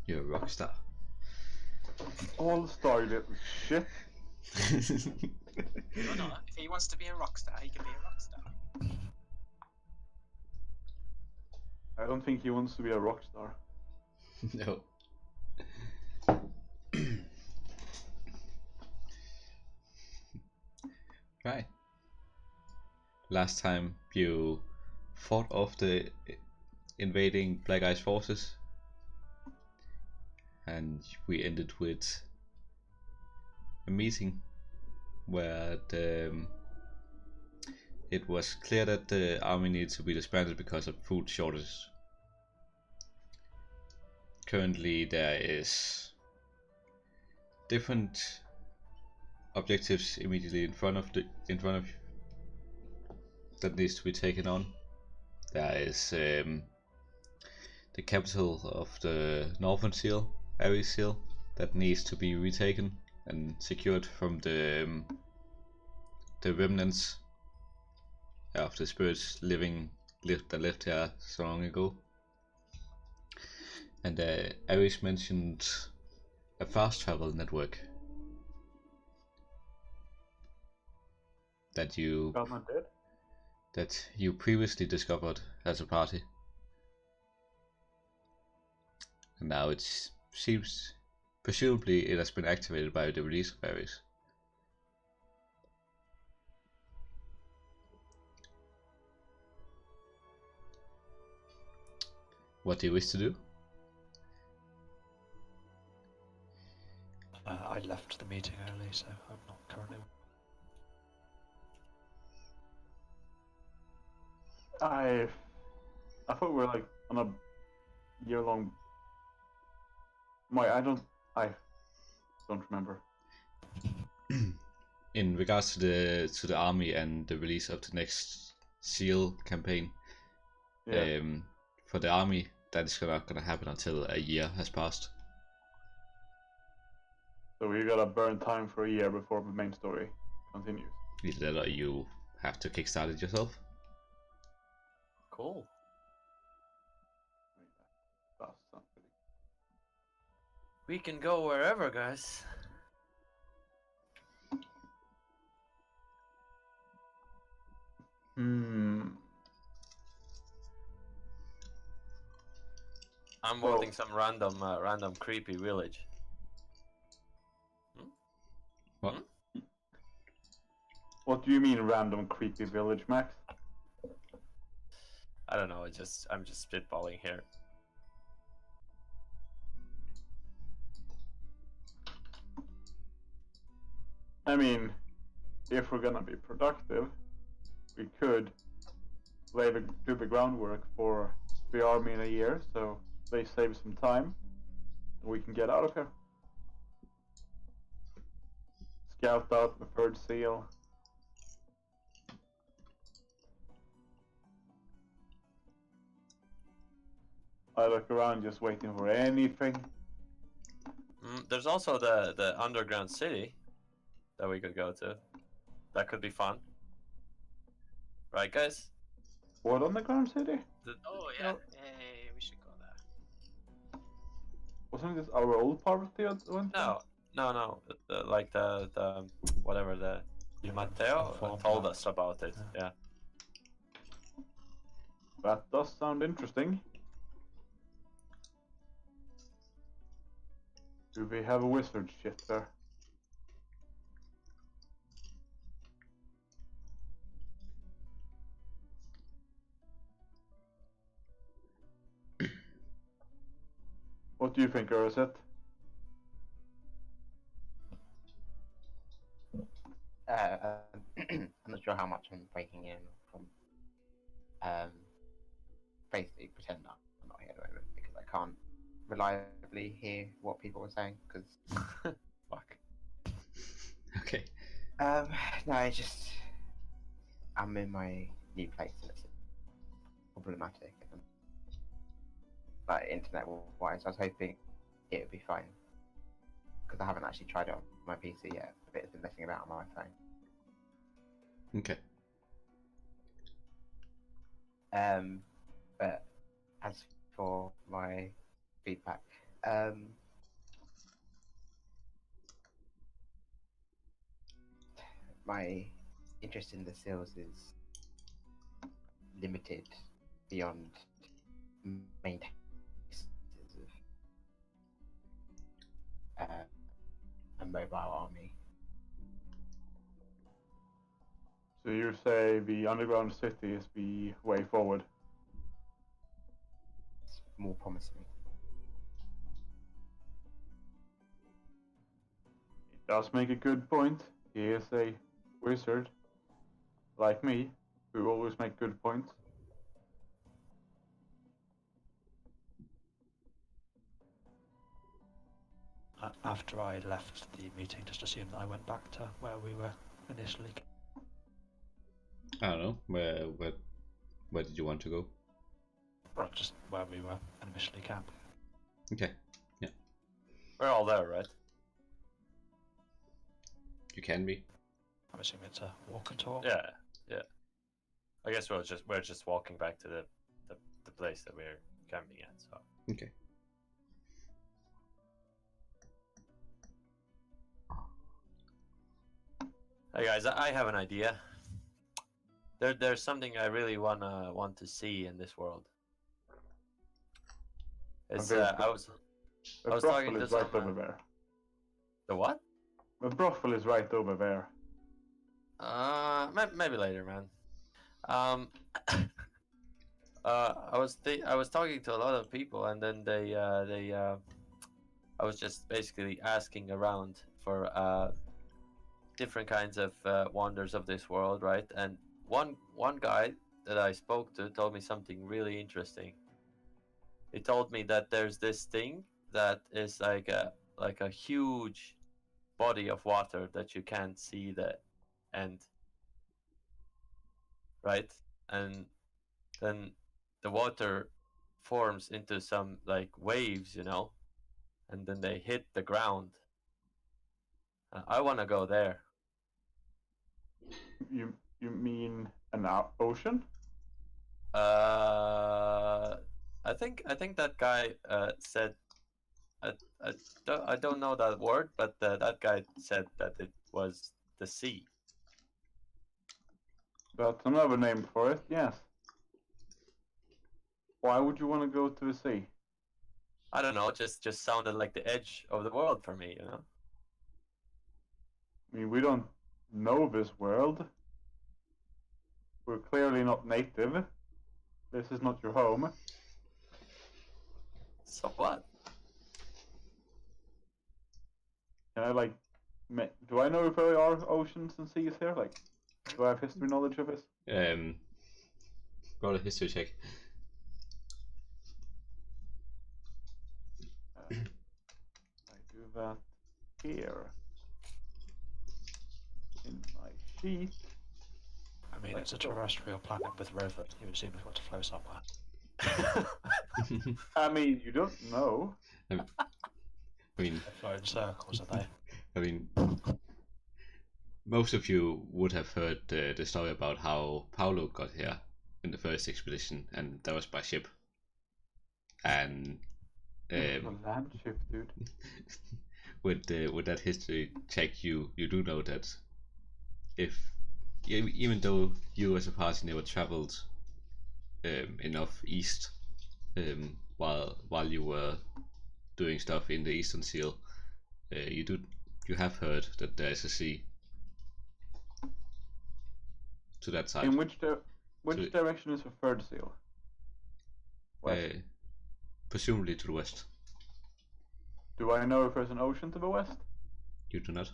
You're a rock star. All-star, you little shit. No, no. If he wants to be a rock star, he can be a rock star. I don't think he wants to be a rock star. No. Right. Last time you fought off the invading Black Ice forces, and we ended with a meeting where it was clear that the army needed to be disbanded because of food shortages. Currently there is different objectives immediately in front of you that needs to be taken on. There is the capital of the Northern Seal, Ares Seal, that needs to be retaken and secured from the remnants of the spirits that lived here so long ago. And Ares mentioned a fast travel network that you previously discovered as a party, and now it seems presumably it has been activated by the release of Ares. What do you wish to do? I left the meeting early, so I'm not currently. I thought we were like on a year-long. I don't remember. In regards to the army and the release of the next Seal campaign, Yeah. For the army, that is not gonna happen until a year has passed. So we gotta burn time for a year before the main story continues. Either that or you have to kickstart it yourself. Cool. That sounds pretty. We can go wherever, guys. I'm voting some random creepy village. What? What do you mean random creepy village, Max? I don't know. I'm just spitballing here. I mean, if we're gonna be productive, we could do the groundwork for the army in a year, so they save some time, and we can get out of here. Scout out the third seal. I look around just waiting for anything. There's also the underground city that we could go to. That could be fun. Right, guys? What underground city? Oh yeah. Hey, we should go there. Wasn't this our old party at one time? No. The whatever the Matteo told us about it. Yeah. That does sound interesting. Do we have a wizard ship there? What do you think, Urset? I'm not sure how much I'm breaking in from. Basically, pretend that I'm not here at the moment because I can't reliably hear what people are saying. Because Fuck. Okay. No, it's just I'm in my new place and it's problematic. But internet-wise, I was hoping it would be fine because I haven't actually tried it on my PC yet. But it's been messing about on my phone. Okay. But as for my feedback, My interest in the seals is limited beyond main tasks of a mobile army. So you say the underground city is the way forward? It's more promising. He does make a good point. He is a wizard, like me, who always make good points. After I left the meeting, just assume that I went back to where we were initially. I don't know. Where did you want to go? Well, just where we were initially camped. Okay. Yeah. We're all there, right? You can be. I'm assuming it's a walk and talk. Yeah, yeah. I guess we're just walking back to the place that we're camping at. So Okay. hey guys, I have an idea. There's something I really want to see in this world. It's Okay. I was The talking brothel to is right some, over there. the what? The brothel is right over there. Maybe later, man. I was talking to a lot of people, and then I was just basically asking around for different kinds of wonders of this world, right? And one guy that I spoke to told me something really interesting. He told me that there's this thing that is like a huge body of water that you can't see the end, right? And then the water forms into some like waves, you know, and then they hit the ground. I want to go there. You mean an ocean? I think that guy said I don't know that word, but that guy said that it was the sea. That's another name for it, yes. Why would you want to go to the sea? I don't know, just sounded like the edge of the world for me, you know. I mean, we don't know this world. We're clearly not native. This is not your home. So what? Can I, like, do I know if there are oceans and seas here? Like, do I have history knowledge of this? Roll a history check. I do that here. In my sheet. I mean, it's a terrestrial planet with rivers. You assume it's got to flow somewhere. I mean, you don't know. I mean, They flow in circles, are they? I mean, most of you would have heard the story about how Paolo got here in the first expedition, and that was by ship. And A land ship, dude. with that history check, you do know that if even though you as a party never traveled enough east while you were doing stuff in the Eastern Seal, you have heard that there is a sea to that side. In which direction is the third seal? West. Presumably to the west. Do I know if there's an ocean to the west? You do not.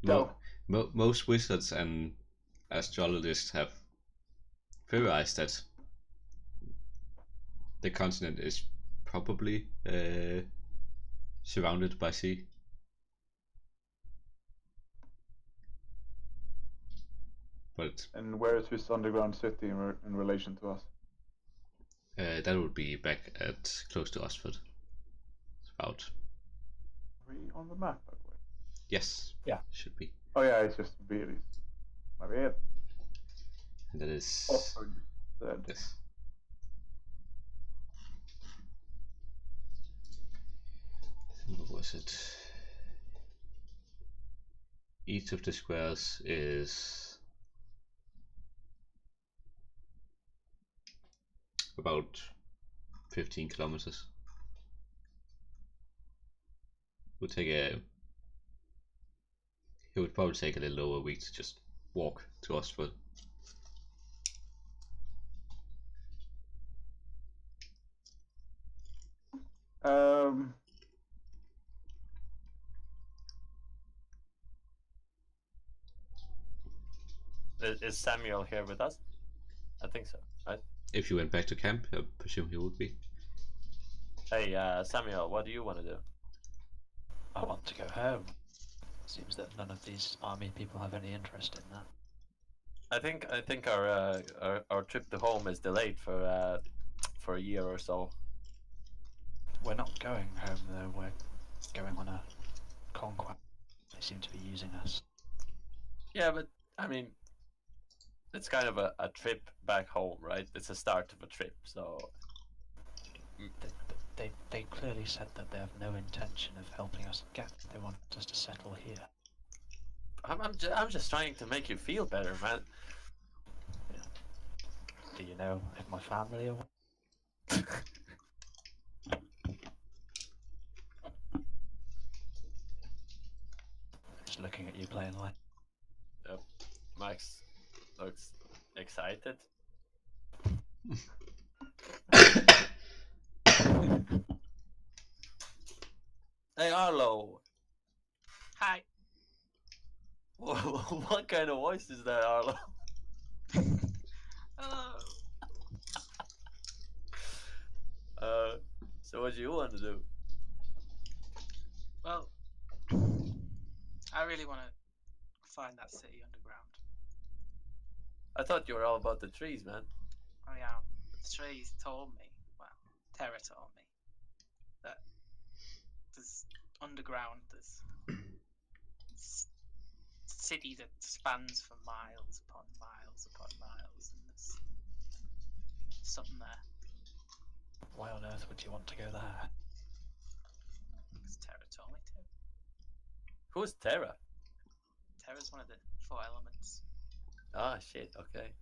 No. Most wizards and astrologists have theorized that the continent is probably surrounded by sea. But And where is this underground city in relation to us? that would be back at close to Oxford. It's about. Are we on the map, by the way? Yes. Yeah. Should be. Oh yeah, it's just really my bad. And that is. Oxford said. Yes. What was it? Each of the squares is about 15 kilometers. It would probably take a little over a week to just walk to Oxford. Is Samuel here with us? I think so, right? If you went back to camp, I presume he would be. Hey, Samuel, what do you want to do? I want to go home. Seems that none of these army people have any interest in that. I think our trip to home is delayed for a year or so. We're not going home though, we're going on a conquest. They seem to be using us. Yeah, but I mean, it's kind of a trip back home, right? It's a start of a trip, so. They clearly said that they have no intention of helping us get. They want us to settle here. I'm just trying to make you feel better, man. Do you know if my family are? Just looking at you playing like. Yep. Max looks excited. Hey Arlo, Hi. what kind of voice is that, Arlo? Hello. So what do you want to do? Well, I really want to find that city underground. I thought you were all about the trees, man. Oh yeah, but the trees told me, well, Terra told me, that there's underground, there's city that spans for miles upon miles upon miles, and there's something there. Why on earth would you want to go there? Because Terra told me to. Who's Terra? Terra's one of the 4 elements. Ah, shit. Okay.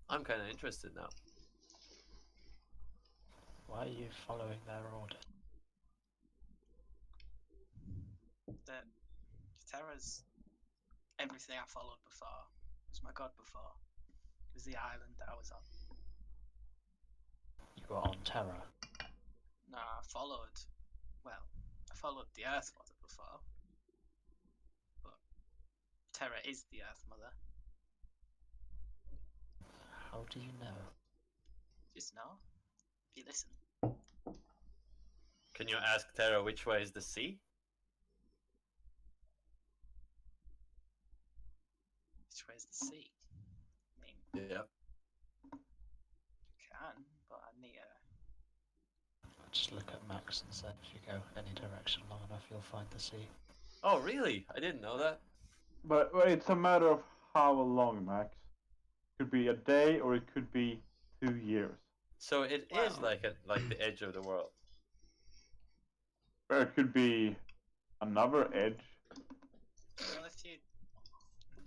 I'm kind of interested now. Why are you following their orders? That Terra's everything I followed before. It was my god before. It was the island that I was on. You were on Terra. No, I followed the Earth Mother before. But Terra is the Earth Mother. How do you know? Just know. If you listen. Can you ask Terra which way is the sea? Which way is the sea? I mean, Yeah. can, but I need I'll just look at Max and say if you go any direction long enough you'll find the sea. Oh, really? I didn't know that. But it's a matter of how long, Max. Could be a day or it could be 2 years. So it is Wow. like the edge of the world. Or it could be another edge. Well, if you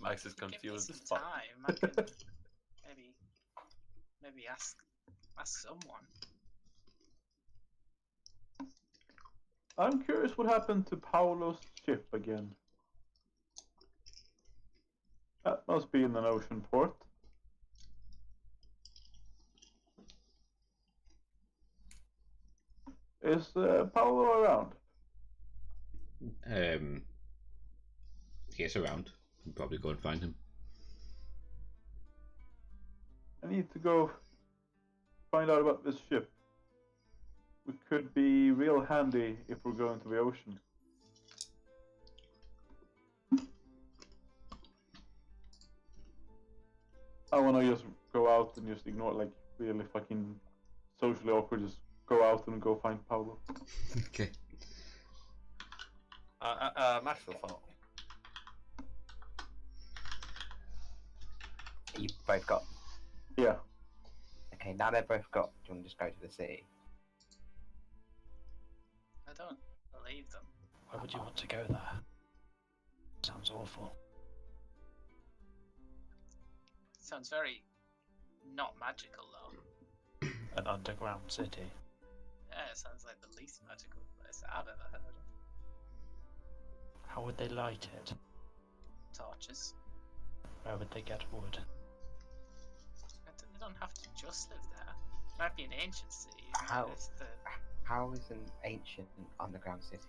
Max is give me confused some as fuck. time, I can maybe ask someone. I'm curious what happened to Paolo's ship again. That must be in an ocean port. Is Paolo around? He's around. We'll probably go and find him. I need to go find out about this ship. It could be real handy if we're going to the ocean. I wanna just go out and just ignore, like, really fucking socially awkward, just go out and go find Paolo. Okay. Max will follow. You both got. Yeah. Okay, now they've both got. Do you want to just go to the city? don't believe them. Why would you want to go there? Sounds awful. Sounds very not magical though. An underground city. Yeah, it sounds like the least magical place I've ever heard of. How would they light it? Torches. Where would they get wood? They don't have to just live there. It might be an ancient city. How- It's the- How is an ancient underground city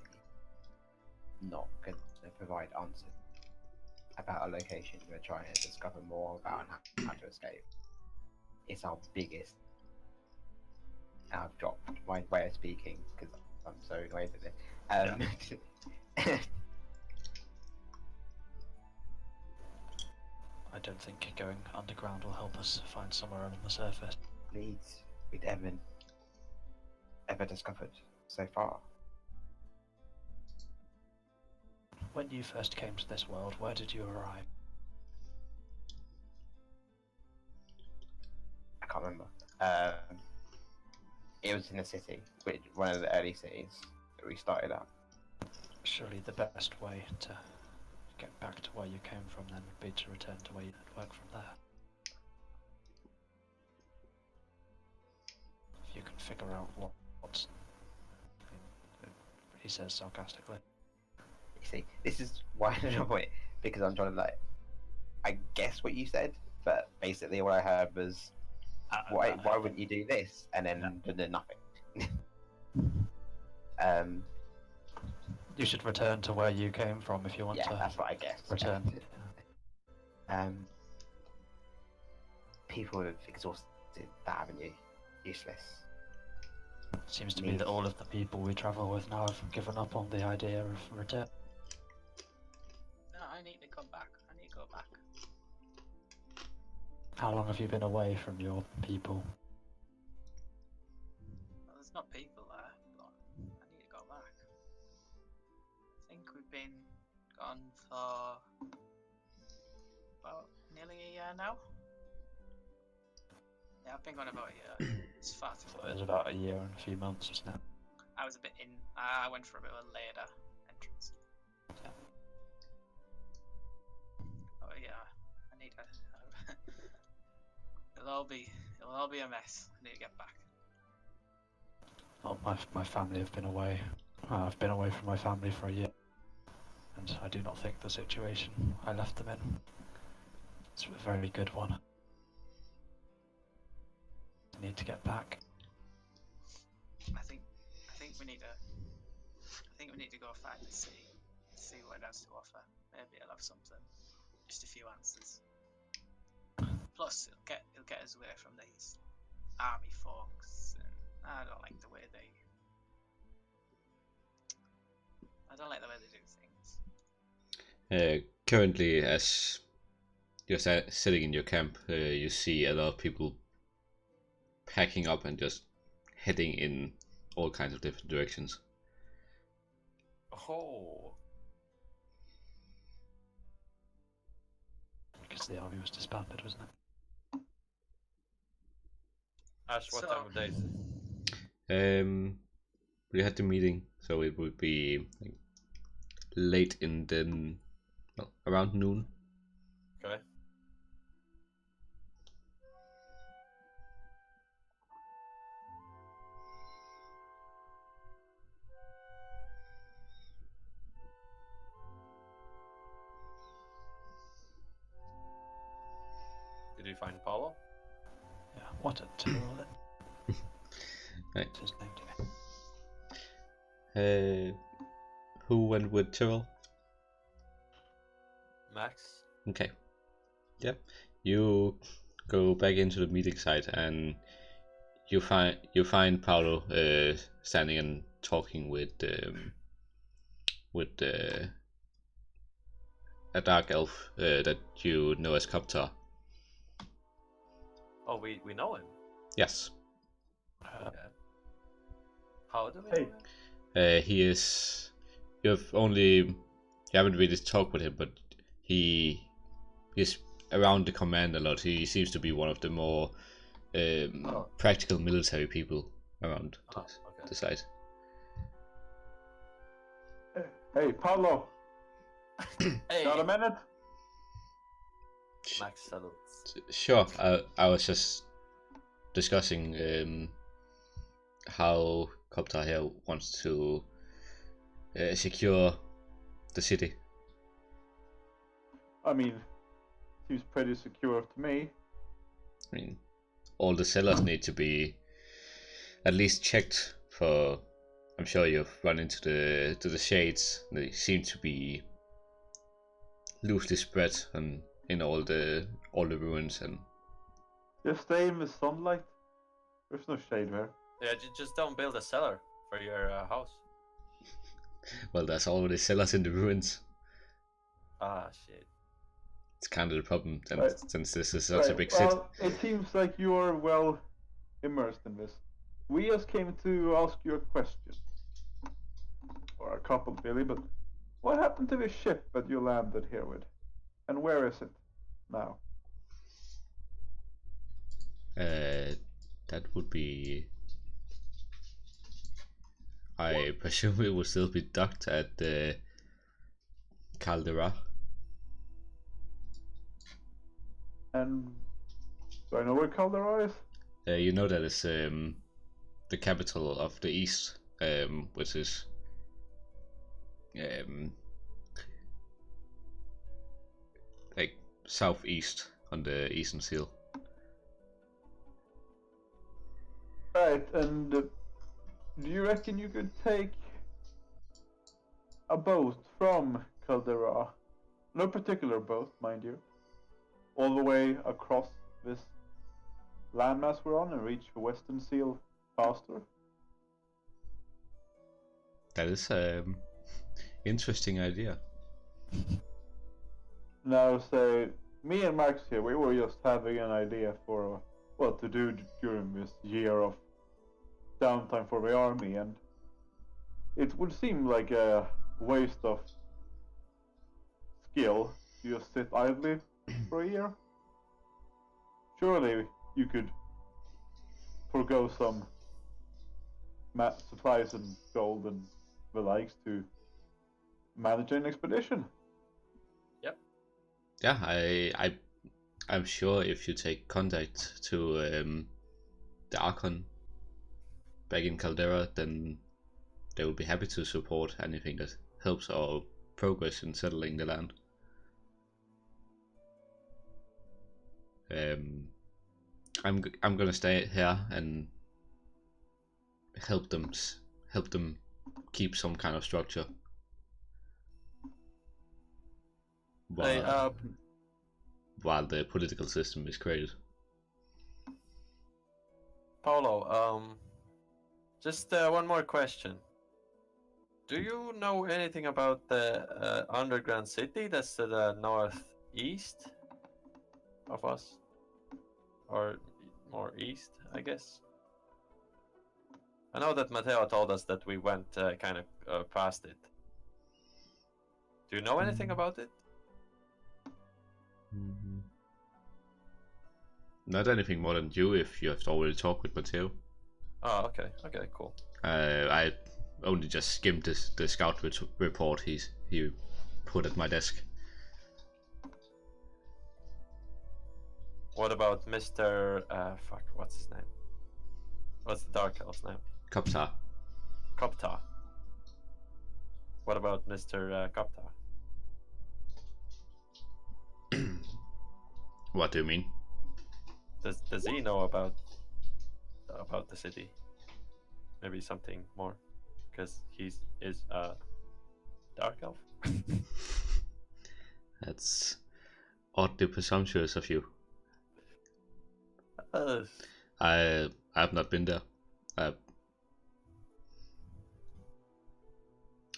not going to provide answers about a location you're trying to discover more about and how to escape? It's our biggest. I've dropped my way of speaking because I'm so annoyed with it. I don't think going underground will help us find somewhere on the surface. Leads we'd ever discovered so far. When you first came to this world, where did you arrive? I can't remember. It was in a city, one of the early cities that we started at. Surely the best way to get back to where you came from then would be to return to where you did work from there. If you can figure out what's... He says sarcastically. You see, this is why I don't know it, because I'm trying to I guess what you said, but basically what I heard was, why wouldn't you do this? And then nothing. You should return to where you came from if you want Yeah, to that's what I guess. return. People have exhausted that avenue. Useless. Seems to be that all of the people we travel with now have given up on the idea of return. No, I need to come back. I need to go back. How long have you been away from your people? Well, there's not people there, but I need to go back. I think we've been gone for about nearly a year now. Yeah, I've been gone about a year. It's far too So long. it was about a year and a few months, wasn't it? I was a bit in. I went for a bit of a later entrance. Yeah. Oh yeah, I need to. It'll all be a mess. I need to get back. Well, my family have been away. I've been away from my family for a year, and I do not think the situation I left them in is a very good one. I need to get back. I think we need to. I think we need to go find the city, see what it has to offer. Maybe it'll have something. Just a few answers. Plus, it'll get us away from these army folks, and I don't like the way they. I don't like the way they do things. Currently, as you're sitting in your camp, you see a lot of people packing up and just heading in all kinds of different directions. Oh, Because the army was disbanded, wasn't it? Ash, what time of day is it? We had the meeting, so it would be like, late in the around noon. Okay. Did you find Paulo? Yeah, what a Tyrrell then. Right. What's his name to me? Who went with Tyrrell? Max? Okay. Yep. You go back into the meeting site and you find Paolo standing and talking with a dark elf that you know as Copter. Oh, we know him. Yes. Okay. How do we know him? He is. You haven't really talked with him, but he's around the command a lot. He seems to be one of the more practical military people around okay. the site. Hey, Paolo, Hey, got a minute? Max salutes. Sure. I was just discussing how Copter here wants to secure the city. I mean, seems pretty secure to me. I mean, all the cellars need to be at least checked for. I'm sure you've run into the shades. They seem to be loosely spread and in all the ruins, and Just stay in the sunlight. There's no shade here. Yeah, just don't build a cellar for your house. well, there's already cellars in the ruins. Ah, shit. It's kind of the problem, Right. since this is such a big city. Well, it seems like you are well immersed in this. We just came to ask you a question. Or a couple, really, but what happened to the ship that you landed here with? And where is it now? That would be. I presume it would still be docked at the Caldera. And do I know where Caldera is? You know that is the capital of the East, which is like southeast on the eastern seal. Right, and do you reckon you could take a boat from Caldera, no particular boat, mind you, all the way across this landmass we're on and reach the western seal faster? That is interesting idea. Now, say, me and Max here, we were just having an idea for what to do during this year of downtime for the army, and it would seem like a waste of skill to just sit idly for a year. Surely you could forgo some supplies and gold and the likes to manage an expedition. Yeah, I'm sure if you take contact to the Archon back in Caldera, then they will be happy to support anything that helps our progress in settling the land. I'm gonna stay here and help them keep some kind of structure. Hey, While the political system is created. Paolo, just one more question. Do you know anything about the underground city that's to the northeast of us? Or more east, I guess? I know that Matteo told us that we went kind of past it. Do you know anything about it? Not anything more than you, if you have already talked with Matteo. Oh, okay, cool. I only just skimmed the scout report he put at my desk. What about Mr. Fuck, what's his name? What's the Dark Elf's name? Koptar. Koptar. What about Mr. Koptar? What do you mean? Does he know about the city? Maybe something more, because he is a Dark Elf. That's oddly presumptuous of you. I have not been there. I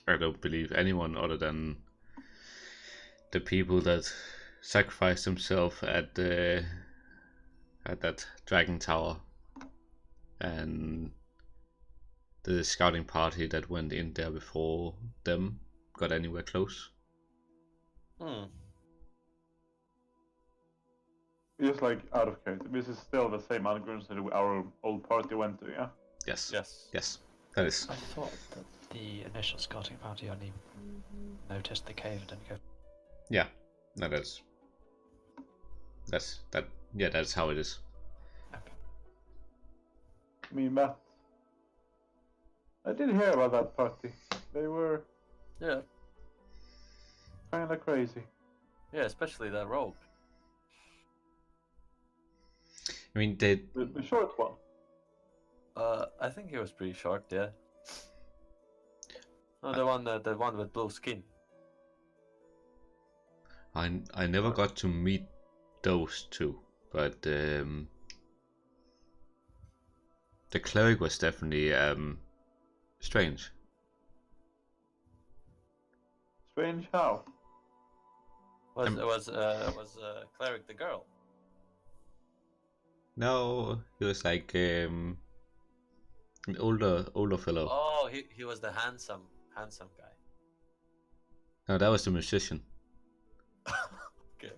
don't believe anyone other than the people that sacrificed themselves at that dragon tower and the scouting party that went in there before them got anywhere close. Just like out of curiosity, this is still the same underground city our old party went to, yeah? Yes. Yes. Yes. That is. I thought that the initial scouting party only noticed the cave and didn't go. Yeah, no, that's that. Yeah, that's how it is. Okay. I mean, Matt, I did hear about that party. They were Yeah, kind of crazy. yeah, especially that rope. I mean, they The short one. I think he was pretty short, yeah. No, the one with blue skin. I never got to meet those two, but the cleric was definitely strange. Strange how? Was cleric the girl? No, he was like an older fellow. Oh, he was the handsome guy. No, that was the musician. Okay.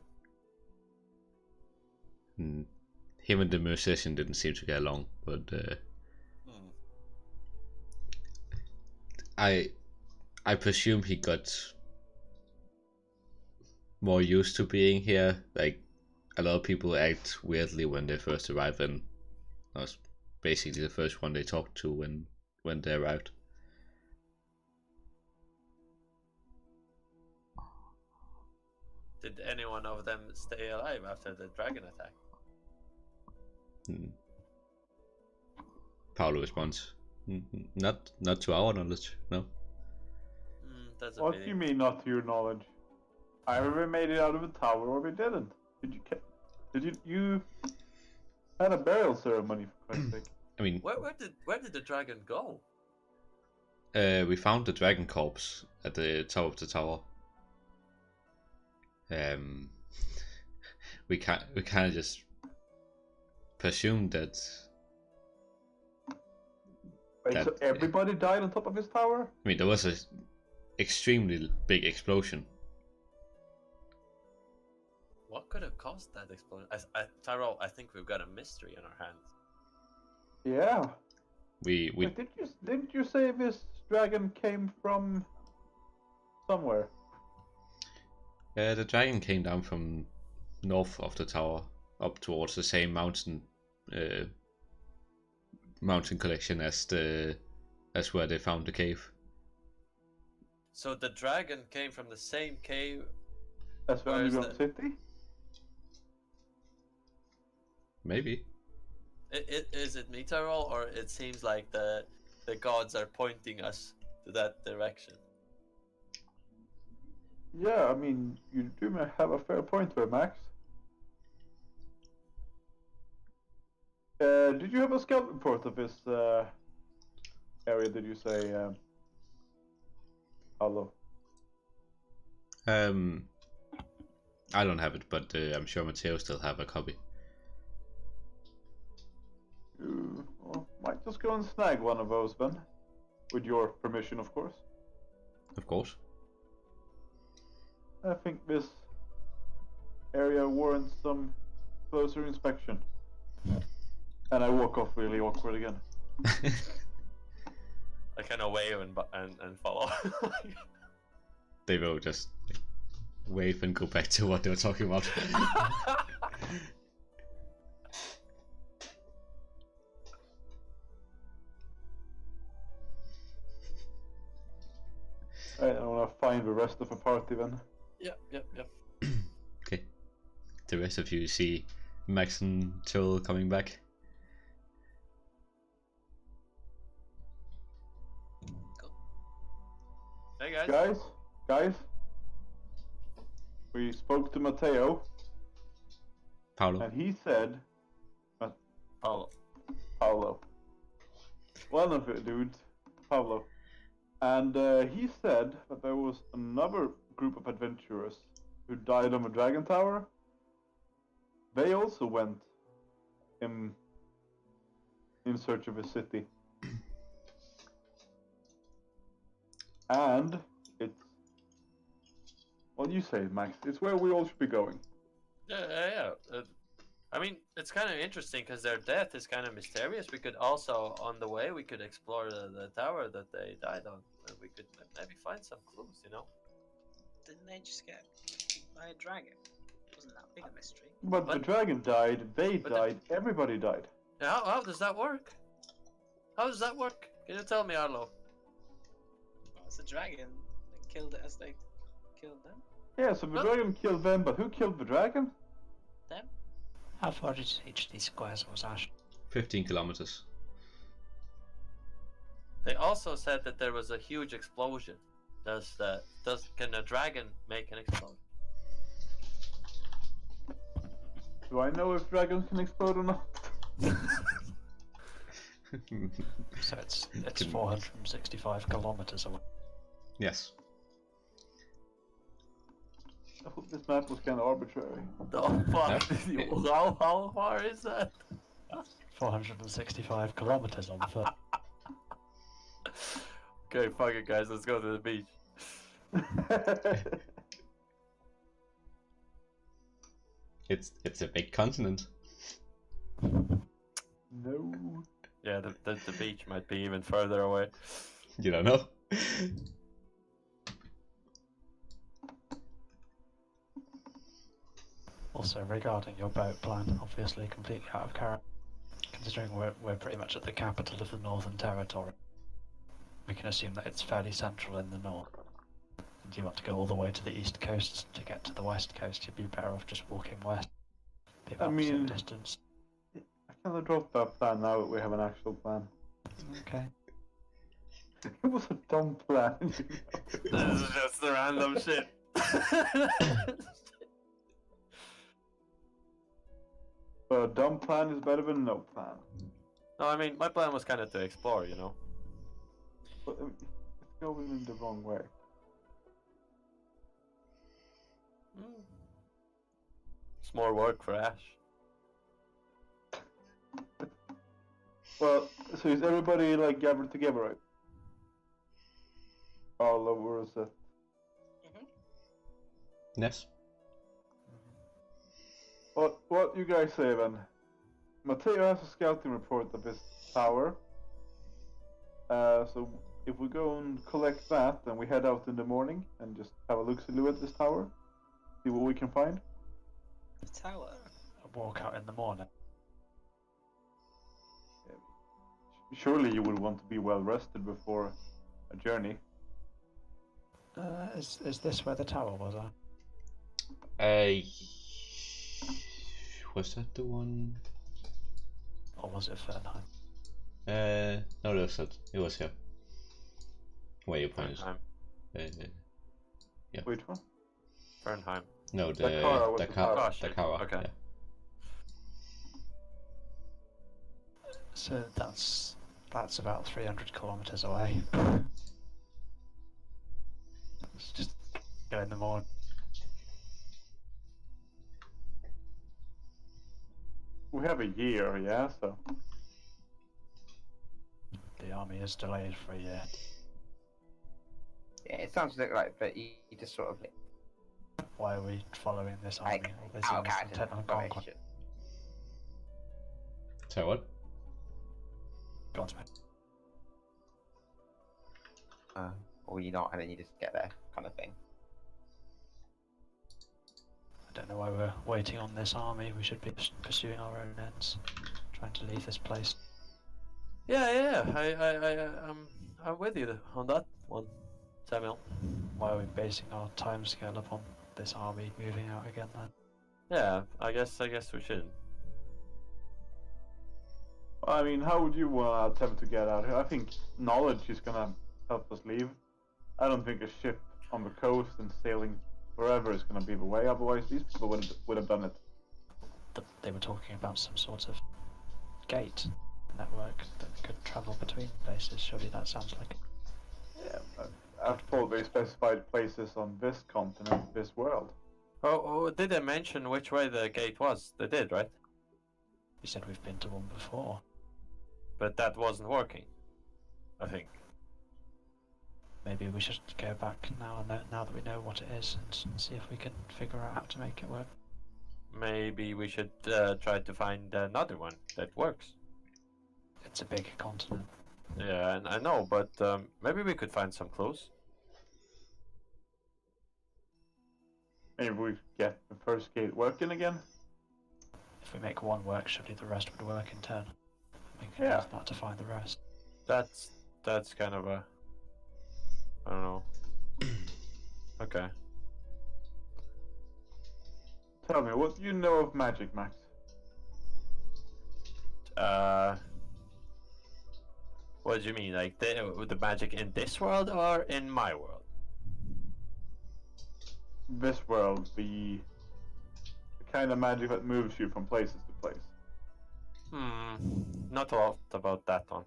Him and the musician didn't seem to get along, but I presume he got more used to being here. Like, a lot of people act weirdly when they first arrive, and I was basically the first one they talked to when they arrived. Did any one of them stay alive after the dragon attack? Paolo responds, Not to our knowledge, no. That's a What pity. do you mean, not to your knowledge? Either we made it out of the tower or we didn't. Did you had a burial ceremony, for Christ's sake? I mean, Where did the dragon go? we found the dragon corpse at the top of the tower. We kind of just presumed that. Wait, so everybody died on top of his tower? I mean, there was a extremely big explosion. What could have caused that explosion? Tyrell, I think we've got a mystery on our hands. Yeah. We Wait, didn't you say this dragon came from somewhere? the dragon came down from north of the tower up towards the same mountain collection as where they found the cave. So the dragon came from the same cave. As the Where is underground city? Maybe. Is it me, Tyrell, or it seems like the gods are pointing us to that direction? Yeah, I mean, you do have a fair point there, Max. Did you have a scout report of this area, did you say, Paolo? I don't have it, but I'm sure Matteo still have a copy. You might just go and snag one of those then. With your permission, of course. Of course. I think this area warrants some closer inspection. And I walk off really awkward again. I kind of wave and follow. They will just wave and go back to what they were talking about. Alright, I want to find the rest of the party then. Yep. Okay. The rest of you see Max and Till coming back. Cool. Hey guys. Guys, we spoke to Matteo, Paolo. and he said, Paolo. one of the dudes, Pablo, and he said that there was another group of adventurers who died on the Dragon Tower. They also went in search of a city. And it's, what do you say, Max? It's where we all should be going. Yeah. I mean, it's kind of interesting because their death is kind of mysterious. We could also, on the way, we could explore the tower that they died on. and we could maybe find some clues, you know? Didn't they just get by a dragon? Wasn't that big a mystery? But the But- dragon died, they but the- died, everybody died. How does that work? How does that work? Can you tell me, Arlo? Well, it's a dragon that killed it as they killed them. Yeah, so the dragon killed them, but who killed the dragon? Them? How far did each of these squares was Ash? 15 kilometers. They also said that there was a huge explosion. Can a dragon make an explosion? Do I know if dragons can explode or not? So it's 465 kilometers away. Yes. I thought this map was kind of arbitrary. Oh fuck! How far is that? 465 kilometers on foot. Okay, fuck it, guys. Let's go to the beach. It's a big continent. No. Yeah, the beach might be even further away. You don't know. Also, regarding your boat plan, obviously completely out of character. Considering we're pretty much at the capital of the Northern Territory, we can assume that it's fairly central in the north. And you want to go all the way to the east coast to get to the west coast, you'd be better off just walking west. Be about the same distance. I kind of dropped that plan now that we have an actual plan. Okay. It was a dumb plan. This is just the random shit. But a dumb plan is better than no plan. No, I mean, my plan was kind of to explore, you know? But it's going in the wrong way. It's more work for Ash. Well, so is everybody like gathered together, right? All over us. Yes. What you guys say then? Matteo has a scouting report of this tower. So if we go and collect that, then we head out in the morning and just have a look-see-loo at this tower, see what we can find. The tower? Walk out in the morning. Surely you would want to be well rested before a journey. Is this where the tower was? Was that the one? Or was it Fernheim? No, it was here. Where you pointed. Fernheim. Yeah. Which one? Fernheim. No, the Dakara was the Dakar. tower. Oh, shit. Dakara. Okay. Yeah. So that's about 300 kilometers away. Let's just go in the morning. We have a year, yeah, so. The army is delayed for a year. Yeah, it sounds like that you just sort of like Why are we following this army? They seem out of character. intent on rubbish. conquest. So what? Go on, Smith. Or you're not, and then you just get there, kind of thing. I don't know why we're waiting on this army. We should be pursuing our own ends, trying to leave this place. Yeah. I'm with you on that one, Samuel. Why are we basing our timescale upon this army moving out again then? Yeah, I guess we should. I mean, how would you attempt to get out here? I think knowledge is gonna help us leave. I don't think a ship on the coast and sailing forever is gonna be the way. Otherwise, these people would have done it. They were talking about some sort of gate network that could travel between places. Surely that sounds like Yeah, I've told they specified places on this continent, this world. Oh, did they mention which way the gate was? They did, right? you said we've been to one before. But that wasn't working, I think. Maybe we should go back now that we know what it is and see if we can figure out how to make it work. Maybe we should try to find another one that works. It's a big continent. Yeah, and I know, but maybe we could find some clues. Maybe we get the first gate working again. If we make one work, surely the rest would work in turn. We can Yeah. use that to find the rest. That's kind of a, I don't know. Okay. Tell me, what do you know of magic, Max? What do you mean? Like the magic in this world or in my world? This world, the kind of magic that moves you from places to place. Not a lot about that one.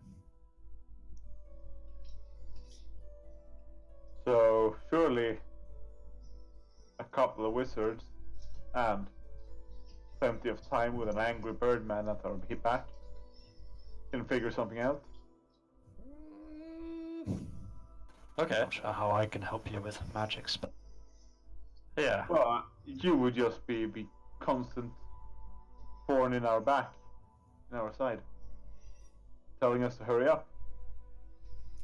So surely a couple of wizards and plenty of time with an angry birdman at our back can figure something out. Okay. Not sure how I can help you with magic spell. Yeah. Well, you would just be constant thorn in our back, in our side, telling us to hurry up.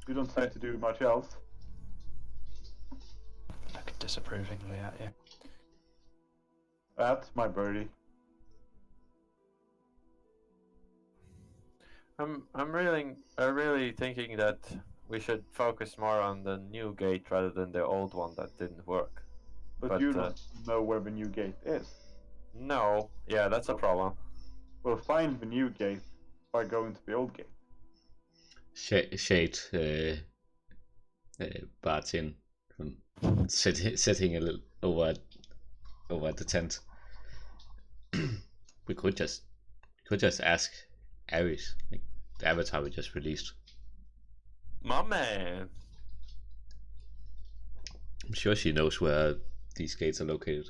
You don't seem to do much else. Look disapprovingly at you. That's my birdie. I'm really thinking that we should focus more on the new gate rather than the old one that didn't work. But you don't know where the new gate is. No, yeah, that's a problem. We'll find the new gate by going to the old gate. Shade barts in from sitting a little over at the tent. we could just ask Ares, like the avatar we just released. My man. I'm sure she knows where these gates are located.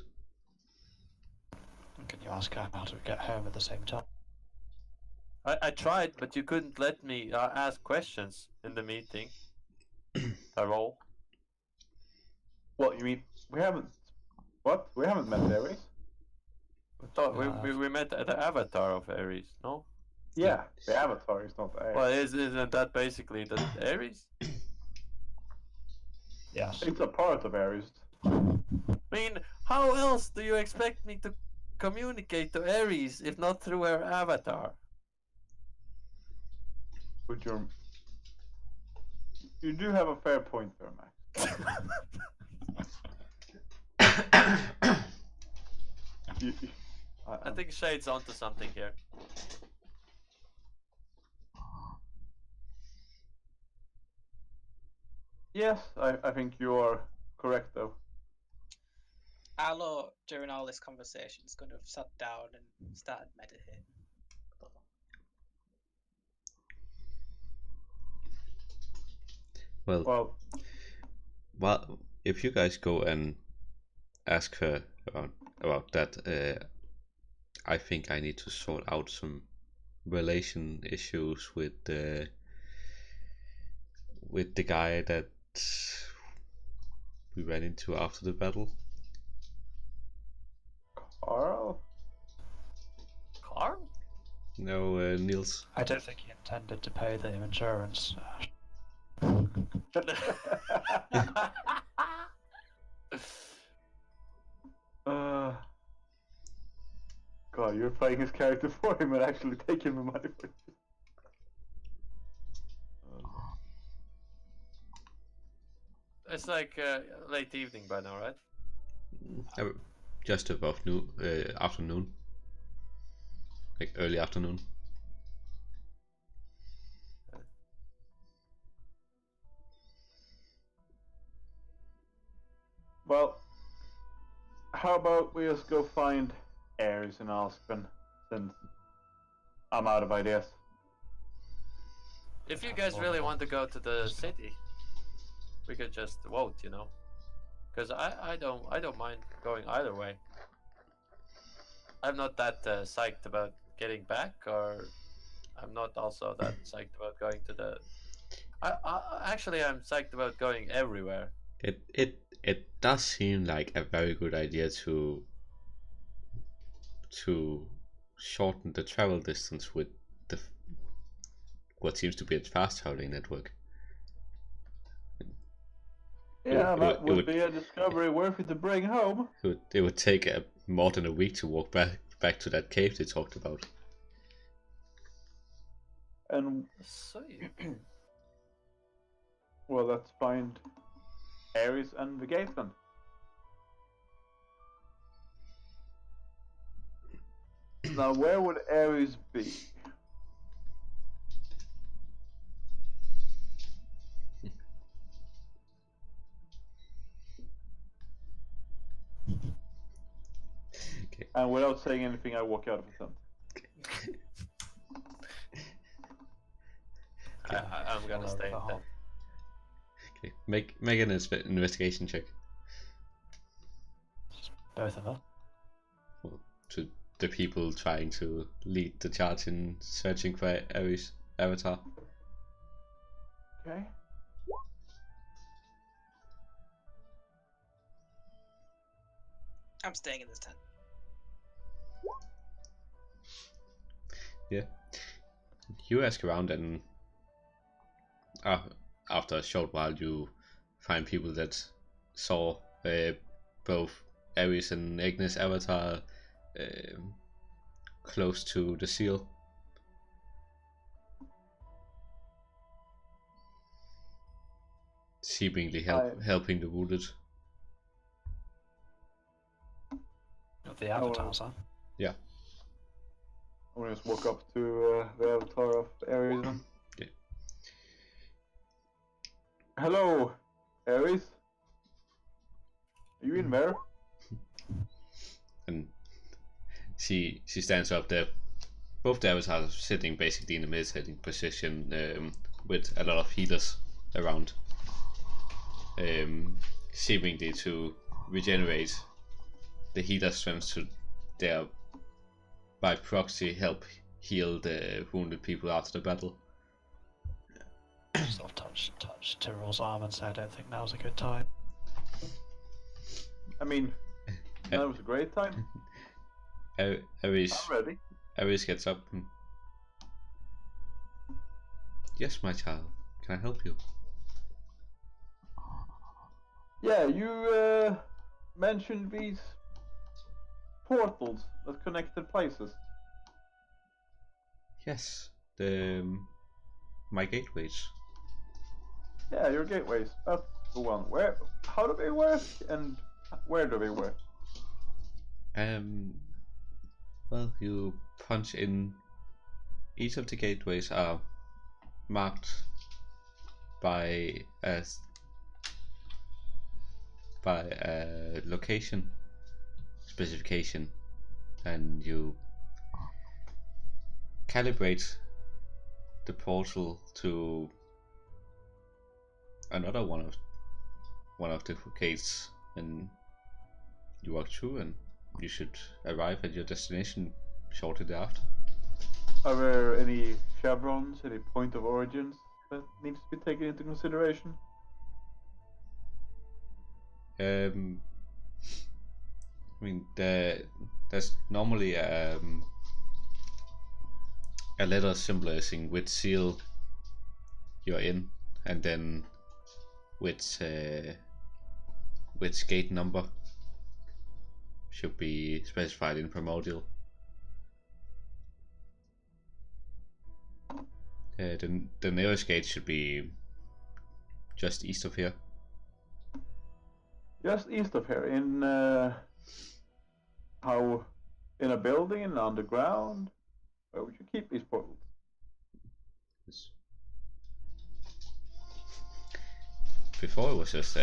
Can you ask her how to get home at the same time? I tried, but you couldn't let me ask questions in the meeting. At all. What, you mean we haven't... What? We haven't met Ares? I thought we met the avatar of Ares, no? Yeah, the avatar is not Ares. Well, isn't that basically the Ares? Yes. It's a part of Ares. I mean, how else do you expect me to communicate to Ares if not through her avatar? With your... You do have a fair point there, Max. I think Shade's onto something here. Yes, I think you are correct, though. Arlo, during all this conversation, is going to have sat down and started meditating. Well, if you guys go and ask her about that, I think I need to sort out some relation issues with the guy that we ran into after the battle. Carl? Carl? No, Niels. I don't think he intended to pay the insurance. God, you're playing his character for him and actually taking the money for you. It's like late evening by now, right? Just above afternoon. Like early afternoon. Well, how about we just go find Ares in Aspen, since I'm out of ideas. If you guys really want to go to the city, we could just vote, you know. Because I don't mind going either way. I'm not that psyched about getting back, or I'm not also that psyched about going to the. Actually, I'm psyched about going everywhere. It does seem like a very good idea to shorten the travel distance with what seems to be a fast traveling network. Yeah, that it would be a discovery worthy to bring home. It would take more than a week to walk back to that cave they talked about. And So well, let's find Ares and the Gateman. Now, where would Ares be? Okay. And without saying anything, I walk out of the tent. I'm gonna stay in there. Okay, make an investigation check. Both of us. Well, to the people trying to lead the charge in searching for Ares' avatar. Okay. I'm staying in this tent. Yeah. You ask around, and after a short while, you find people that saw both Ares and Agnes' avatar close to the seal. Seemingly helping the wounded. The avatars, huh? Yeah. I'm gonna just walk up to the avatar of Ares then. Yeah. Hello, Ares. Are you in there? And she stands up there. Both the avatars are sitting basically in a meditating position with a lot of healers around. Seemingly to regenerate the healer strength to their by proxy help heal the wounded people after the battle. Sort of touch Tyrell's arm and say, I don't think now's a good time. I mean, that was a great time. Ares I'm ready. Ares gets up and, yes, my child, can I help you? Yeah, you mentioned these portals that connected places. Yes, my gateways. Yeah, your gateways. That's the one. Where? How do they work? And where do they work? Well, you punch in. Each of the gateways are marked by a location specification, and you calibrate the portal to another one of the gates, and you walk through, and you should arrive at your destination shortly thereafter. Are there any chevrons, any point of origins that needs to be taken into consideration? I mean, there's normally a letter symbolizing which seal you're in, and then which gate number should be specified in primordial. The nearest gate should be just east of here. Just east of here, in in a building, underground. Where would you keep these portals? Before it was just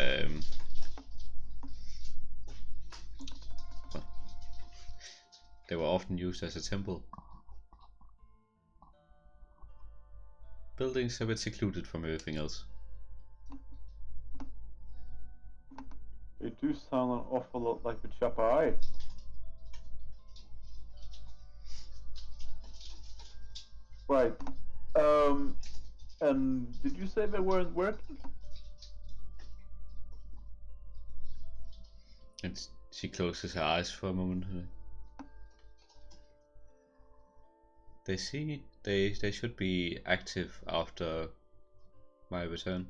well, they were often used as a temple. Buildings a bit secluded from everything else. They do sound an awful lot like the Chapai. Right. And did you say they weren't working? And she closes her eyes for a moment. They they should be active after my return.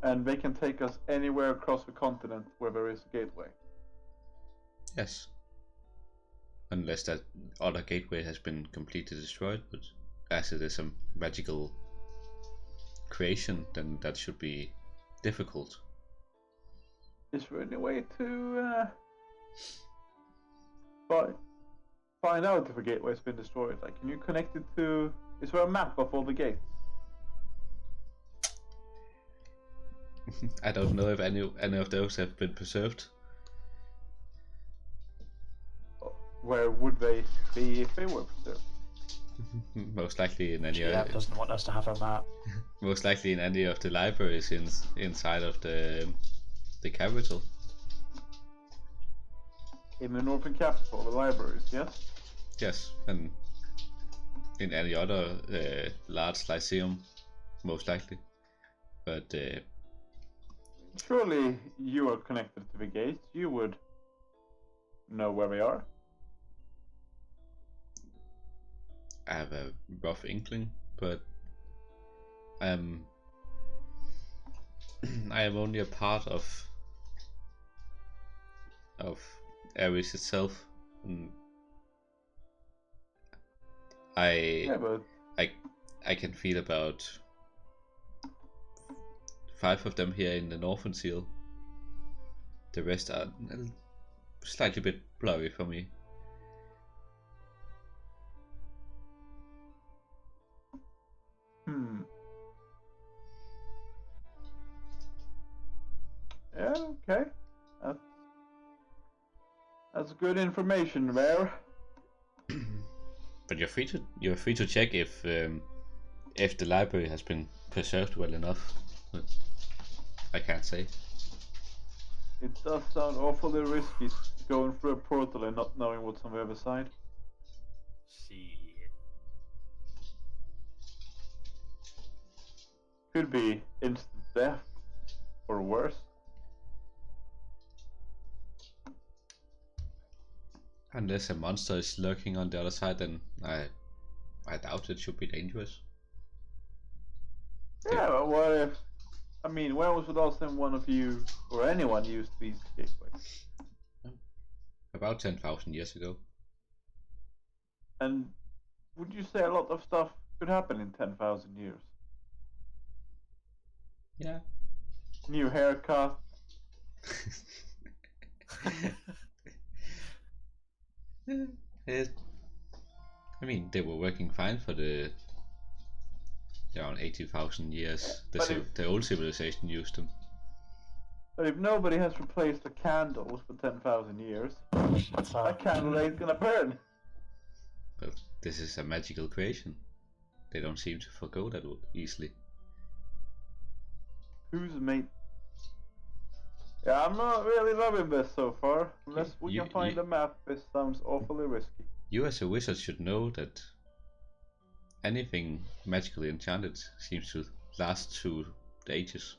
And they can take us anywhere across the continent where there is a gateway. Yes. Unless that other gateway has been completely destroyed, but as it is a magical creation, then that should be difficult. Is there any way to find out if a gateway has been destroyed? Like, can you connect it to? Is there a map of all the gates? I don't know if any of those have been preserved. Where would they be if they were preserved? Most likely in any GM doesn't want us to have a map. most likely in any of the libraries inside of the capital. In the northern capital, the libraries, yes? Yes, and in any other large lyceum, most likely. But surely you are connected to the gates. You would know where they are. I have a rough inkling, but I am only a part of Ares itself. And Yeah, but I can feel about 5 of them here in the northern seal. The rest are slightly bit blurry for me. Yeah, okay. That's good information there. But you're free to check if the library has been preserved well enough. But I can't say. It does sound awfully risky going through a portal and not knowing what's on the other side. See. Could be instant death, or worse. Unless a monster is lurking on the other side, then I doubt it should be dangerous. Yeah, but what if? I mean, when was the last time one of you or anyone used these gateways? About 10,000 years ago. And would you say a lot of stuff could happen in 10,000 years? Yeah. New haircut. I mean, they were working fine for the around 80,000 years. The old civilization used them. But if nobody has replaced the candles for 10,000 years, that candle ain't gonna burn. But this is a magical creation. They don't seem to forgo that easily. Who's made? Yeah, I'm not really loving this so far. Unless we can find a map, this sounds awfully risky. You as a wizard should know that anything magically enchanted seems to last through the ages.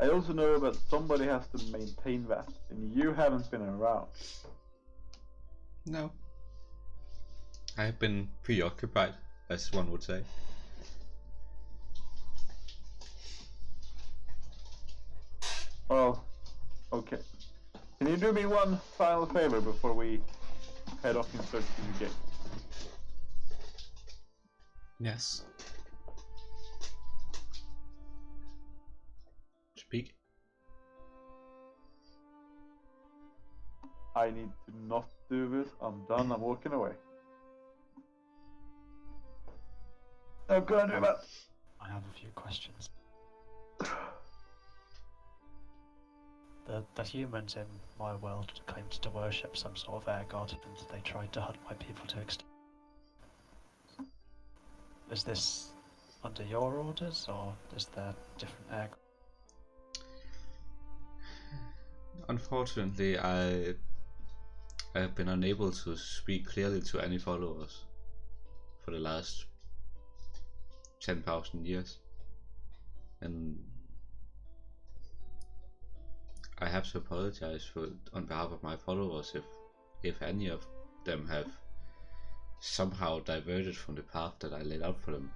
I also know that somebody has to maintain that, and you haven't been around. No. I have been preoccupied, as one would say. Well, okay. Can you do me one final favor before we head off in search of the gate? Yes. Speak. I need to not do this. I'm done. I'm walking away. How can I do that? I have a few questions. The humans in my world claimed to worship some sort of air god, and they tried to hunt my people to extinction. Is this under your orders, or is there different air god? Unfortunately, I have been unable to speak clearly to any followers for the last 10,000 years, and I have to apologize on behalf of my followers if any of them have somehow diverted from the path that I laid out for them.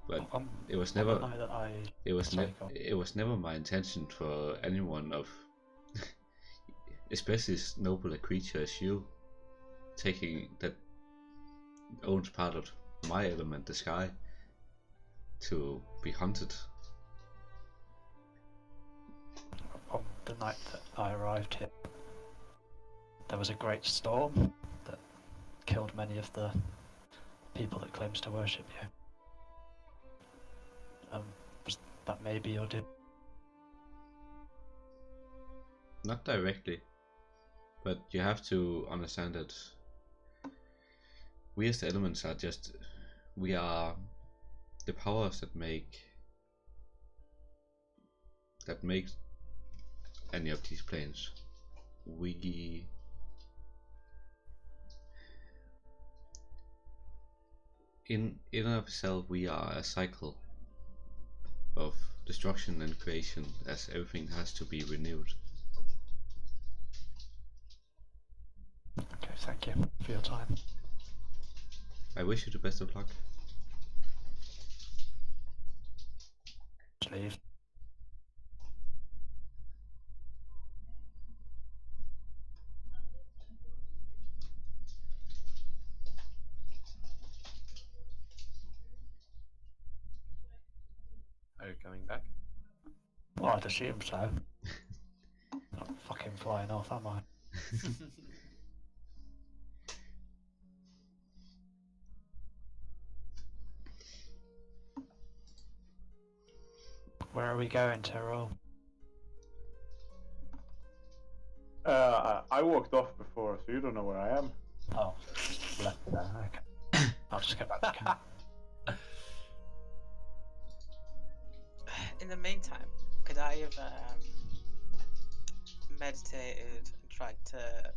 But it was never. On the night that I It was Sorry, go on. it was never my intention for anyone of, especially as noble a creature as you, taking that owns part of my element, the sky, to be hunted. On the night that I arrived here, there was a great storm that killed many of the people that claims to worship you. Was that maybe your did? Not directly, but you have to understand that we as the elements are just, we are the powers that make any of these planes. We in and of itself, we are a cycle of destruction and creation, as everything has to be renewed. Okay, thank you for your time. I wish you the best of luck. Just leave. Are you coming back? Well, I'd assume so. Not fucking flying off, am I? Where are we going, Tyrell? I walked off before, so you don't know where I am. Oh, left there. Okay. I'll just go back to camp. In the meantime, could I have meditated and tried to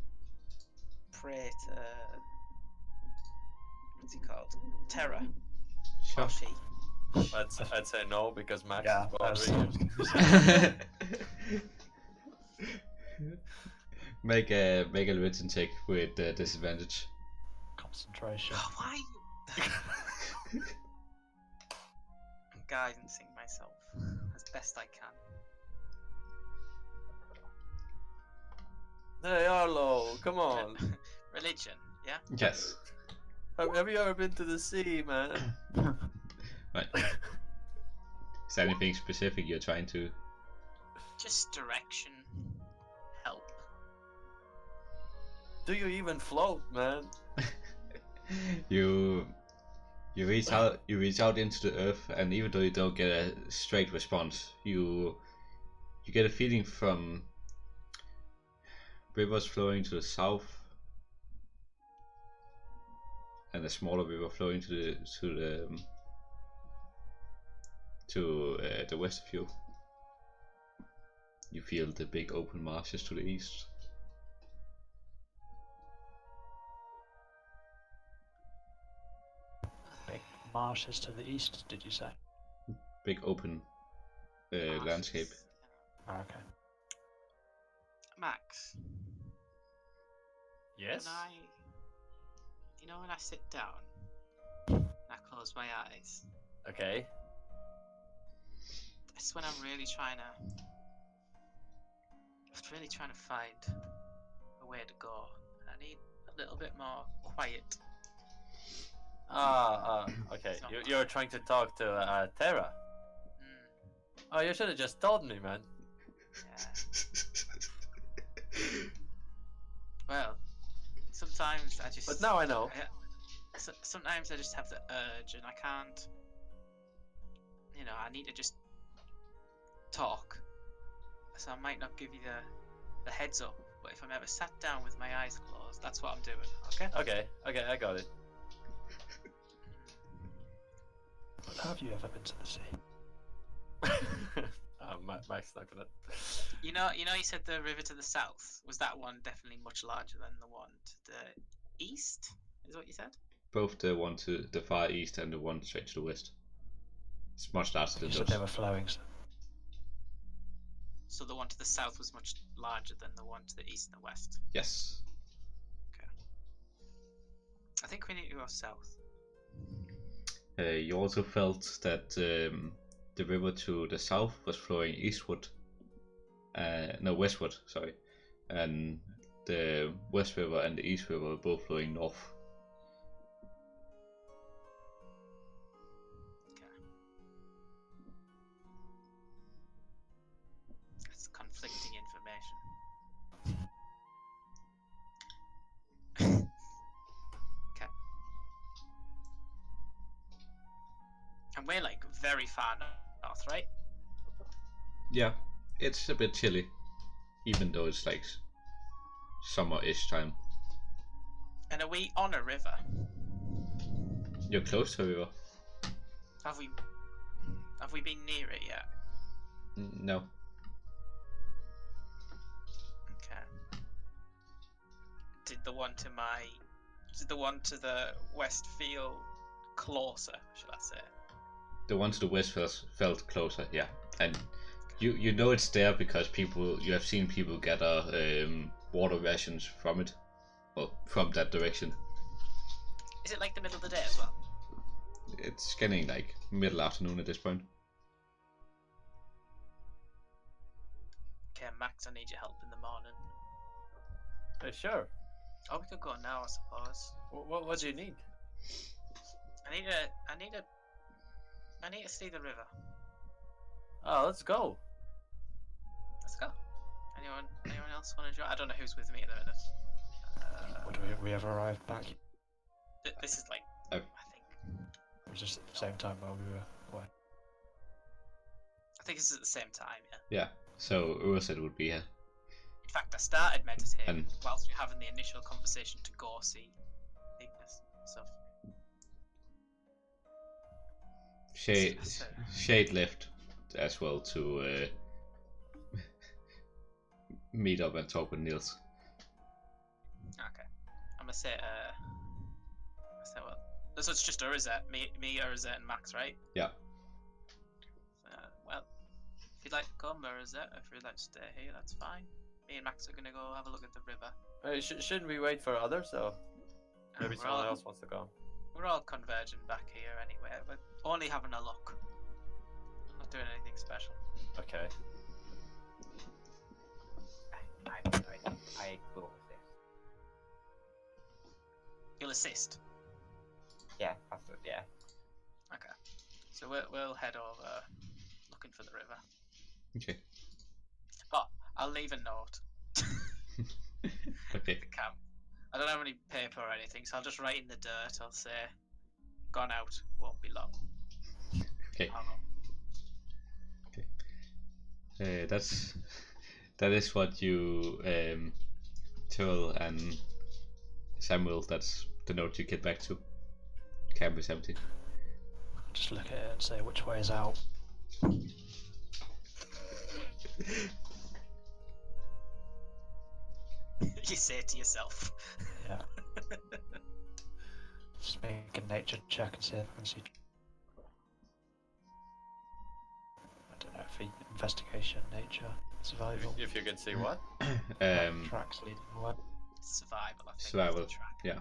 pray to what's he called? Terra. Sure. Or she. I'd say no because Max Yeah, is I was bothering you. Make a religion check with disadvantage. Concentration. Oh, why? I'm guidancing myself as best I can. Hey Arlo, come on. Religion, yeah? Yes. Have you ever been to the sea, man? Right. Is there anything specific you're trying to? Just direction. Help. Do you even float, man? You reach out into the earth, and even though you don't get a straight response, you get a feeling from rivers flowing to the south and a smaller river flowing to the west of you. You feel the big open marshes to the east. Big marshes to the east, did you say? Big open landscape. Oh, okay. Max, Yes. when I sit down, and I close my eyes, Okay. that's when I'm really trying to find a way to go. I need a little bit more quiet. Okay. It's not You're trying to talk to Terra. Oh, you should have just told me, man. Yeah. Well, sometimes I just. But now I know. Sometimes I just have the urge, and I can't. I need to just talk. So I might not give you the heads up, but if I'm ever sat down with my eyes closed, that's what I'm doing. Okay? Okay, I got it. But have you ever been to the sea? Max not gonna. You said the river to the south. Was that one definitely much larger than the one to the east? Is what you said? Both the one to the far east and the one straight to the west. It's much larger than You said those. they were flowing. So the one to the south was much larger than the one to the east and the west. Yes. I think we need to go south. You also felt that the river to the south was flowing eastward. No, westward, sorry. And the West River and the East River were both flowing north. That's conflicting information. Okay. And we're like very far north, right? Yeah, it's a bit chilly, even though it's like summer-ish time. And are we on a river? You're close to a river. Have we been near it yet? No. Okay. Did the one to the west feel closer, shall I say? The one to the west felt closer, yeah. And you know it's there because you have seen people gather water rations from it, or from that direction. Is it like the middle of the day as well? It's getting like middle afternoon at this point. Okay, Max, I need your help in the morning. Sure. Oh, we could go now, I suppose. What do you need? I need to see the river. Oh, let's go. Let's go. Anyone else want to join? I don't know who's with me at the minute. Would we ever arrive back? This is like, Oh. I think. It was just at the same time while we were away. I think this is at the same time, yeah. Yeah, so Urset would be here. In fact, I started meditating And- whilst we're having the initial conversation to go see Ignis and stuff. Shade left as well to meet up and talk with Niels. Okay. I'm gonna say, well, so it's just Urzet, me, Urzet, and Max, right? Yeah. Well, if you'd like to come, Urzet, if you'd like to stay here, that's fine. Me and Max are gonna go have a look at the river. Shouldn't we wait for others though? Maybe We're someone all- else wants to go. We're all converging back here anyway. We're only having a look. I'm not doing anything special. Okay. I will assist. You'll assist. Yeah, that's it. Yeah. Okay. So we'll head over, looking for the river. Okay. But I'll leave a note. Okay. The camp. I don't have any paper or anything, so I'll just write in the dirt. I'll say, "Gone out, won't be long." Okay. I'll go. That is what you Tyrell and Samuel. That's the note you get back to. Camp is empty. Just look at it and say which way is out. You say it to yourself. Yeah. Just make a nature check and see if I can see. I don't know if investigation, nature, survival. If you can see what? Tracks leading the way. Survival, I think. Survival. is the track. Yeah.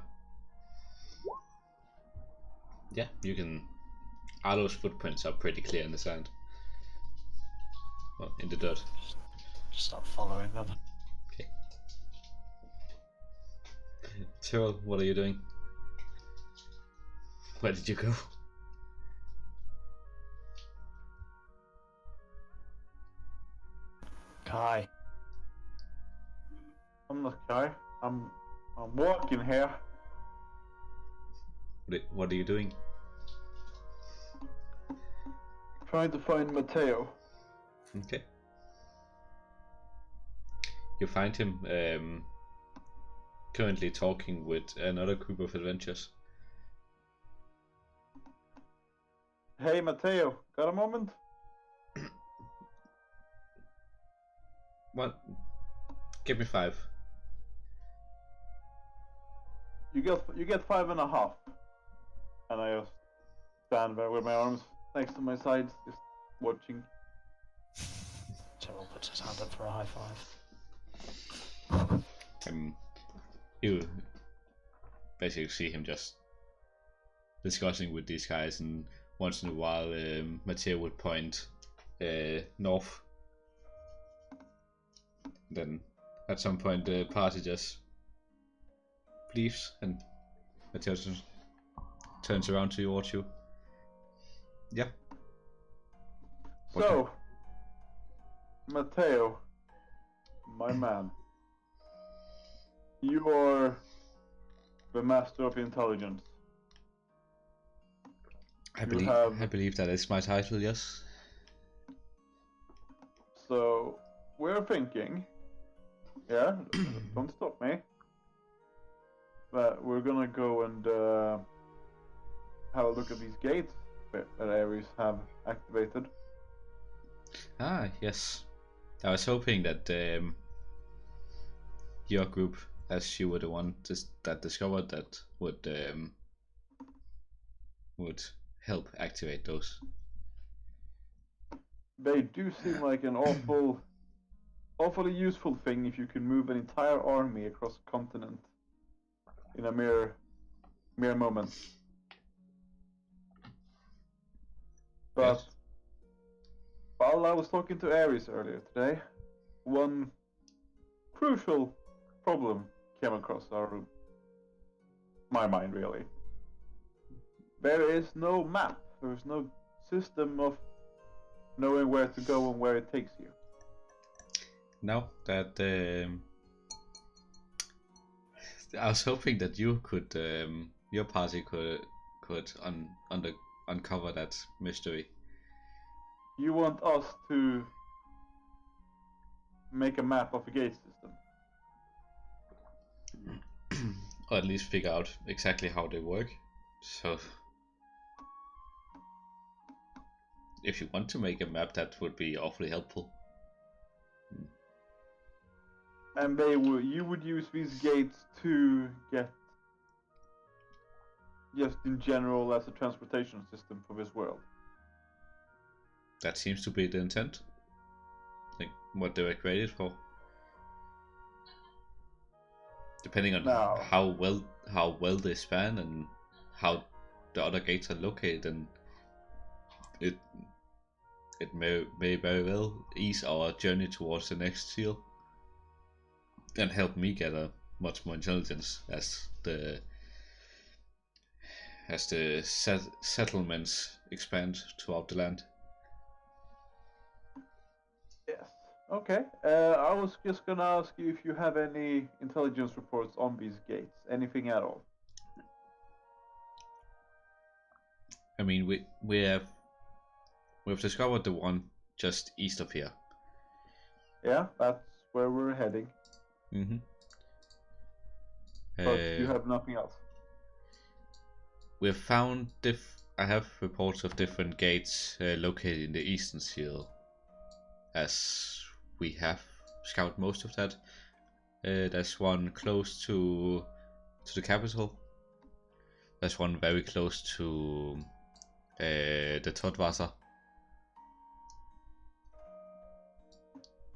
Yeah, you can. Arlo's footprints are pretty clear in the sand. Well, in the dirt. Just start following them. Okay. Tyrell, what are you doing? Where did you go? Kai. I'm not Kai. I'm walking here. What are you doing? Trying to find Matteo. Okay. You find him currently talking with another group of adventurers. Hey Matteo, got a moment? What? Give me 5. You get 5.5. And I just stand there with my arms next to my sides, just watching. Someone puts his hand up for a high five. You basically see him just discussing with these guys, and once in a while Matteo would point north. Then at some point the party just leaves and Matteo just turns around towards you. Yeah. So, Matteo, my man, you are the master of intelligence. I believe that is my title, yes. So, we're thinking, yeah, don't stop me, but we're gonna go and have a look at these gates that Ares have activated. Ah, yes. I was hoping that your group, as you were the one that discovered that, would help activate those. They do seem like an awfully useful thing if you can move an entire army across a continent in a mere moment. But Yes. while I was talking to Ares earlier today, one crucial problem came across my mind, really. There is no map. There is no system of knowing where to go and where it takes you. No, that I was hoping that you could, your party could uncover that mystery. You want us to make a map of the gate system. Or at least figure out exactly how they work. So if you want to make a map, that would be awfully helpful. And you would use these gates to get, just in general, as a transportation system for this world. That seems to be the intent. Like what they were created for. Depending on how well they span and how the other gates are located, and it may very well ease our journey towards the next seal and help me gather much more intelligence as the settlements expand throughout the land. Yes. Okay. I was just gonna ask you if you have any intelligence reports on these gates, anything at all. I mean, we've discovered the one just east of here. Yeah, that's where we're heading. Mm-hmm. But you have nothing else. We've found I have reports of different gates located in the eastern seal, as we have scouted most of that. There's one close to the capital. There's one very close to the Todwasser.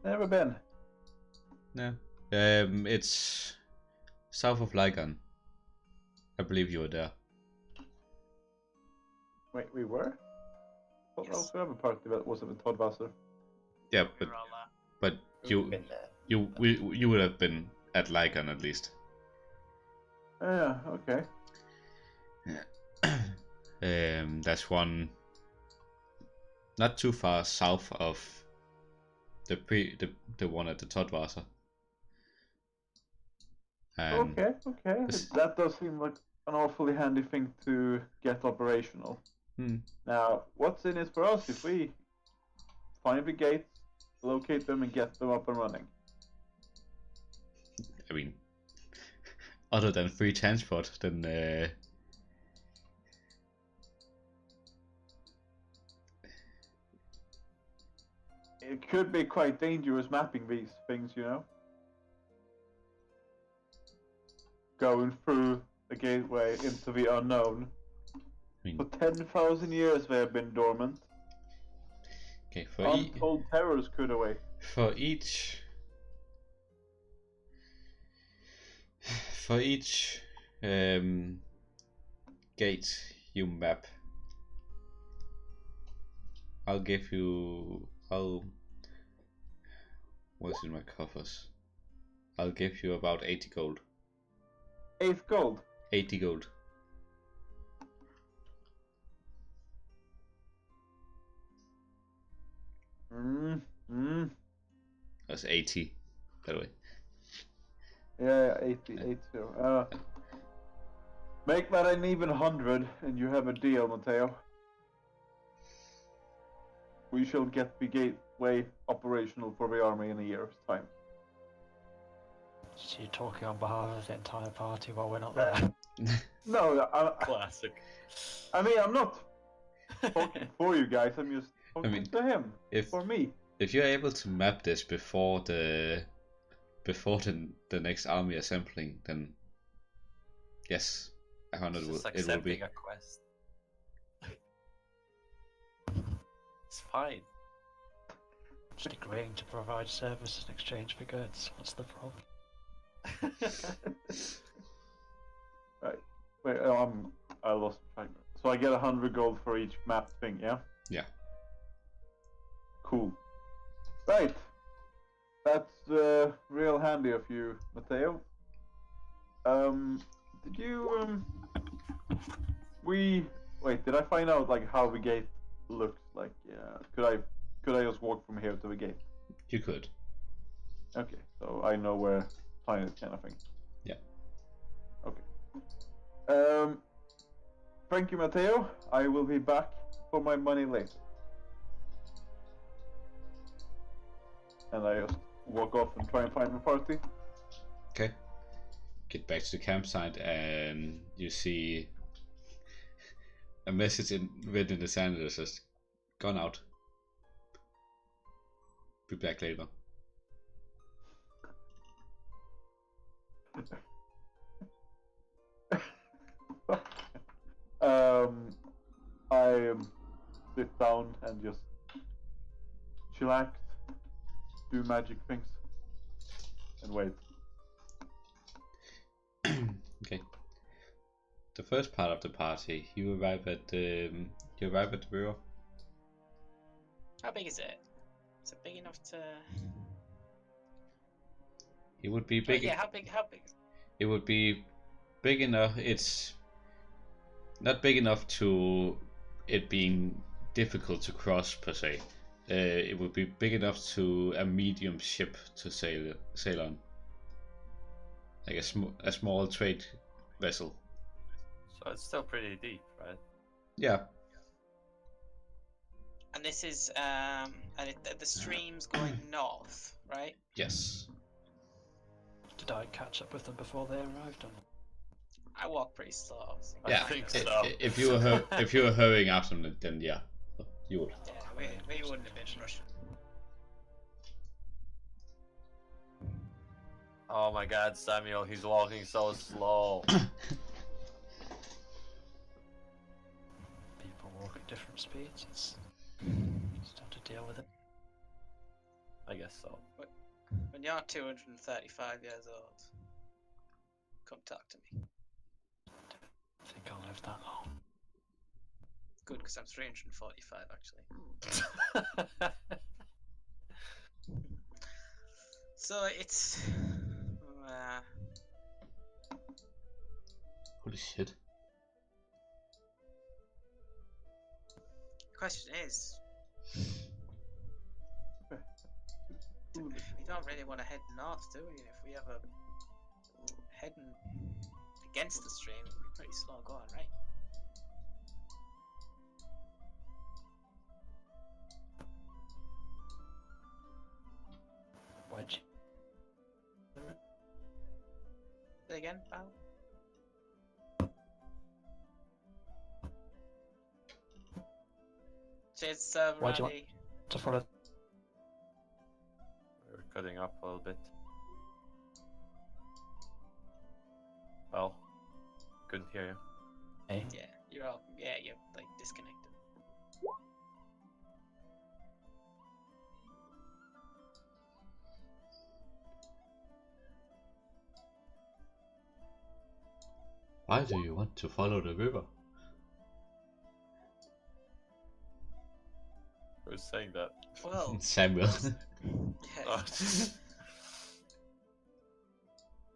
Never been. No. It's south of Lygon. I believe you were there. Wait, we were? I thought Yes. also have a party that was at the Todwasser. Yeah, We but were all there. but you Been there. you would have been at Lygon at least. Yeah, okay. That's one not too far south of the one at the Todwasser. Okay. this- That does seem like an awfully handy thing to get operational. Now, what's in it for us if we find the gates, locate them, and get them up and running? I mean, other than free transport, then It could be quite dangerous mapping these things, you know? Going through the gateway into the unknown. I mean, For 10,000 years they have been dormant. okay, Untold terrors could await. For each gate you map, I'll give you. What's in my coffers? I'll give you about 80 gold. 8 gold. 80 gold. That's 80, by the way. Yeah, 80. Make that an even 100, and you have a deal, Matteo. We shall get the gateway operational for the army in a year's time. So you're talking on behalf of the entire party while we're not there? No, Classic. I mean, I'm not talking for you guys. I'm just talking to him. For me. If you're able to map this before the next army assembling, then yes, 100 Just it will be. accepting a quest. It's fine. Just agreeing to provide service in exchange for goods. What's the problem? Right. Wait, I lost track. So I get 100 gold for each map thing, yeah? Yeah. Cool. Right. That's real handy of you, Matteo. Did you did I find out like how the gate looks like? Yeah. Could I just walk from here to the gate? You could. Okay, so I know where to find it, kind of thing. Yeah. Okay. Thank you, Matteo. I will be back for my money later. And I just walk off and try and find my party. Okay. Get back to the campsite and you see a message written in the sand that says, "Gone out. Be back later." I sit down and just chillax, do magic things, and wait. Okay. The first part of the party, you arrive at the bureau. How big is it? Is it big enough to? It would be Oh, big. yeah, how big? How big? It would be big enough. It's not big enough to it being difficult to cross per se. It would be big enough to a medium ship to sail on, like a small trade vessel. So it's still pretty deep, right? Yeah. And this is the stream's going north, right? Yes. Did I catch up with them before they arrived? Or not? I walk pretty slow. Obviously. I Yeah. think so. If you were hurrying after them, then yeah, you would. Yeah, we wouldn't have been rushing. Oh my god, Samuel, he's walking so slow. People walk at different speeds. It's just have to deal with it. I guess so. When you're 235 years old, come talk to me. I think I'll live that long. Good, because I'm 345 actually. So it's Holy shit. the question is, we don't really want to head north, do we? If we ever heading against the stream, it'll be pretty slow going, right? Wedge. Say again, pal? Cheers, Why'd you Riley. To follow. We're cutting up a little bit. Well, couldn't hear you. Hey. Yeah, you're like disconnected. Why do you want to follow the river? Who's saying that? Well, Samuel. yeah, Oh,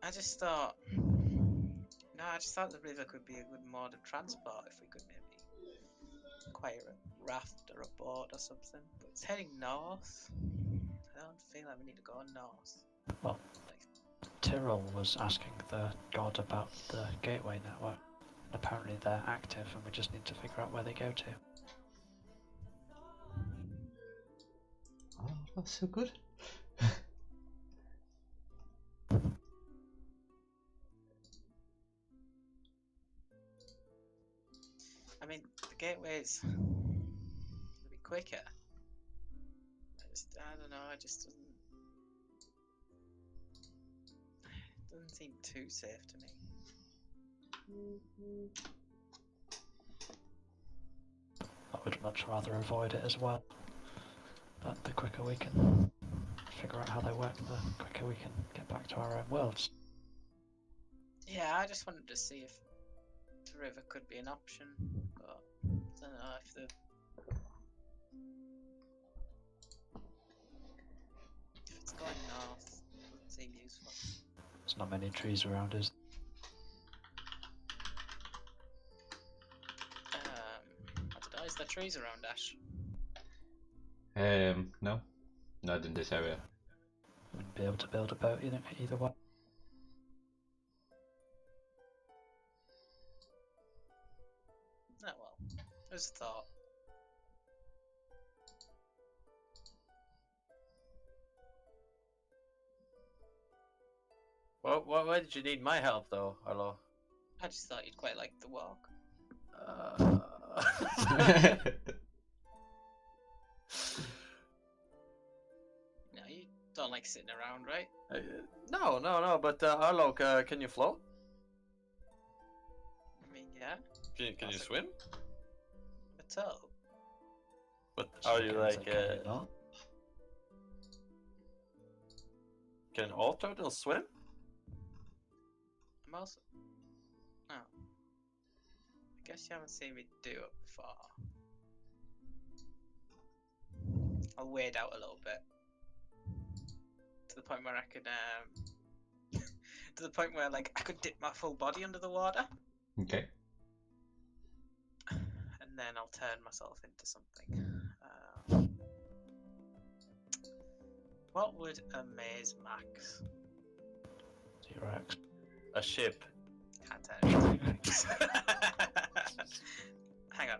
I just thought. No, I just thought the river could be a good mode of transport if we could maybe acquire a raft or a boat or something. But it's heading north. I don't feel like we need to go north. Well, Like, Tyrrell was asking the god about the gateway network. Apparently they're active and we just need to figure out where they go to. Oh, that's so good. I mean, the gateways will be quicker. I don't know. It just doesn't seem too safe to me. I would much rather avoid it as well. But the quicker we can figure out how they work, the quicker we can get back to our own worlds. Yeah, I just wanted to see if the river could be an option, but I don't know if it's going north, it doesn't seem useful. There's not many trees around us. I don't know, is there trees around Ash? No, not in this area. Wouldn't be able to build a boat either way. Oh well, there's a thought. why did you need my help though, Arlo? I just thought you'd quite like the walk. No, you don't like sitting around, right? No, but Arlo, can you float? I mean, yeah, Can you Possibly. swim? a toe. But are you Chickens, like can you not? can all turtles swim? I'm also. No. I guess you haven't seen me do it before. I'll wade out a little bit. To the point where I could, to the point where, like, I could dip my full body under the water. Okay. And then I'll turn myself into something. What would amaze Max? T-Rex. A ship. Can't turn into Max. Hang on.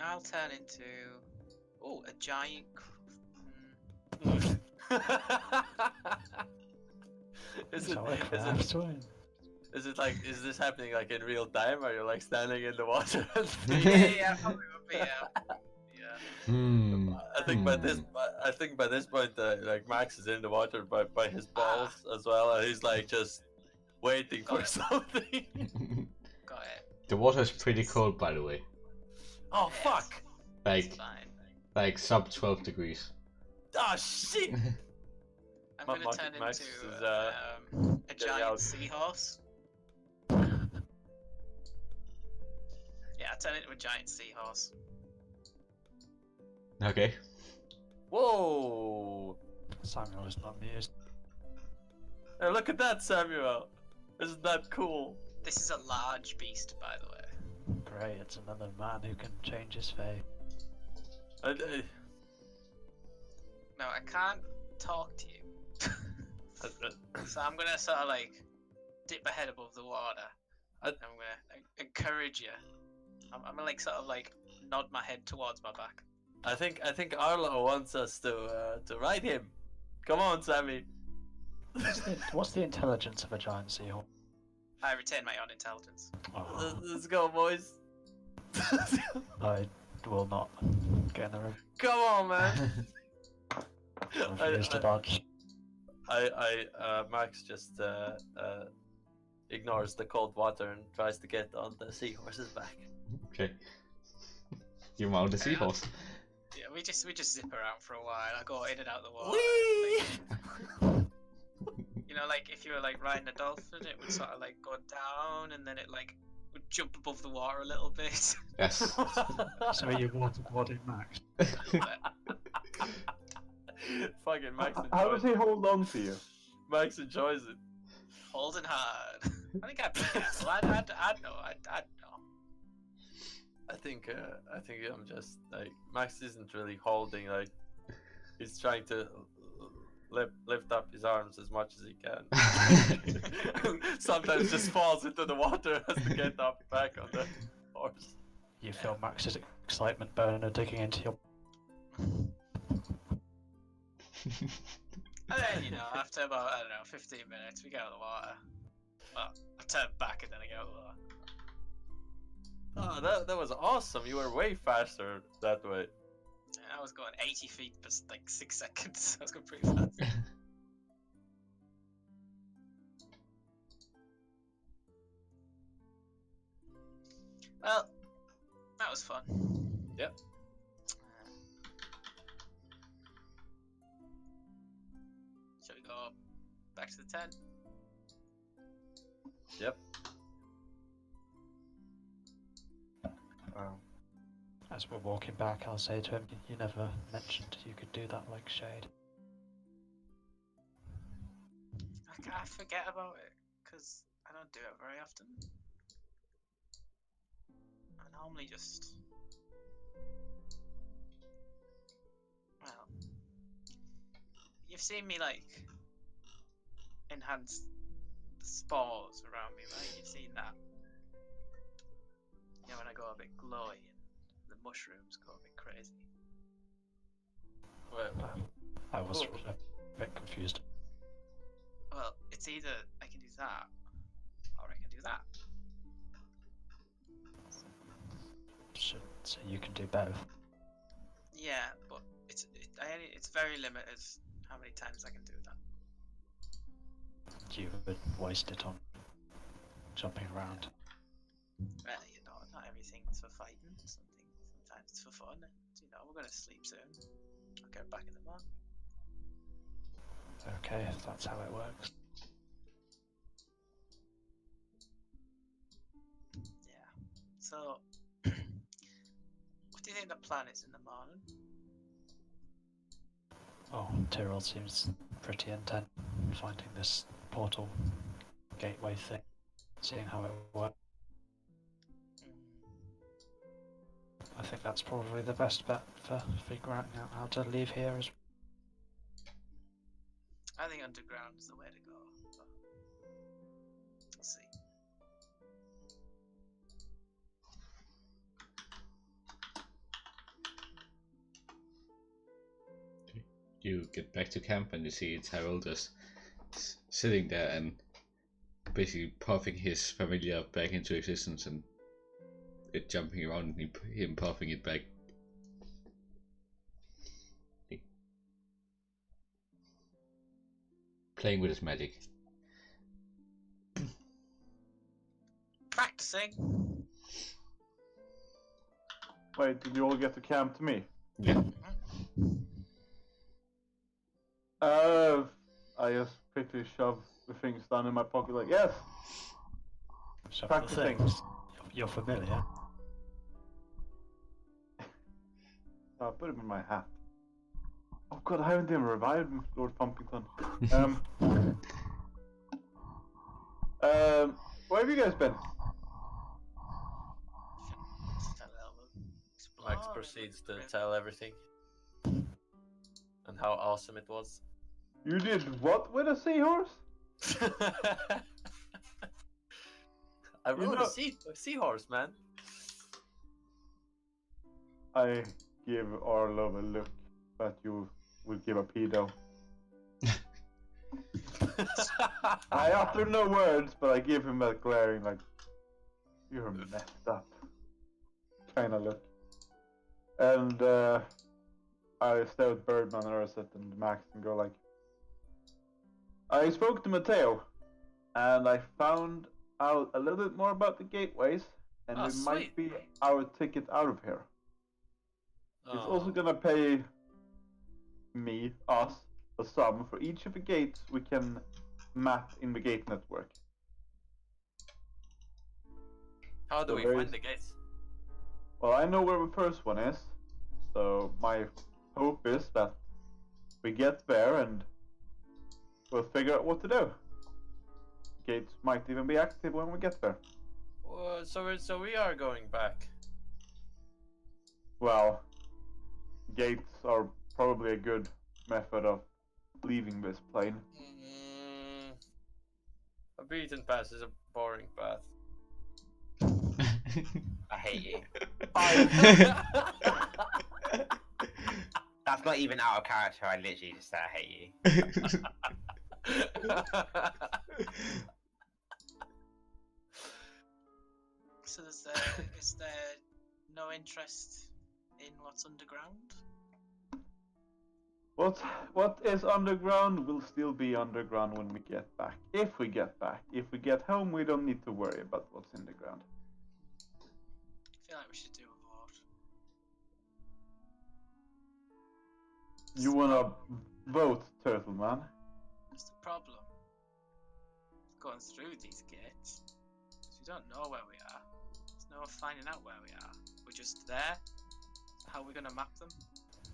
I'll turn into a giant. Is So I it craft swim. is it like is this happening like in real time? Are you like standing in the water? Yeah, probably would be. Yeah. I think by this point, like Max is in the water by his balls as well, and he's like just waiting for something. Got it. The water is pretty cold, by the way. Oh fuck! It's Like, fine. sub 12 degrees. Oh shit! I'm Ma- gonna Mark- turn Max into is, a getting giant out. seahorse. Yeah, I turn into a giant seahorse. Okay. Whoa! Samuel is not amused. Hey, look at that, Samuel! Isn't that cool? This is a large beast, by the way. Great, it's another man who can change his fate. No, I can't talk to you. So I'm gonna sort of like dip my head above the water. I'm gonna encourage you. I'm gonna like sort of like nod my head towards my back. I think Arlo wants us to ride him. Come on, Sammy. What's the intelligence of a giant seahorse? I retain my own intelligence. Oh, Let's go, boys. I will not get in the room. Come on, man. I refuse to dodge. Max just ignores the cold water and tries to get on the seahorse's back. Okay. You mount a seahorse. Yeah, we just zip around for a while. I go in and out the water. Whee! You know, like if you were like riding a dolphin, it would sort of like go down and then it like would jump above the water a little bit. Yes. So you waterboarding Max? A little bit. Fucking Max How does enjoys he hold on to you? Max enjoys it. Holding hard. I think I'd be careful. I'd know. I'd know. I think I'm just like Max isn't really holding, like he's trying to lift up his arms as much as he can. Sometimes just falls into the water, has to get up back on the horse. You feel Max's excitement burner digging into your. And then, you know, after about, I don't know, 15 minutes, we get out of the water. Well, I turn back and then I get out of the water. Oh, that was awesome. You were way faster that way. And I was going 80 feet per like 6 seconds. I was going pretty fast. Well, that was fun. Yep. Shall we go back to the tent? Yep. As we're walking back, I'll say to him, "You never mentioned you could do that like Shade." I forget about it because I don't do it very often. I normally just, well, you've seen me like enhance the spores around me, right? You've seen that. You know, when I go a bit glowy and the mushrooms go a bit crazy. Well, I was a bit confused. Well, it's either I can do that or I can do that. So you can do both. Yeah, but it's very limited how many times I can do that. You would waste it on jumping around. Well, you know, not everything's for fighting. Sometimes it's for fun. And you know, we're gonna sleep soon. I'll get back in the morning. Okay, if that's how it works. Yeah. So, what do you think the plan is in the morning? Oh, Tyrrell seems pretty intent on finding this portal gateway thing, seeing how it works. I think that's probably the best bet for figuring out how to leave here. I think underground is the way to go. But we'll see. You get back to camp and you see Tyrell just sitting there and basically puffing his familiar back into existence and it jumping around and him puffing it back. Playing with his magic. Practicing. Wait, did you all get to camp to me? Yeah. I just quickly shove the things down in my pocket like, yes! So for the Practicing. things, you're familiar. I put them in my hat. Oh god, I haven't even revived Lord Pumpington. Where have you guys been? Max proceeds to tell everything and how awesome it was. You did what with a seahorse? I rode know- a seahorse, man. I give Arlov a look that you would give a pedo. I utter no words, but I give him that glaring, like, you're messed up kind of look. And I stare at Birdman and Urset and Max and go like, I spoke to Matteo, and I found out a little bit more about the gateways, and Oh, we might sweet. be our ticket out of here. He's also Oh. gonna pay us, a sum for each of the gates we can map in the gate network. How do So we there find is- the gates? Well, I know where the first one is, so my hope is that we get there and we'll figure out what to do. Gates might even be active when we get there. So we are going back. Well, gates are probably a good method of leaving this plane. A beaten path is a boring path. I hate you. I- That's not even out of character. I literally just said I hate you. So is there no interest in what's underground? What is underground will still be underground when we get back. If we get back. If we get home, we don't need to worry about what's in the ground. I feel like we should do a vote. You wanna vote, Turtle Man? What's the problem? Going through these gates, because we don't know where we are. There's no finding out where we are. We're just there. How are we gonna map them?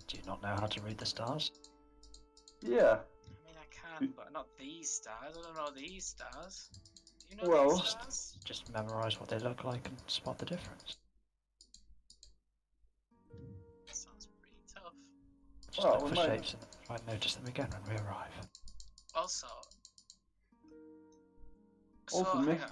Do you not know how to read the stars? Yeah. I mean, I can, but not these stars. I don't know these stars. Do you know Well- these stars? Just memorize what they look like and spot the difference. That sounds pretty tough. Just Well, look we for might- shapes and might notice them again when we arrive. Also, Also, hang miss- on.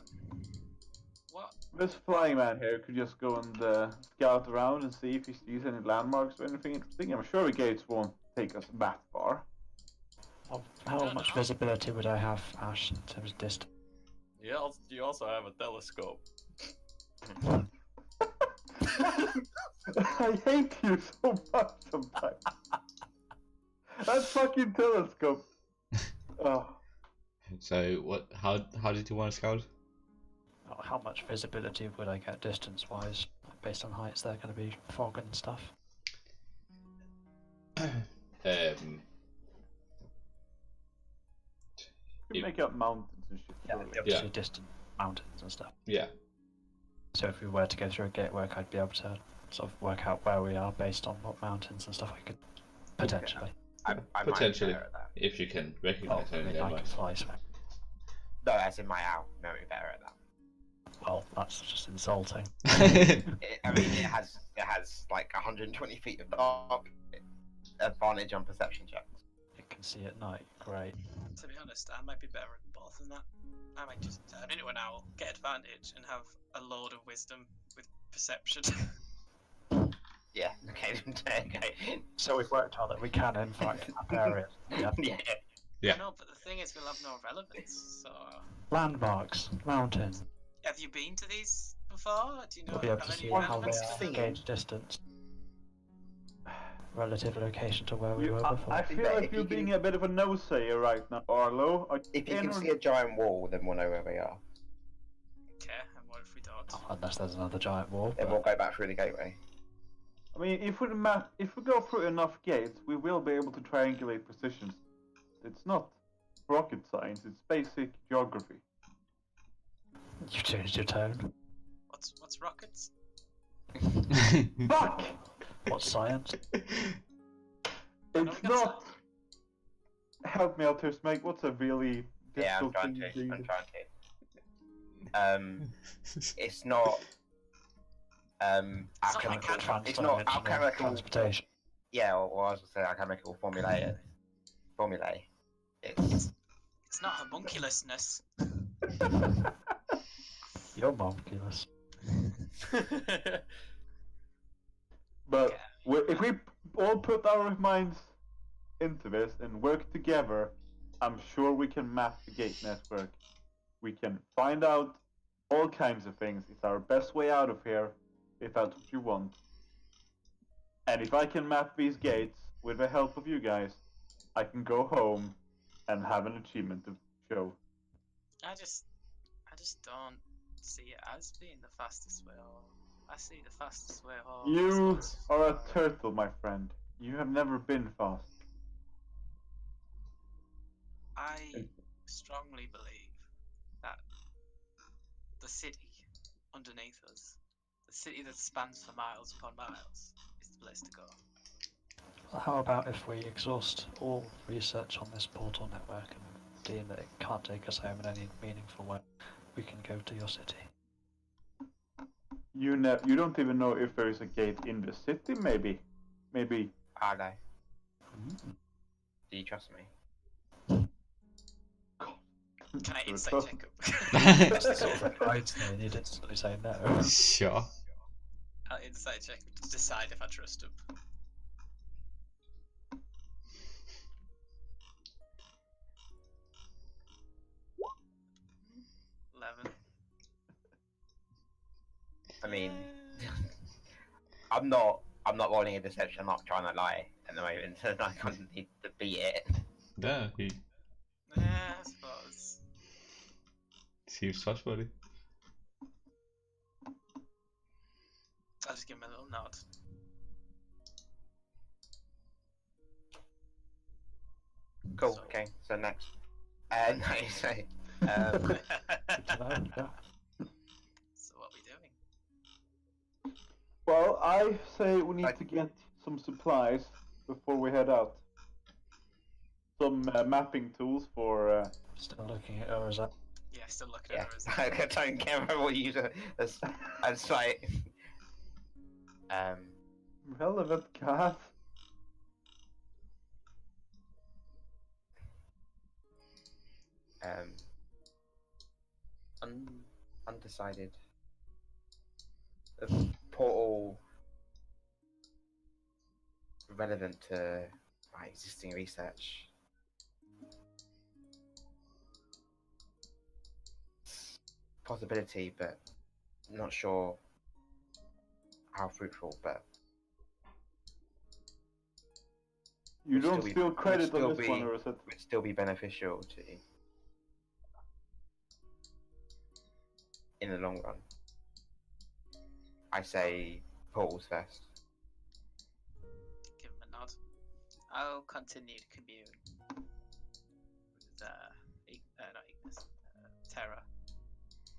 What? This flying man here could just go and scout around and see if he sees any landmarks or anything interesting. I'm sure the gates won't take us that far. How don't much know. visibility would I have, Ash, in terms of distance? You also have a telescope. I hate you so much sometimes. That fucking telescope. Oh. So what? How did you want to scout? How much visibility would I get distance-wise? Based on heights, they're going to be fog and stuff. You can make up mountains and shit. Yeah, surely. obviously distant mountains and stuff. Yeah. So if we were to go through a gatework, I'd be able to sort of work out where we are based on what mountains and stuff I could potentially. I might be Potentially. better at that. If you can Oh, recognize I any mean, I can landmarks. fly, so No, as in my owl. Maybe better at that. well, that's just insulting. I mean, it has like 120 feet of dark advantage on perception checks. It can see at night. Great. To be honest, I might be better at both than that. I might just turn into an owl, get advantage, and have a load of wisdom with perception. Yeah. Okay. Okay. So we've worked out that we can, in fact, map areas. Yeah. Yeah. Yeah. No, but the thing is, we'll have no relevance. So, Landmarks, mountains. have you been to these before? Do you know We'll be able have to any see how they relevance are, to them? gauge distance, relative location to where we were before. I feel Yeah, like if you're you can- being a bit of a no-sayer right now, Arlo. If you can see a giant wall, then we'll know where we are. Okay, and what if we don't? Oh, unless there's another giant wall. Then but- we'll go back through the gateway. I mean, if we go through enough gates, we will be able to triangulate positions. It's not rocket science; it's basic geography. You've changed your tone. What's rockets? Fuck! What's science? It's not. Help me out here, Smeg. What's a really Yeah, I'm difficult trying thing to. to I'm read? trying to. It's not. It's not like Alchemical. that. It's not Transdimensional alchemical. transportation. Yeah, or I was gonna say alchemical formulae. It's It's not homunculousness. You're monculous. But if we all put our minds into this and work together, I'm sure we can map the gate network. We can find out all kinds of things. It's our best way out of here, if that's what you want. And if I can map these gates with the help of you guys, I can go home and have an achievement to show. I just I just don't see it as being the fastest way home. I see the fastest way home. You as are a far- turtle, my friend. You have never been fast. I strongly believe that the city underneath us, the city that spans for miles upon miles, is the place to go. Well, how about if we exhaust all research on this portal network and deem that it can't take us home in any meaningful way, we can go to your city. You don't even know if there is a gate in the city. Maybe. I know. Do you trust me? Can I You're a insight turtle. check up? That's the sort of thing I'd say, and you'd instantly say no. Sure. I'll insight check to decide if I trust him. 11. I mean, I'm not rolling a deception. I'm not trying to lie at the moment, so I kind of need to beat it. Yeah, he Yeah, I suppose. seems trustworthy. I'll just give him a little nod. Cool. So- Okay. So next. No. So. Good to know, yeah. So what are we doing? Well, I say we need to get some supplies before we head out. Some mapping tools for. Still looking at her as a... Yeah, still looking Yeah. at her as I don't care what you use as like. Relevant cat. Undecided. The portal relevant to my existing research. Possibility, but not sure how fruitful. But You Would don't still be- steal would credit still on this one, be- or is it? would still be beneficial to in the long run. I say portals first. give him a nod. I'll continue to commune with not Ignis, Terra.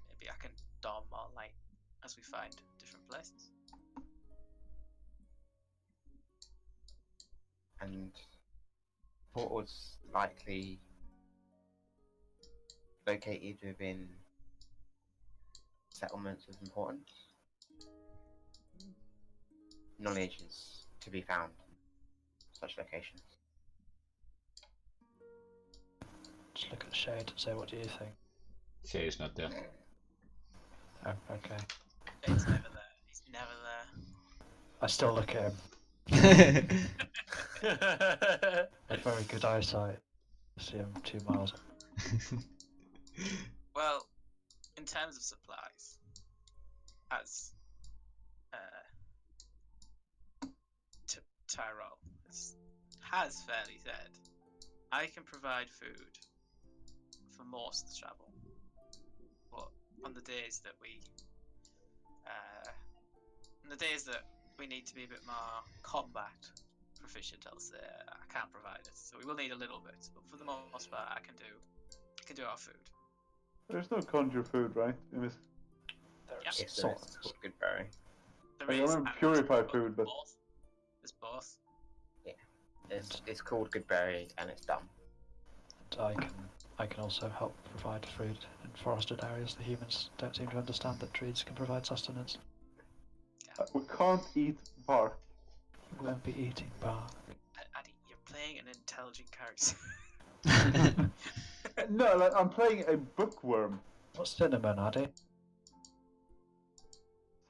Maybe I can dawn more light as we find different places. And portals likely located within settlements of importance. Knowledge is to be found in such locations. Just look at Shade and say, what do you think? Say it's not there. Oh, okay. He's never there. He's never I still look at him. there. With very good eyesight. See him 2 miles. Well, in terms of supplies, as Tyrell has fairly said, I can provide food for most of the travel, but on the days that we need to be a bit more combat proficient, I'll say I can't provide it. So we will need a little bit, but for the most part, I can do our food. There's no conjure food, right? It was, There's Yep. Yes, there sort is. of. Called good berry. There I is, remember and purified there's food, but both. There's both. It's called good berry, and it's done. And I can also help provide food in forested areas. The humans don't seem to understand that trees can provide sustenance. we can't eat bark. We won't be eating bark. Addy, you're playing an intelligent character. No, like, I'm playing a bookworm. What's cinnamon, Addy?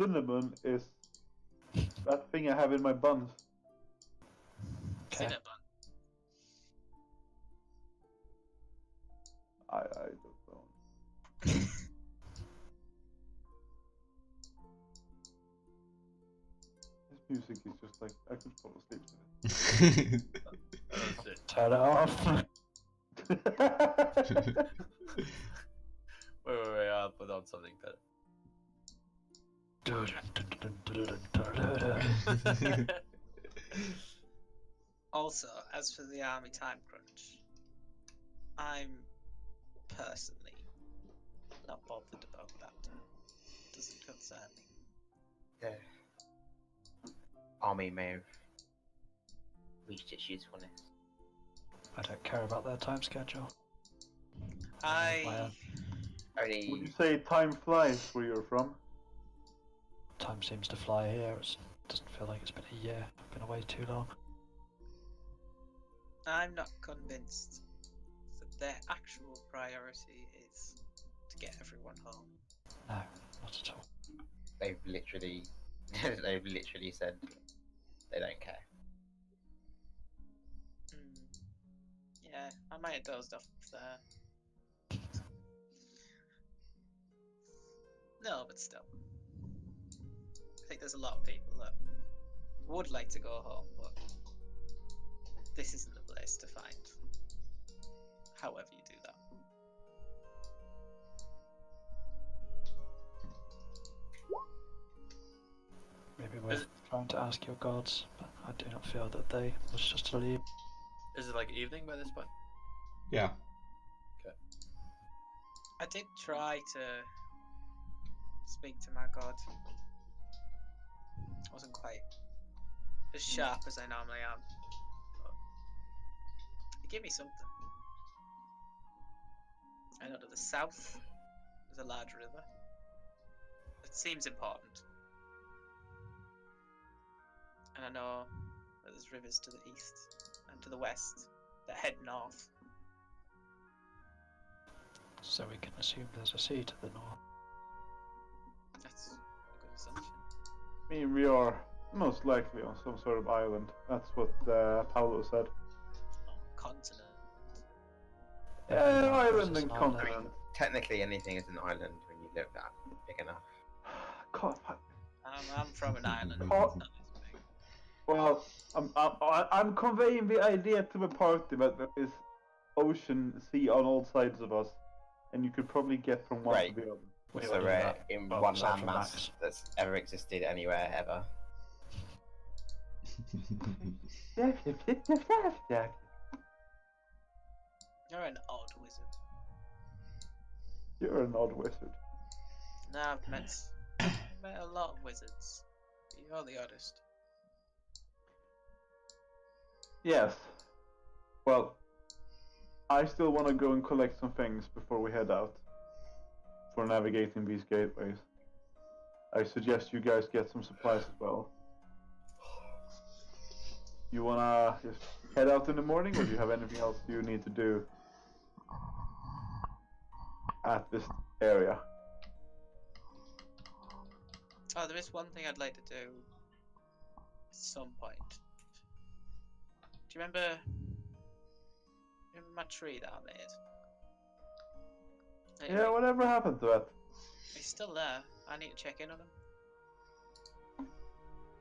Cinnamon is that thing I have in my buns. Okay. Cinnabon. I don't know. This music is just like I could fall asleep to Turn it off. Wait, I'll put out something better. Also, as for the army time crunch, I'm personally not bothered about that. Doesn't concern me. The army may have reached its usefulness. I don't care about their time schedule. I Would Only you say time flies where you're from? Time seems to fly here. It doesn't feel like it's been a year. I've been away too long. I'm not convinced that their actual priority is to get everyone home. No, not at all. they've literally said they don't care. Yeah, I might have dozed off there. No, but still. I think there's a lot of people that would like to go home, but this isn't the place to find. However you do that. Maybe worth trying to ask your gods, but I do not feel that they wish us to leave. Is it like evening by this point? Yeah. I did try to speak to my god. Wasn't quite as sharp as I normally am. But he gave me something. I know to the south there's a large river. It seems important. And I know that there's rivers to the east and to the west that head north. So we can assume there's a sea to the north. That's a good assumption. I mean, we are most likely on some sort of island. That's what Paolo said. Continent. Yeah, island It's and an continent. I mean, technically anything is an island when you look that big enough. God, I'm from an island. Oh. It's not this big. well, I'm conveying the idea to the party that there is ocean, sea on all sides of us, and you could probably get from one Right. to the other. We So will do we're that. in Well, one aside from landmass Max. that's ever existed anywhere ever. You're an odd wizard. You're an odd wizard. No, I've met a lot of wizards. You're the oddest. Yes. Well, I still want to go and collect some things before we head out for navigating these gateways. I suggest you guys get some supplies as well. You wanna just head out in the morning, or do you have anything else you need to do at this area? Oh, there is one thing I'd like to do at some point. Do you remember my tree that I made? Anyway, Yeah, whatever happened to it? he's still there. I need to check in on him.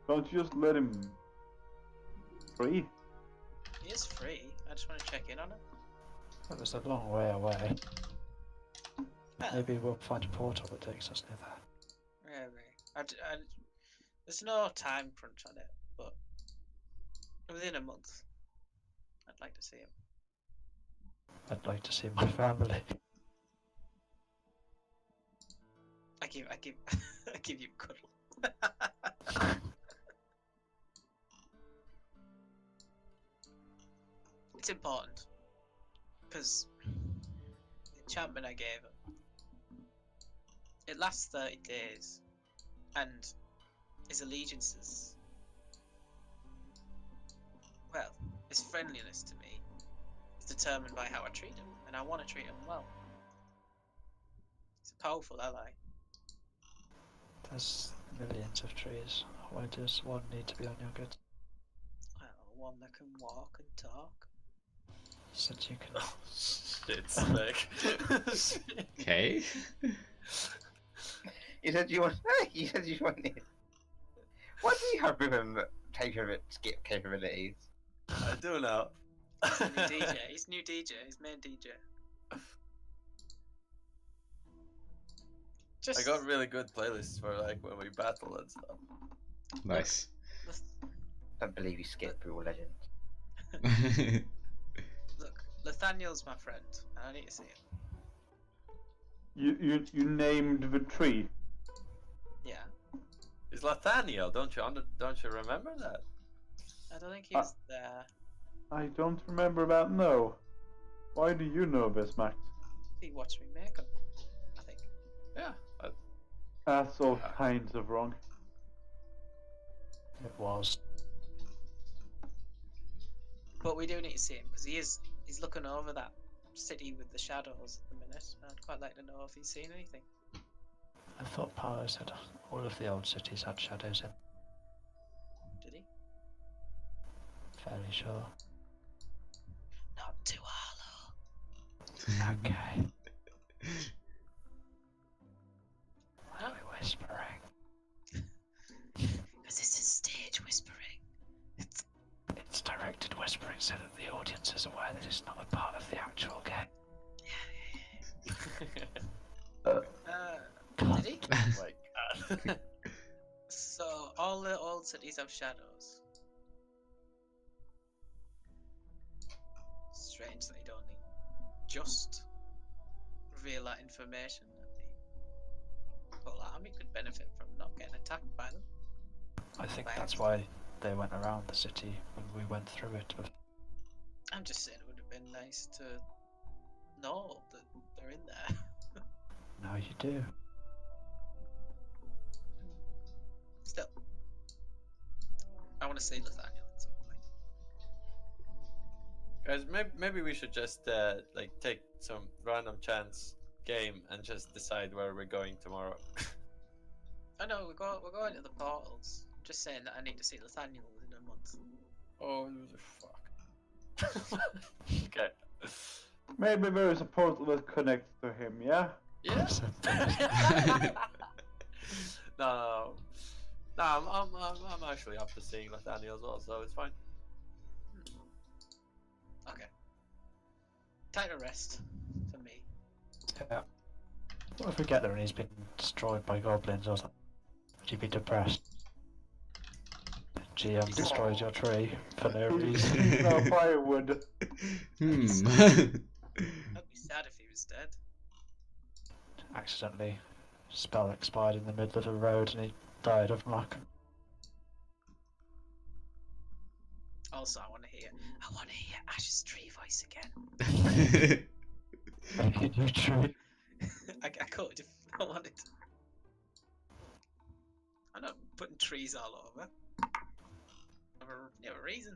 Don't you just let him free? He is free. I just want to check in on him. It was a long way away. Well, Maybe we'll find a portal that takes us near there. there's no time crunch on it, but within a month, I'd like to see him. I'd like to see my family. I give I give you a cuddle. It's important because the enchantment I gave him, it lasts 30 days, and his allegiances, well, his friendliness to me is determined by how I treat him, and I want to treat him well. He's a powerful ally. There's millions of trees. Why does one need to be on your good? Well, one that can walk and talk. Since you can. Shit, Slick. Okay. You said you want. You said you wanted. What do you have with him that skip capabilities? I do know. New DJ. He's new DJ. He's main DJ. Just I got really good playlists for like when we battle and stuff. Nice. Don't believe you skipped through all legends. look. Nathaniel's my friend, and I need to see him. You named the tree. Yeah, It's Nathaniel, don't you remember that? I don't think he was there. I don't remember that. No. Why do you know this, Max? He watched me make him. I think. Yeah. That's all kinds of wrong. It was. But we do need to see him because he's looking over that city with the shadows at the minute. I'd quite like to know if he's seen anything. I thought Paolo said all of the old cities had shadows in. Did he? Fairly sure. Not too hollow. Okay. Why No. are we whispering? Because this is stage whispering. It's directed whispering so that the audience is aware that it's not a part of the actual game. Did he? Oh my god. So all the old cities have shadows. Strange that he'd only just reveal that information. That the whole army could benefit from not getting attacked by them. I think By that's why they went around the city when we went through it. I'm just saying it would have been nice to know that they're in there. Now you do. Still, I want to see Nathaniel at some point. Guys, maybe we should just like take some random chance game and just decide where we're going tomorrow. I know we're going to the portals. I'm just saying that I need to see Nathaniel within a month. Oh fuck. Okay. Maybe there is a portal that connects to him, yeah? Yeah. No, I'm actually up to seeing Nathaniel as well, so it's fine. Okay. Time to rest for me. Yeah. What if we get there and he's been destroyed by goblins or something? Would you be depressed? GM destroyed your tree for no reason. No firewood. Hmm. I'd be sad if he was dead. Accidentally, spell expired in the middle of the road and he died of luck. Also, I want to hear Ash's tree voice again. Making your tree. I could if I wanted. I'm not putting trees all over. You have a reason.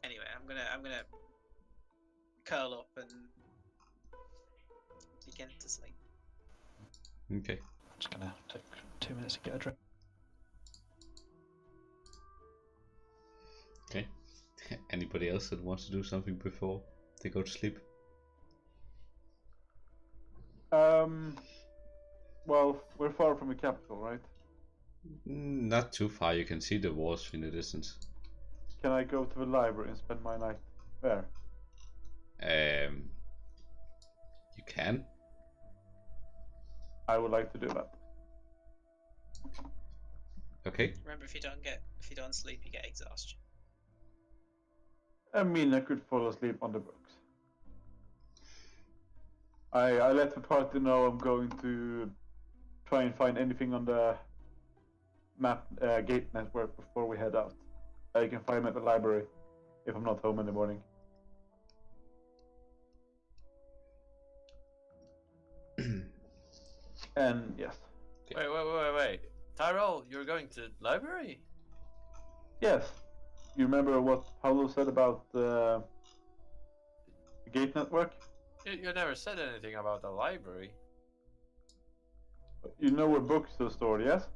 Anyway, I'm gonna curl up and begin to sleep. Okay. I'm just gonna take 2 minutes to get a drink. Okay. Anybody else that wants to do something before they go to sleep? Well, we're far from the capital, right? Not too far. You can see the walls in the distance. Can I go to the library and spend my night there? You can. I would like to do that. Okay. Remember, if you don't sleep, you get exhaustion. I mean, I could fall asleep on the books. I let the party know I'm going to try and find anything on the map gate network before we head out. I can find them at the library if I'm not home in the morning. And yes. Wait. Tyrell, you're going to library? Yes. You remember what Paulo said about the gate network? You never said anything about the library. You know where books are stored, yes?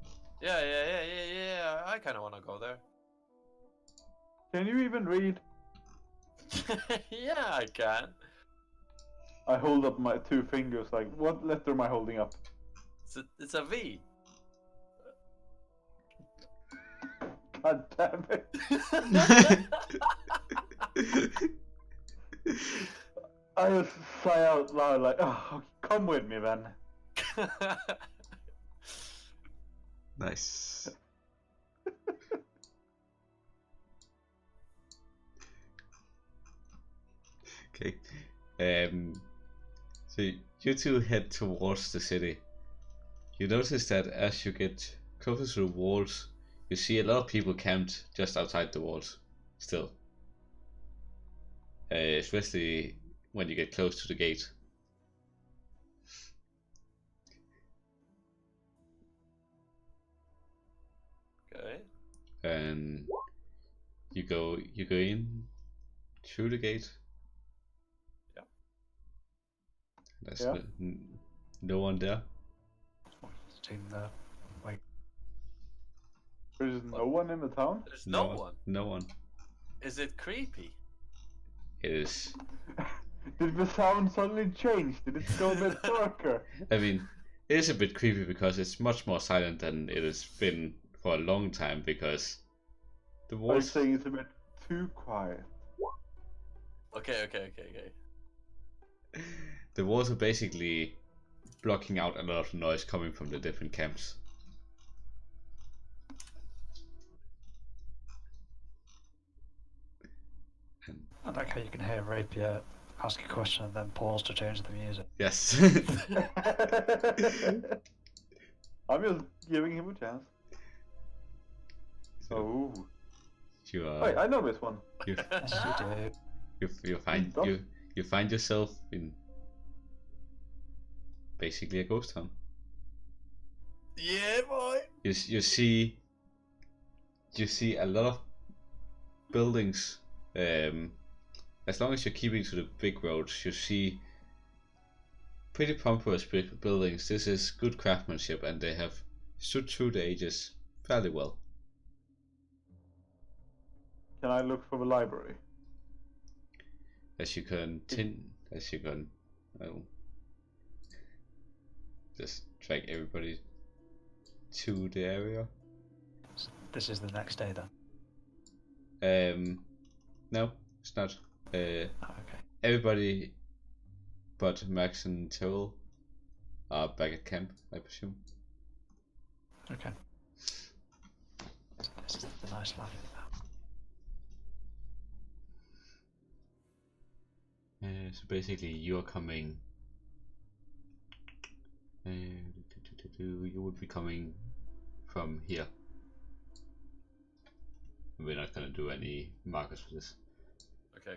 Yeah. I kind of want to go there. Can you even read? Yeah, I can. I hold up my 2 fingers like, what letter am I holding up? It's a V. God damn it. I just sigh out loud like, oh, come with me then. Nice. Okay. So you two head towards the city. You notice that as you get closer to the walls, you see a lot of people camped just outside the walls. Still. Especially when you get close to the gate. Okay. And you go in through the gate. Yeah. There's Yeah. no one there. Team there. Wait. There's no one in the town? There's no one. No one. Is it creepy? It is. Did the sound suddenly change? Did it go a bit darker? I mean, it is a bit creepy because it's much more silent than it has been for a long time because the Are you walls. saying it's a bit too quiet? Okay. The walls are basically blocking out a lot of the noise coming from the different camps. And I like how you can hear Rapier ask a question and then pause to change the music. yes. I'm just giving him a chance. So Oh. you Wait, I know this one. you Yes, you do. you find yourself in basically a ghost town. Yeah, boy. You see a lot of buildings. As long as you're keeping to the big roads, you see pretty pompous big buildings. This is good craftsmanship, and they have stood through the ages fairly well. Can I look for the library? As you can oh, just drag everybody to the area. This is the next day then. No, it's not. Okay. Everybody but Max and Terrell are back at camp, I presume. Okay. This is the nice laughing now. So basically, you're coming. You would be coming from here. We're not gonna do any markers for this. Okay.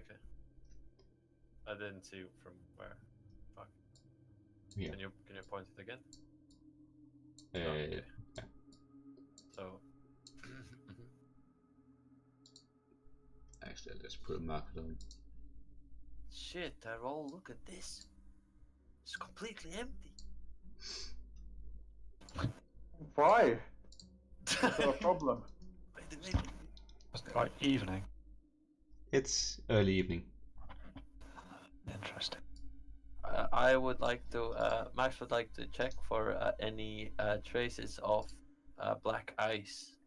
I didn't see from where. Fuck. Yeah. Can you point it again? Uh, okay. yeah. So. Actually, let's put a marker on. Shit, Tyrol, look at this. It's completely empty. Why? Is there a problem? Wait. It's like evening. It's early evening. Interesting. I would like to. Max would like to check for any traces of black ice.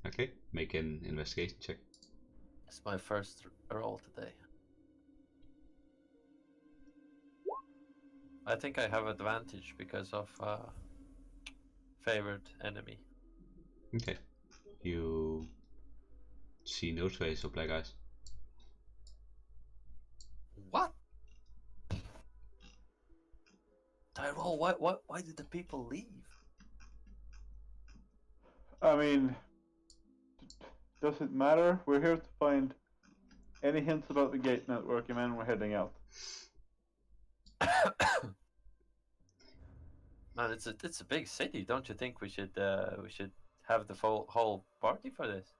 Okay, make an investigation check. It's my first roll today. I think I have advantage because of favored enemy. Okay. You see no trace of black ice. What? Tyrol, why did the people leave? I mean, does it matter? We're here to find any hints about the gate network, and then we're heading out. Man, it's a big city. Don't you think we should have the whole party for this?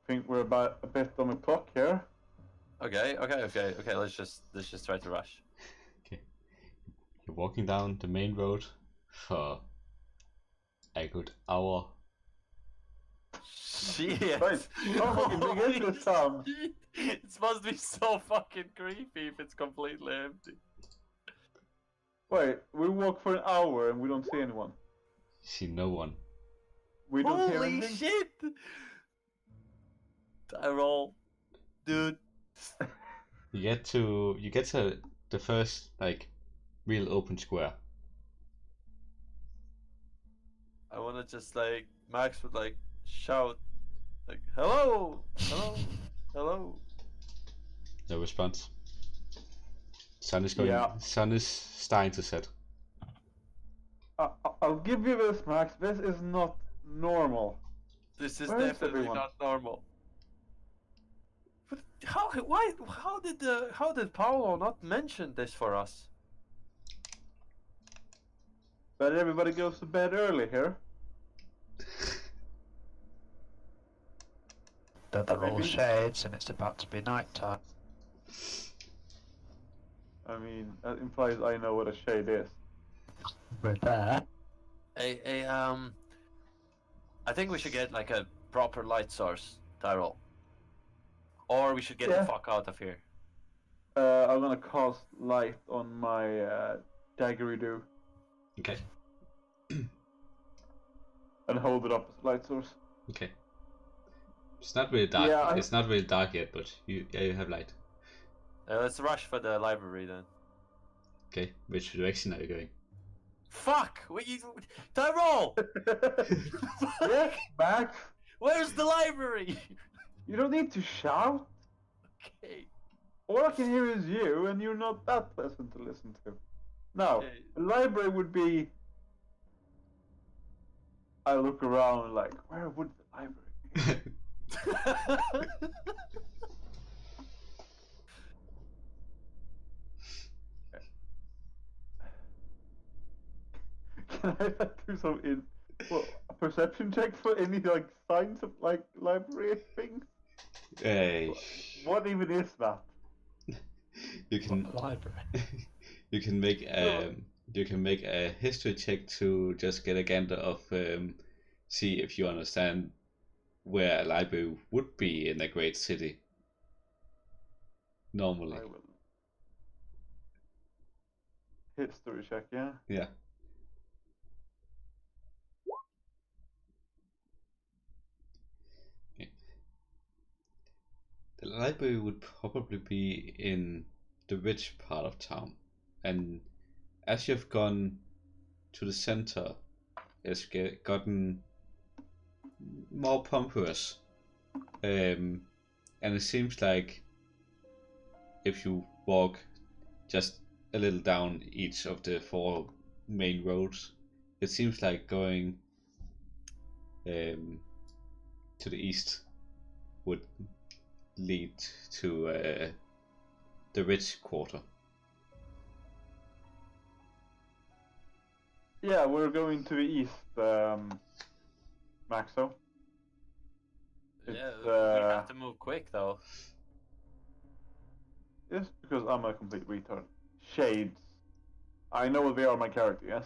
Think we're about a bit on the clock here. Okay. Let's just try to rush. Okay. You're walking down the main road for a good hour. Shit! Right. How fucking big is this town? Shit. It must be so fucking creepy if it's completely empty. Wait, we walk for an hour and we don't see anyone. You see no one. We don't hear Holy anything. shit! Tyrol, dude. You get to the first like real open square. I wanna just like Max would like shout like hello, hello, hello. No response. Sun is Yeah. Sun is starting to set. I'll give you this, Max. This is not normal. This is Where is definitely everyone? not normal. But how did Paolo not mention this for us? But everybody goes to bed early here. That they're all Maybe. shades and it's about to be night time. I mean, that implies I know what a shade is. We're there. I think we should get like a proper light source, Tyrell. Or we should get the Yeah. fuck out of here. I'm gonna cast light on my daggery-do Okay. and hold it up as light source. Okay. It's not really dark. Yeah, It's not really dark yet, but you have light. Let's rush for the library then. Okay. Which direction are you going? Fuck! Tyrell! Yes, Max. Where's the library? You don't need to shout. Okay. All I can hear is you, and you're not that pleasant to listen to. Now, Okay. the library would be. I look around like, where would the library be? Can I do some a perception check for any like signs of like library things? Hey, What even is that? you can Library. you can make a history check to just get a gander of see if you understand where a library would be in a great city. Normally, I will. History check, yeah. yeah. The library would probably be in the rich part of town, and as you've gone to the center, it's gotten more pompous, and it seems like if you walk just a little down each of the four main roads, it seems like going to the east would lead to the rich quarter. Yeah, we're going to the east, Maxo. Yeah, It's, we have to move quick though. Yes, because I'm a complete retard. Shades. I know they are my character, yes?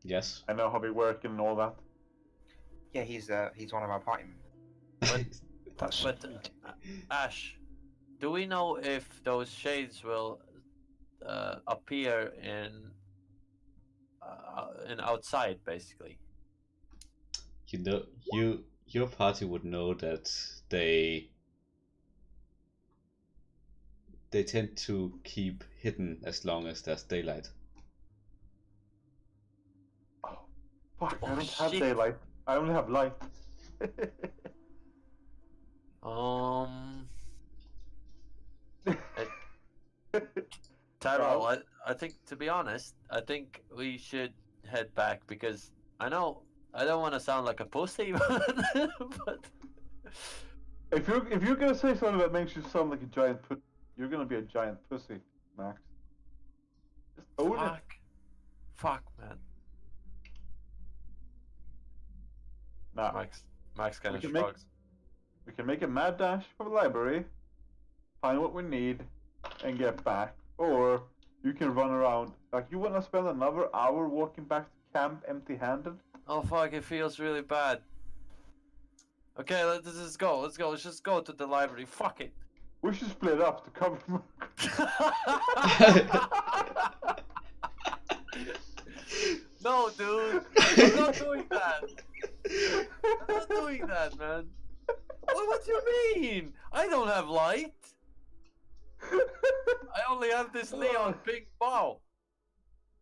Yes. I know how they work and all that. Yeah, he's one of our party members. That's But Ash, do we know if those shades will appear in outside, basically? You know, your party would know that they tend to keep hidden as long as there's daylight. Oh, fuck, I Oh, don't have shit. daylight. I only have light. Tyrell, I think, to be honest, I think we should head back because I know I don't want to sound like a pussy, but If you're gonna say something that makes you sound like a giant pussy, you're gonna be a giant pussy, Max. Just own it. fuck, man. Nah, Max kind of We can make- shrugs. we can make a mad dash for the library, find what we need, and get back. Or you can run around. Like, you wanna spend another hour walking back to camp empty-handed? Oh fuck, it feels really bad. Okay, let's just go. Let's go. Let's just go to the library. Fuck it. We should split up to cover. No, dude. I'm not doing that. I'm not doing that, man. What do you mean? I don't have light. only have this neon pink bow.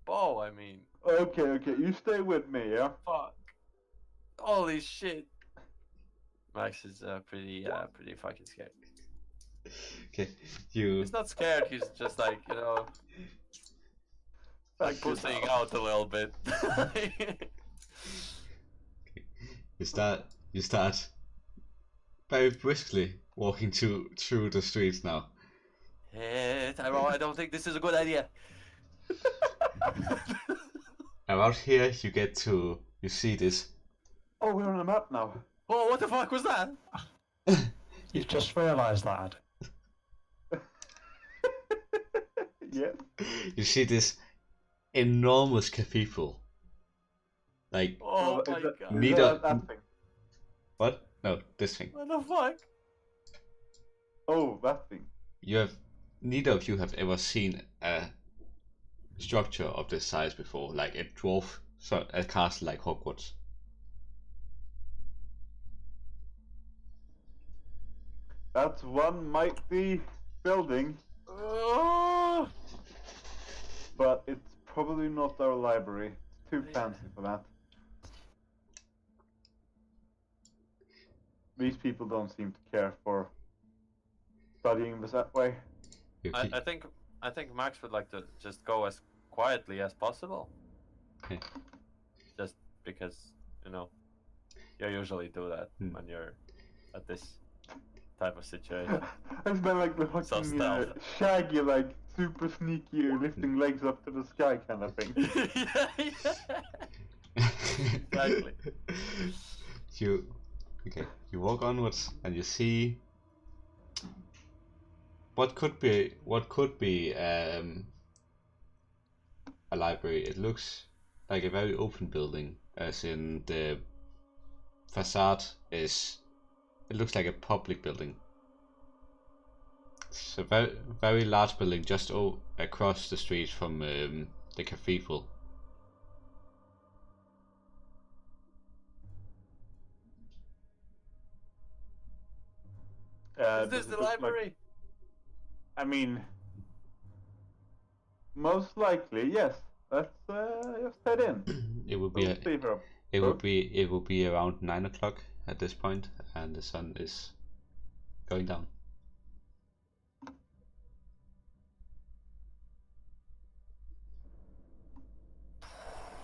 Bow, I mean. Okay, you stay with me, yeah? Fuck. Holy shit. Max is pretty fucking scared. Okay, you. He's not scared. He's just like, you know, like pussing out a little bit. You start very briskly walking through the streets now. Tyrone, I don't think this is a good idea. Around here, you see this. Oh, we're on a map now. Oh, what the fuck was that? You've just realised that. Yeah. You see this enormous cathedral. Like Oh Is my that- god. is Neither- that thing? what? No, this thing. What the fuck? Oh, that thing. Neither of you have ever seen a structure of this size before, like a castle like Hogwarts. That's one mighty building, Oh, but it's probably not our library. It's too fancy for that. These people don't seem to care for studying this that way. You I keep- think Max would like to just go as quietly as possible. Okay. Just because, you know, you usually do that when you're at this type of situation. It's been like the fucking stealth. Shaggy, like super sneaky, lifting legs up to the sky kind of thing. yeah. Exactly. You walk onwards and you see what could be a library. It looks like a very open building, as in the facade it looks like a public building. It's a very large building just across the street from the cathedral. Is Does this it the look like- library? I mean, most likely, yes. Let's just head in. It will be We'll see her. it will be around 9 o'clock at this point, and the sun is going down.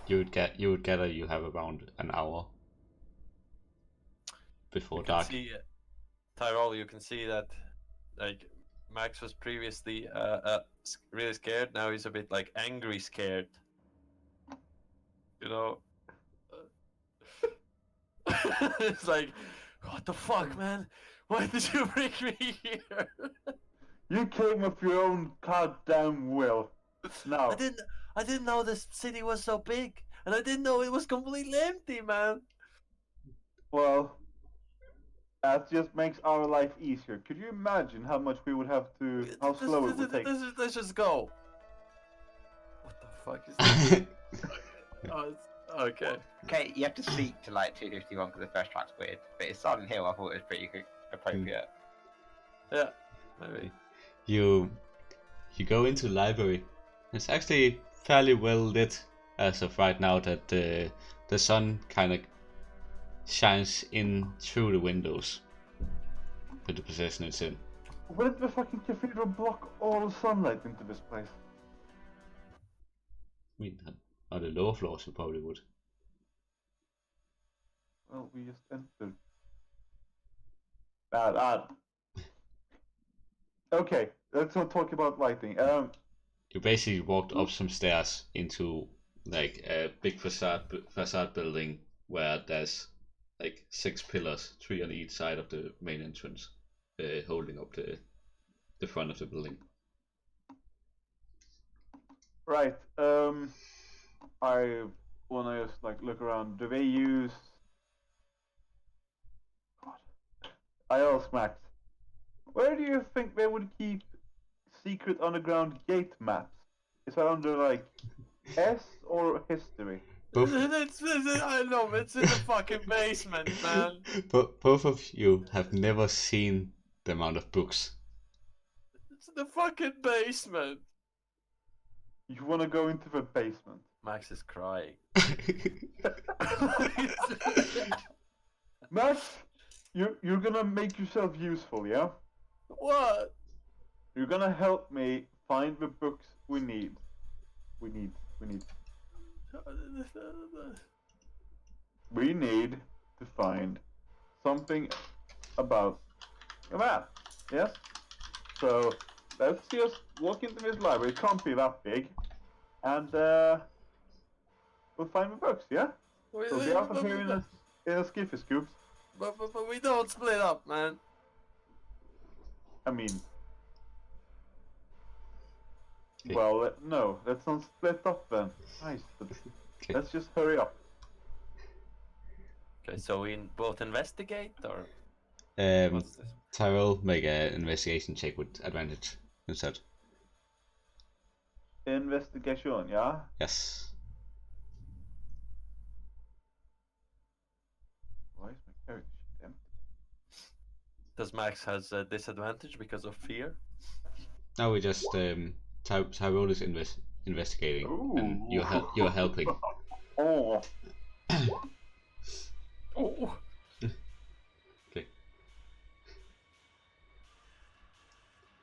You would gather you have around an hour before dark. See, Tyrol, you can see that like Max was previously really scared. Now he's a bit like angry scared. You know, it's like, what the fuck, man? Why did you bring me here? You came of your own goddamn will. Now, I didn't know this city was so big, and I didn't know it was completely empty, man. well, that just makes our life easier. Could you imagine how much we would have to, how slow it would take? Let's just go. What the fuck is that? Oh, okay. Okay, you have to speak to like 251 because the first track's weird, but it's Silent Hill. I thought it was pretty appropriate. Yeah, maybe. You go into the library. It's actually fairly well lit as of right now, that the sun kind of shines in through the windows with the position it's in. Wouldn't the fucking cathedral block all sunlight into this place? I mean, on the lower floors you probably would. Well, we just entered. Bad. Okay, let's not talk about lighting. You basically walked up some stairs into like a big facade building where there's like 6 pillars, 3 on each side of the main entrance, holding up the front of the building. Right. I wanna just like look around. Do they use? God. I asked Max. Where do you think they would keep secret underground gate maps? Is that under like S or history? Both, I know, it's in the fucking basement, man. both of you have never seen the amount of books. The fucking basement. You want to go into the basement? Max is crying. Max, you're gonna make yourself useful, yeah? What? You're gonna help me find the books we need. We need to find something about a map. Yes? So let's just walk into this library. It can't be that big. And we'll find the books, yeah? We'll be out of here in a skiffy scoops. But we don't split up, man. I mean, Okay. well, no, let's not split up then. Nice, but Okay. let's just hurry up. Okay, so we both investigate, or what's this? Tyrell, make an investigation check with advantage instead. Investigation, yeah? Yes. Why is my character sheet empty? Does Max has a disadvantage because of fear? Now we just Tyrell is investigating, and Ooh. you're helping. Oh, Oh. Okay.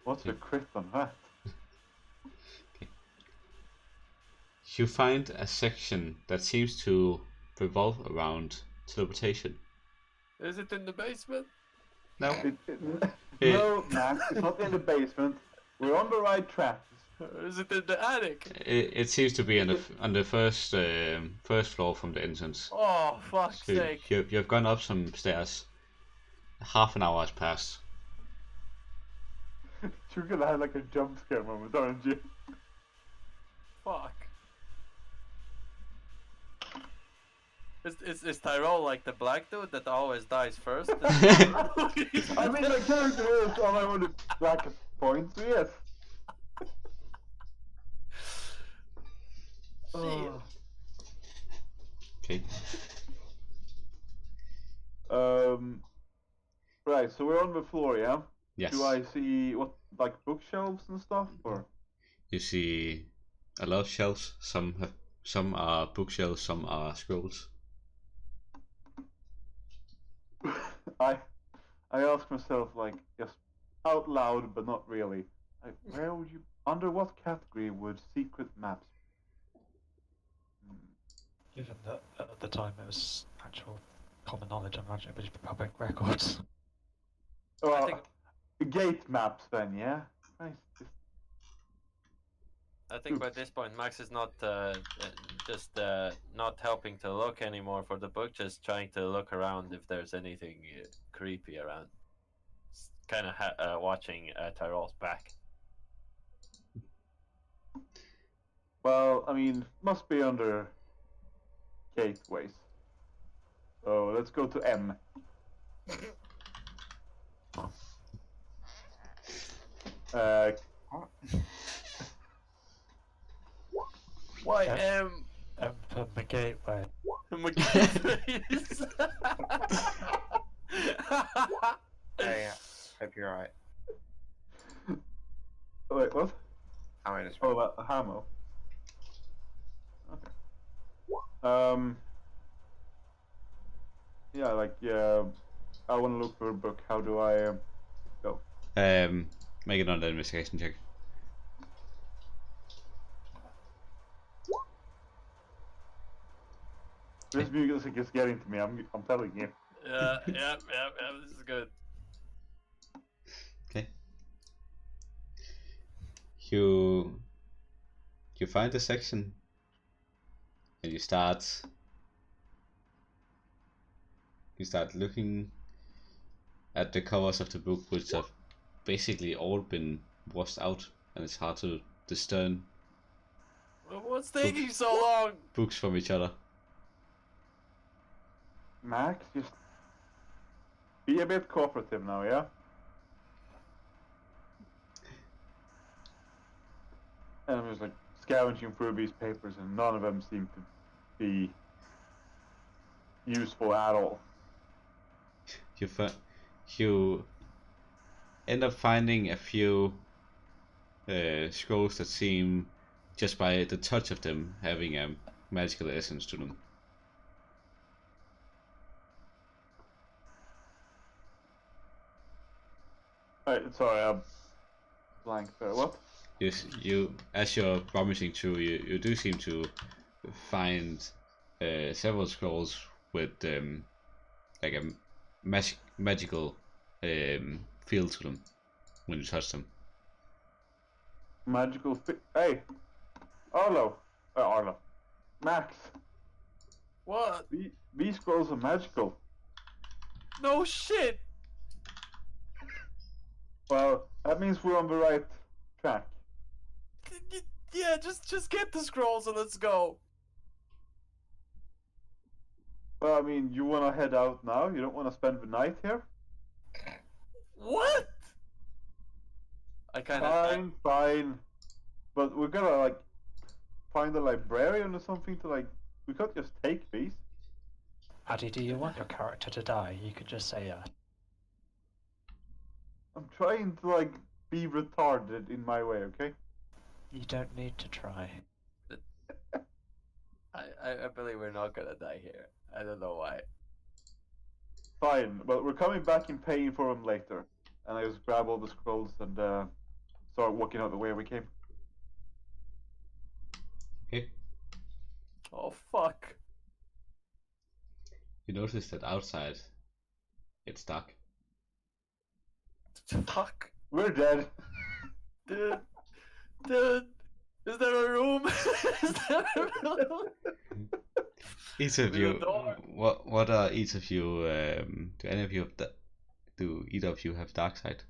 what's the crit on that? You find a section that seems to revolve around teleportation. Is it in the basement? No. No, Max, it's not in the basement. We're on the right track. Is it in the attic? It seems to be on the first floor from the entrance. Oh, fuck's So sake. you've gone up some stairs. Half an hour has passed. You're gonna have like a jump scare moment, aren't you? Fuck. Is Tyrell like the black dude that always dies first? I mean, my character is on my own black points, so yes. Oh. Okay. Right, so we're on the floor, yeah? Yes. Do I see what, like bookshelves and stuff, or? You see a lot of shelves. Some are bookshelves, some are scrolls. I ask myself, like, just out loud, but not really. Like, where would you, under what category would secret maps? Given that at the time it was actual common knowledge, I imagine it would be public records. Oh, I think gate maps then, yeah? Nice. I think by this point Max is not just not helping to look anymore for the book, just trying to look around if there's anything creepy around. Kind of watching Tyrell's back. Well, I mean, must be under gateways. So let's go to M. Why Yeah. For the gateway. Hey, hope you're alright. Wait, what? I'm in this Oh, room. about the Hamo. Okay. Yeah, like, yeah, I want to look for a book. How do I go? Make it another investigation check. This music is getting to me. I'm telling you. Yeah, this is good. Okay. You find the section and you start looking at the covers of the book, which have basically all been washed out, and it's hard to discern What's taking so long? books from each other. Max, just be a bit cooperative now, yeah? And I'm just like scavenging through these papers, and none of them seem to be useful at all. You end up finding a few scrolls that seem, just by the touch of them, having a magical essence to them. Sorry, I'm blank there. What? You, as you're rummaging through, you do seem to find several scrolls with like a magical feel to them when you touch them. Magical Hey! Arlo! Arlo. Max! What? These scrolls are magical. No shit! Well, that means we're on the right track. Yeah, just get the scrolls and let's go. Well, I mean, you want to head out now? You don't want to spend the night here? What? I kind of. Fine. But we're gonna, like, find a librarian or something to, like... We can't just take these. Addy, do you want your character to die? You could just say yes. I'm trying to, like, be retarded in my way, okay? You don't need to try. I believe we're not gonna die here. I don't know why. Fine, but we're coming back and paying for them later. And I just grab all the scrolls and start walking out the way we came. Okay. Oh fuck. You notice that outside it's dark. Fuck. We're dead. Dude. Is there a room? Is there a room? Each of With a you, door? what are each of you? Do any of you have do either of you have dark sight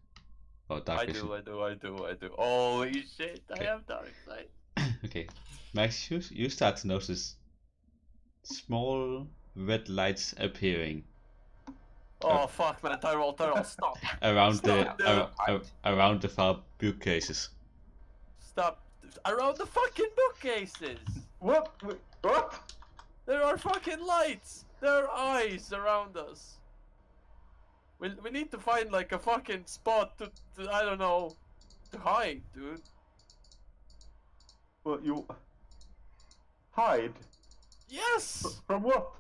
or dark vision? I do. Holy shit! Okay. I have dark sight. Okay, Max, you start to notice small red lights appearing Oh fuck, man! Tyrol, stop! around Stop, around the far bookcases. Stop! Around the fucking bookcases! What? What? There are fucking lights! There are eyes around us! We need to find like a fucking spot to I don't know, to hide, dude. Well, you... Hide? Yes! From what?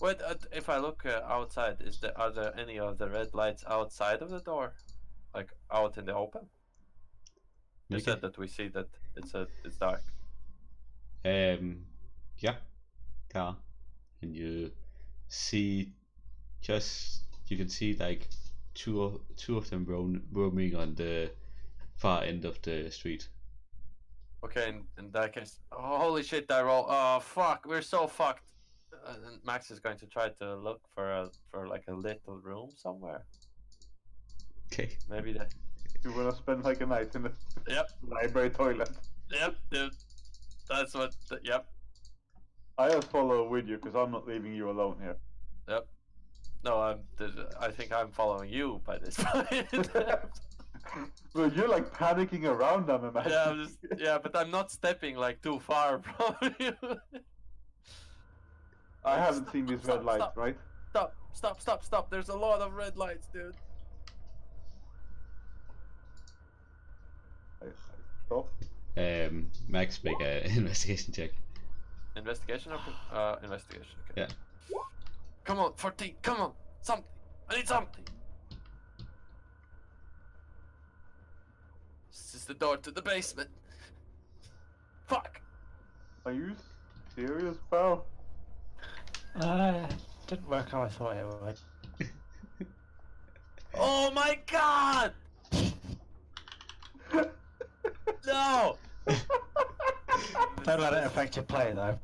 Wait, if I look outside, are there any of the red lights outside of the door? Like out in the open? You Okay. said that we see that it's dark. Yeah, car, and you see you can see like two of them roaming on the far end of the street. Okay, in that case, oh, holy shit, I roll. Oh fuck, we're so fucked. And Max is going to try to look for like a little room somewhere. Okay. Maybe that. You wanna spend like a night in the library toilet? Yep, dude. That's what. Yep. I just follow with you because I'm not leaving you alone here. Yep. No, I think I'm following you by this point. Well, you're like panicking around, I'm imagining. Yeah, but I'm not stepping like too far from you. I haven't seen these red lights, stop. right? Stop. There's a lot of red lights, dude. Stop. Max, make an investigation check. Investigation or investigation? Okay. Yeah. Come on, 14. Come on, something. I need something. This is the door to the basement. Fuck. Are you serious, pal? Didn't work how I thought it would. Oh my god! No! Don't let it affect your play, though.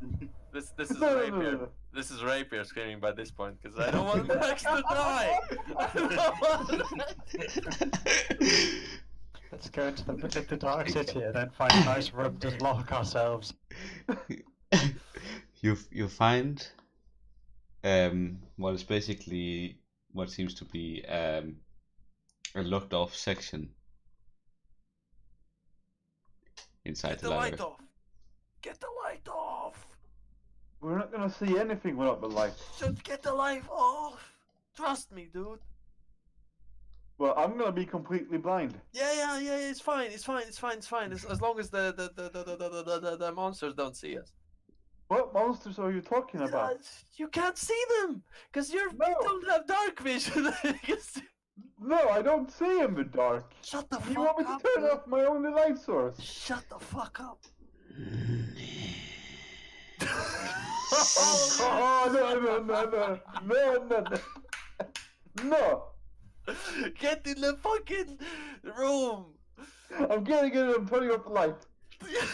This is No. Rapier. This is Rapier screaming by this point because I don't want Max to die. I don't want Let's go into the dark city and then find a nice room to lock ourselves. You find what is basically what seems to be a locked off section inside Get the the library. light off. Get the light off. We're not gonna see anything without the light. Just get the light off. Trust me, dude. Well, I'm gonna be completely blind. Yeah. It's fine. It's fine. As long as the monsters don't see us. What monsters are you talking about? You can't see them because you No. don't have dark vision. No, I don't see in the dark. Shut the You fuck want me up. to turn dude. off my only light source? Shut the fuck up. Oh, no. Get in the fucking room. I'm getting in and I'm turning off the light.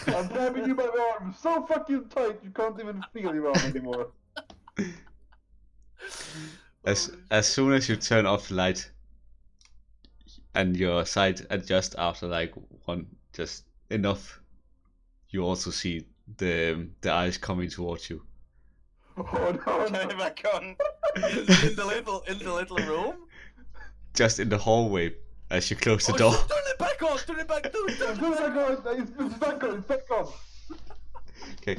I'm grabbing you by the arm so fucking tight you can't even feel your arm anymore. As soon as you turn off the light and your sight adjusts after like just enough, you also see the eyes coming towards you. Oh no, Turn it back on. in the little room. Just in the hallway as you close the Oh, door. shit, turn it back on. Turn it back. It's back on. Okay,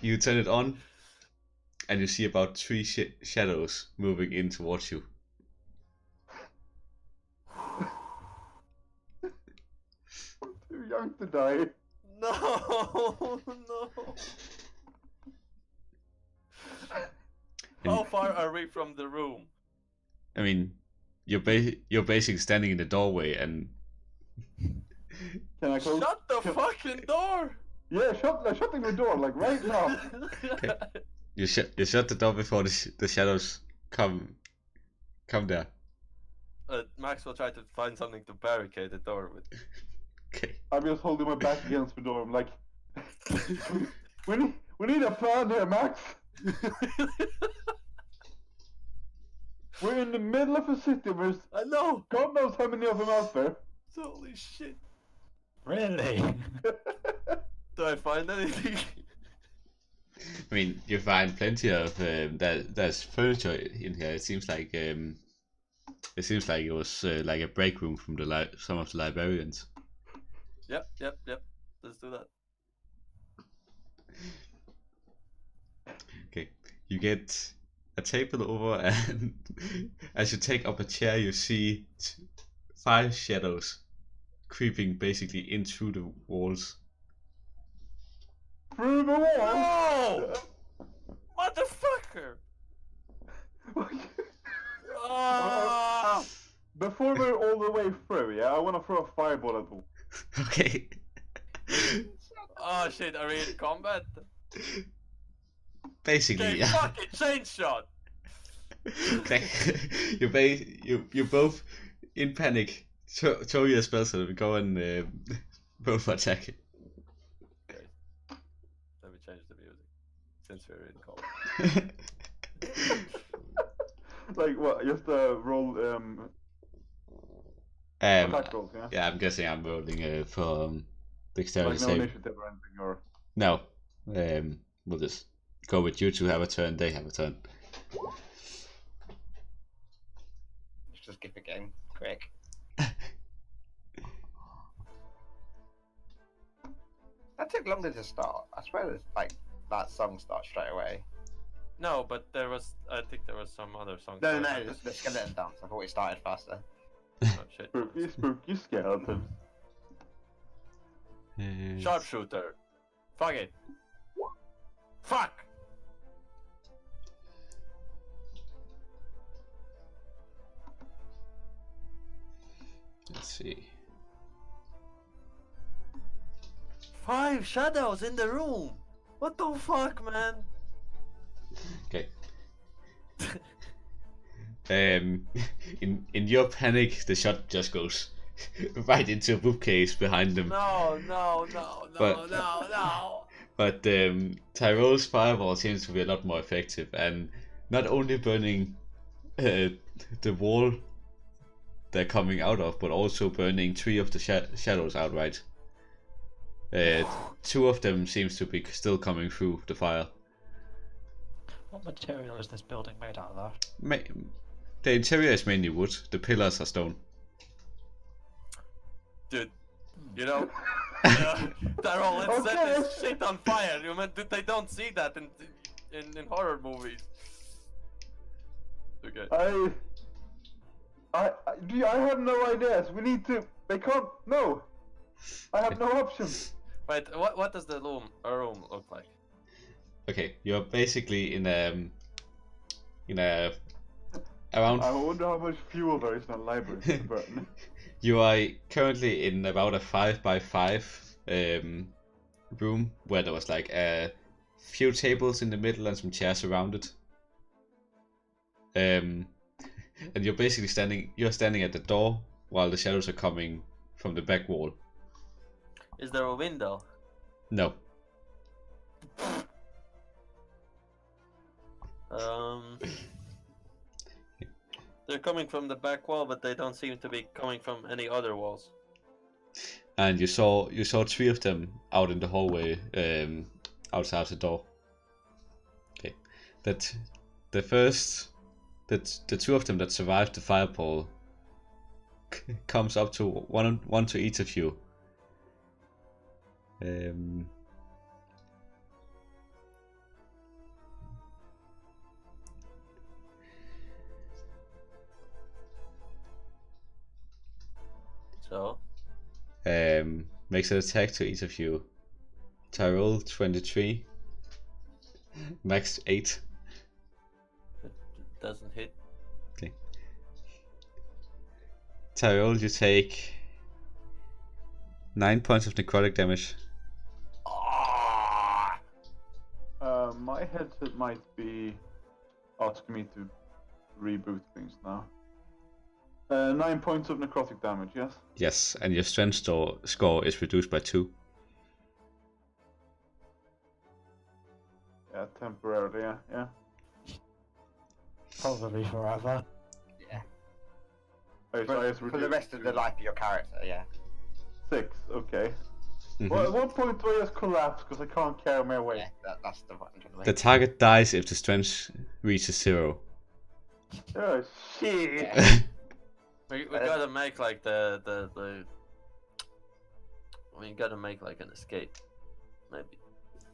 you turn it on, and you see about 3 shadows moving in towards you. I'm too young to die. No. How far are we from the room? I mean, you're basically standing in the doorway, and Can I close? Shut the fucking door! Yeah, shutting the door like right now. Okay. you shut the door before the shadows come there. Max will try to find something to barricade the door with. Okay. I'm just holding my back against the door. I'm like, we need a plan here, Max. We're in the middle of a city. There's I know. God knows how many of them out there. Holy shit! Really? Do I find anything? I mean, you find plenty of there's furniture in here. It seems like it was like a break room from some of the librarians. Yep. Let's do that. Okay, you get a table over, and as you take up a chair, you see 5 shadows creeping basically in through the walls. Through the wall. No! Motherfucker! Ah! Before we're all the way through, yeah, I want to throw a fireball at them. Okay. Oh shit! Are we in combat? Basically, Okay, yeah. fucking chain shot. Okay. you both in panic. Throw your spells so we go and both attack. Okay. Let me change the music since we're in combat. Like what? Just roll Um, attack rolls, yeah. yeah, I'm guessing I'm rolling for dexterity Like no save. initiative or anything, or No, we'll just go with you two have a turn. They have a turn. Let's just get the game quick. That took longer to start. I swear it's like that song starts straight away. No, but I think there was some other song. No, the skeleton dance. I thought it started faster. Oh, shit. spooky skeleton. Sharpshooter. Fuck it. Fuck! Let's see. 5 shadows in the room! What the fuck, man? Okay. In your panic, the shot just goes right into a bookcase behind them. No. But- But Tyrole's fireball seems to be a lot more effective, and not only burning the wall they're coming out of, but also burning 3 of the shadows outright. 2 of them seems to be still coming through the fire. What material is this building made out of? The interior is mainly wood. The pillars are stone. Dude, you know, Tyrone, let's set this shit on fire. You mean they don't see that in horror movies? Okay. I have no ideas. We need to. They can't. No. I have no options. Wait, what does the room look like? Okay, you're basically in a around. I wonder how much fuel there is in a library to burn. You are currently in about a 5x5 room where there was like a few tables in the middle and some chairs around it. And you're basically standing at the door while the shadows are coming from the back wall. Is there a window? No. They're coming from the back wall, but they don't seem to be coming from any other walls. And you saw 3 of them out in the hallway, outside the door. Okay, that the 2 of them that survived the fireball comes up to one to each of you. So Makes an attack to each of you. Tyrell 23, max 8. it doesn't hit. Okay. Tyrell, you take 9 points of necrotic damage. My headset might be asking me to reboot things now. 9 points of necrotic damage, yes? Yes, and your strength score is reduced by 2. Yeah, temporarily, yeah. Probably forever. Yeah. Oh, so I just For the reduced rest of the to life of your character, yeah. 6, okay. Mhm. Well, at what point do I just collapse because I can't carry my weight? Yeah, that's the one. The target dies if the strength reaches 0. Oh, shit! Yeah. We gotta make like the we gotta make like an escape, maybe.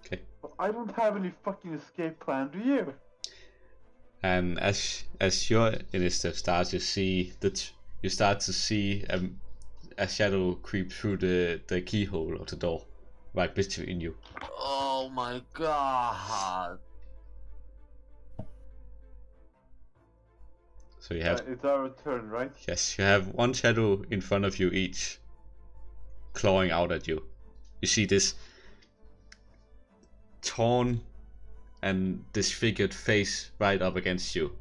Okay. I don't have any fucking escape plan, do you? And as your initiative starts, you start to see a shadow creep through the keyhole of the door, right between you. Oh my god! So you have It's our turn, right? yes, you have one shadow in front of you each, clawing out at you. You see this torn and disfigured face right up against you,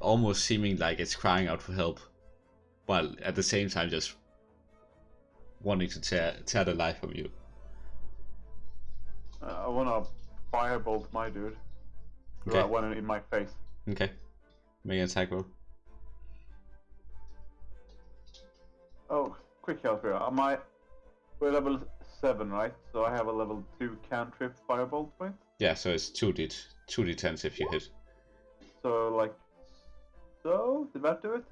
almost seeming like it's crying out for help, while at the same time just wanting to tear the life from you. I wanna firebolt my dude. Okay. That one in my face. Okay, make an attack roll. Oh, quick help here. We're level 7, right? So I have a level 2 cantrip firebolt, right? Yeah, so it's 2d10s if you hit. So like, did that do it?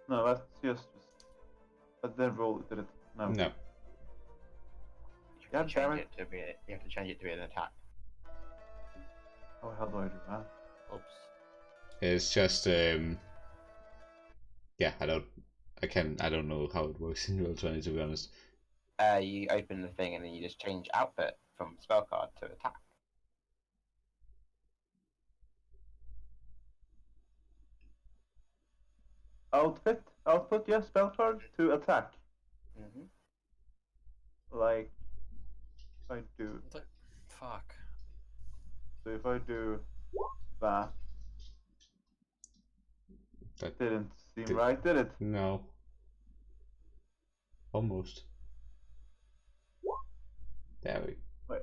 No, that's just. But then roll it, did it? No. No. You God have to change damn it to be. You have to change it to be an attack. How the hell do I do that? Oops. It's just yeah, I don't know how it works in Roll20 to be honest. You open the thing and then you just change output from spell card to attack. Output, yes, spell card to attack. Mm-hmm. Like, if I do. Fuck. So if I do that, That didn't seem did- right, did it? No. Almost. There we I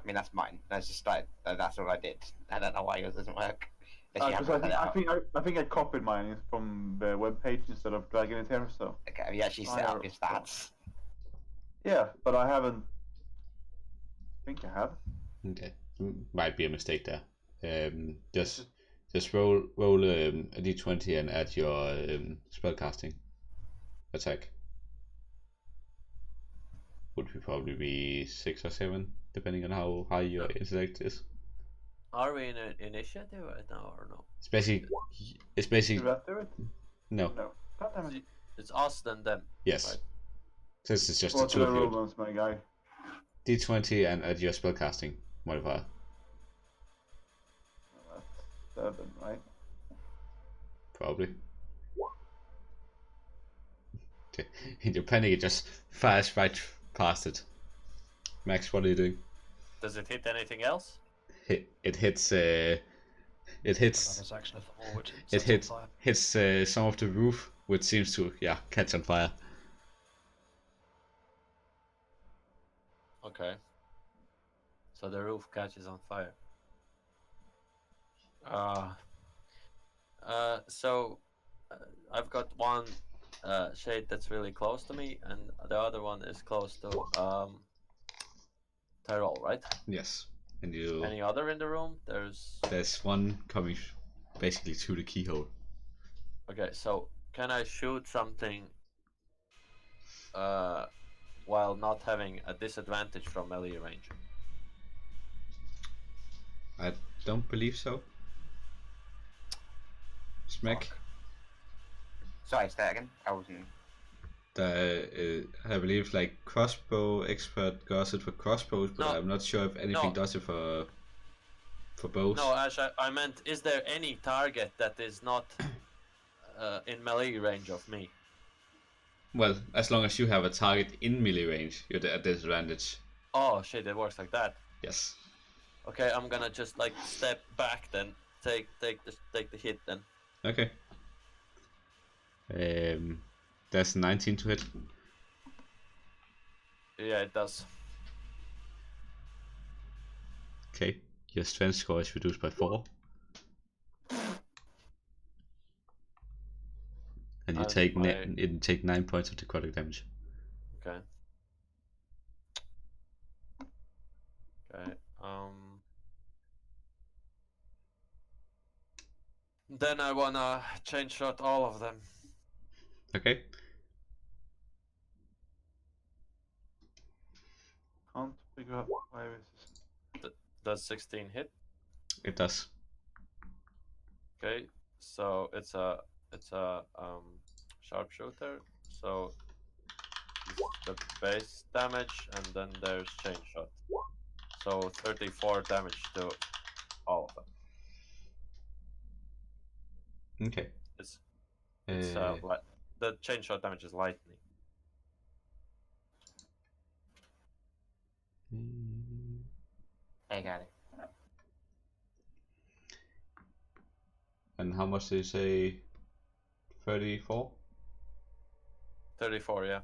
mean, that's mine. That's just like that's all I did. I don't know why yours doesn't work. Unless you Because haven't set it up. I think I copied mine from the web page instead of dragging it here. So Okay, have you actually set up your stats? yeah, but I haven't. I think I have. okay. Might be a mistake there. Just roll a d20 and add your spellcasting attack. Would probably be 6 or 7, depending on how high your intellect is. Are we in an initiative right now or no? It's basically Do that do it? no. No. God damn it. It's us then them. Yes. Right. This is just What the did two I of roll you. once, my guy? D20 and add your spellcasting modifier. Well, that's 7, right? Probably. In your panic, it just fires right past it. Max, what are you doing? Does it hit anything else? It hits. It Another hits. section of the wall which It sets on hits fire. some of the roof, which seems to catch on fire. Okay. So the roof catches on fire. So I've got one shade that's really close to me, and the other one is close to Tyrol, right? Yes, and you. Any other in the room? There's one coming, basically through the keyhole. Okay, so can I shoot something while not having a disadvantage from melee range? I don't believe so. Smack. Fuck. Sorry, say that again. I wasn't. I believe like crossbow expert does it for crossbows, but No. I'm not sure if anything No. does it for bows. No, Ash, I meant, is there any target that is not in melee range of me? Well, as long as you have a target in melee range, you're at disadvantage. Oh shit, it works like that. Yes. Okay, I'm gonna just like step back then, take the hit then. Okay. That's 19 to hit. Yeah, it does. Okay. Your strength score is reduced by 4. And you And take my- you take 9 points of necrotic damage. Okay. Okay. Then I wanna chain shot all of them. Okay. Can't figure out why this is. Does 16 hit? It does. Okay. So it's a sharpshooter. So it's the base damage, and then there's chain shot. So 34 damage to all of them. Okay. It's Uh, the chain shot damage is lightning. I got it. And how much did you say? 34? 34, yeah.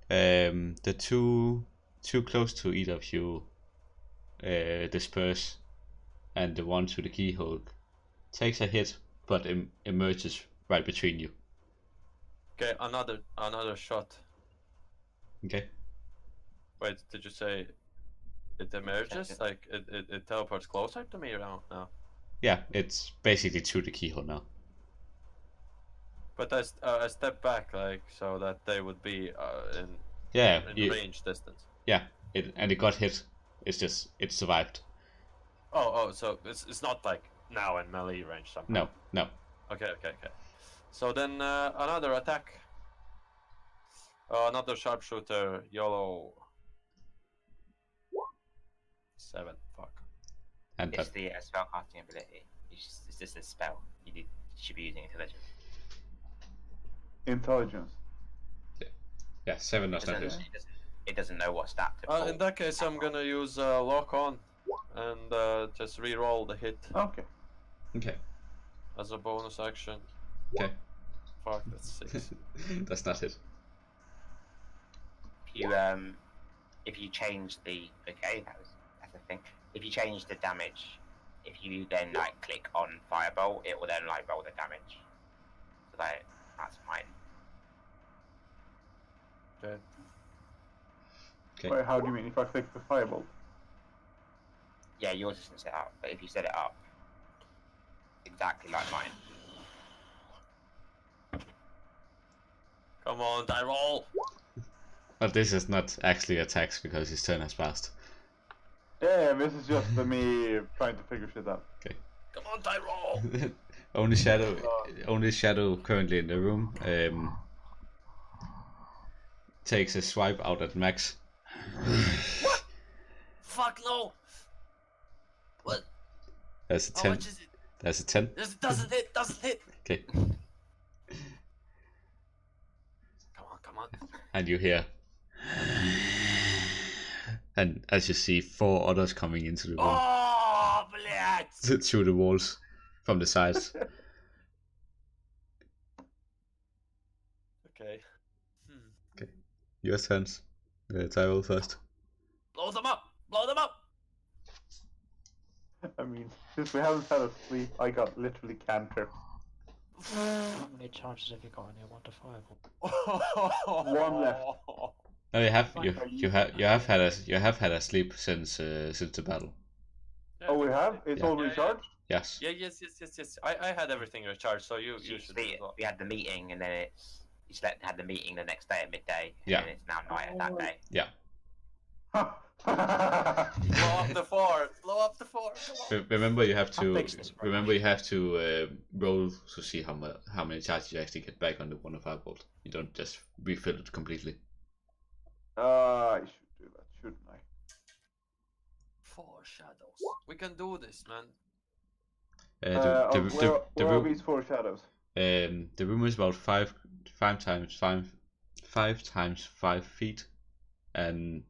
The two close to either of you disperse, and the one to the keyhole takes a hit, but emerges right between you. Okay, another shot. Okay. Wait, did you say it emerges? Like it teleports closer to me around now? Yeah, it's basically through the keyhole now. But I step back, like, so that they would be in range distance. Yeah, it got hit. It's just it survived. Oh, so it's not like now in melee range somehow. No. Okay. So then another attack. Another sharpshooter, YOLO. 7. Fuck. And It's the spellcasting ability. It's just a spell. You should be using intelligence. Intelligence. yeah, 7 does not hit. It doesn't know what stat to pull. In that case, I'm gonna use lock on and just re-roll the hit Okay. Okay. as a bonus action. Okay. Fuck, that's 6. That's not it. If you change that's the thing. If you change the damage, if you then like click on Firebolt, it will then like roll the damage. So that's mine. Okay. Okay. Wait, how do you mean? If I click the firebolt? Yeah, yours isn't set up, but if you set it up, exactly like mine. Come on, die roll! But this is not actually attacks because his turn has passed. Yeah, this is just me trying to figure shit out. Come on, Tyrol. Only Shadow currently in the room. Takes a swipe out at Max. What? Fuck no. What? That's a How 10. much is it? That's a 10. This doesn't hit. Doesn't hit. Okay. Come on. And you hear. And as you see, 4 others coming into the room. Oh, blядь! Through the walls from the sides. Okay. Your turns. Tyrell first. Blow them up! Blow them up! I mean, since we haven't had a sleep, I got literally cantrip. How many charges have you got in your 1 to 5? One left. No, you have had a sleep since the battle. Yeah, Oh, we have? It's Yeah. all recharged? Yes. Yeah, yes. I had everything recharged, so you should as well. We had the meeting, and then you had the meeting the next day at midday. Yeah. And it's now night at that day. Yeah. Blow up the fort! Blow up the fort! Come on. Remember you have to fix this right roll to see how many charges you actually get back on the 1 of 5 bolt. You don't just refill it completely. I should do that, shouldn't I? 4 shadows. We can do this, man. Where are these 4 shadows? The room is about 5 times 5 feet, and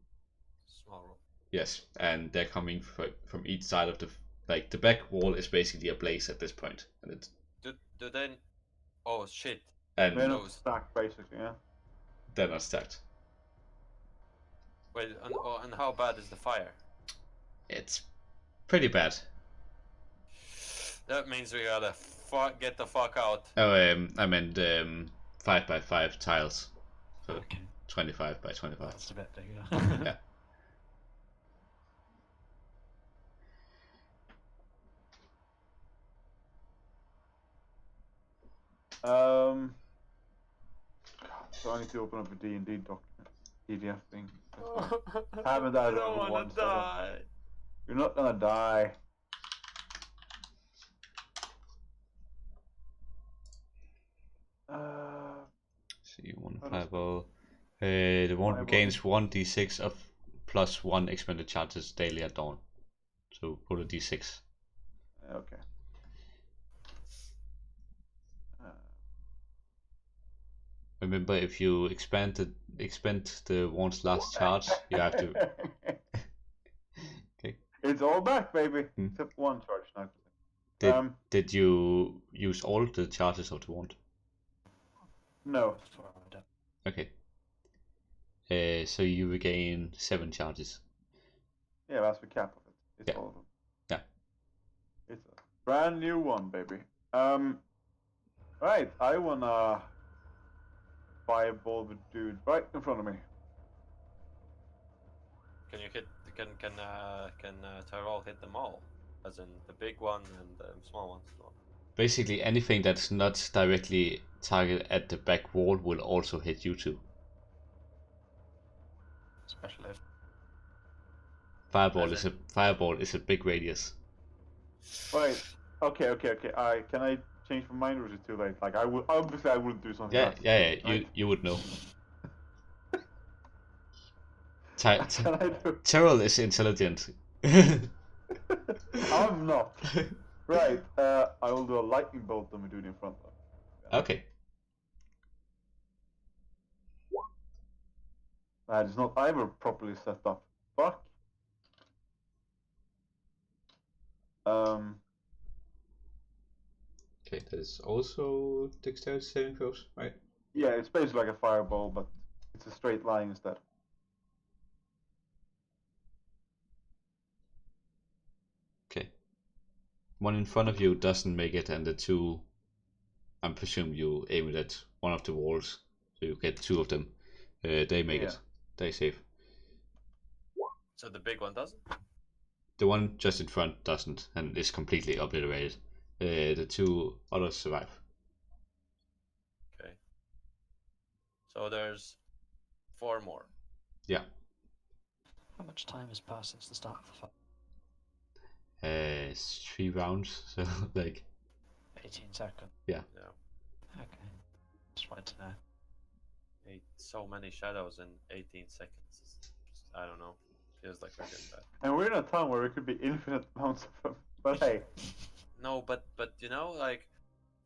Small room. yes, and they're coming from each side of the back wall is basically a blaze at this point, and it's Do they? Oh shit! and They're not Those. stacked, basically, yeah? they're not stacked. Wait, and how bad is the fire? It's pretty bad. That means we gotta get the fuck out. Oh, I meant 5 by 5 tiles, so Okay, 25 by 25. that's a bit bigger. Yeah. So I need to open up a D&D document, PDF thing. Haven't I don't wanna once, die. You're not gonna die. See, 1 How 5 does- oh. The one Fireball. gains 1d6 of plus 1 expended charges daily at dawn. So roll a d6. Okay. Remember, if you expend the wand's last charge, you have to. Okay. It's all back, baby. Hmm. Except 1 charge now. Did you use all the charges of the wand? No. That's what I did. Okay. So you regain 7 charges. Yeah, that's the cap of it. It's Yeah. all of them. Yeah. It's a brand new one, baby. Right, I wanna fireball the dude right in front of me. Can you hit? Can Tyrol hit them all? As in the big one and the small ones as well. Basically, anything that's not directly targeted at the back wall will also hit you too. Especially if Fireball is a big radius. Right. Okay. Can I change my mind, or is it too late? Like, I wouldn't do something. Yeah, like yeah. that, right? You would know. Can I do? Terrell is intelligent. I'm not. Right. I will do a lightning bolt on the dude in front of me. Okay. That is not either properly set up. Fuck. Okay, that is also dexterity saving throws, right? Yeah, it's basically like a fireball, but it's a straight line instead. Okay. One in front of you doesn't make it, and the 2, I'm presuming you aim it at one of the walls, so you get 2 of them. They make it. They save. So the big one doesn't. The one just in front doesn't, and is completely obliterated. The 2 others survive. Okay. So there's 4 more. Yeah. how much time has passed since the start of the fight? It's 3 rounds, so like 18 seconds. yeah. Okay. Just wanted to know. So many shadows in 18 seconds. I don't know. Feels like we're getting bad. And we're in a town where it could be infinite amounts of them. But hey, No, but you know, like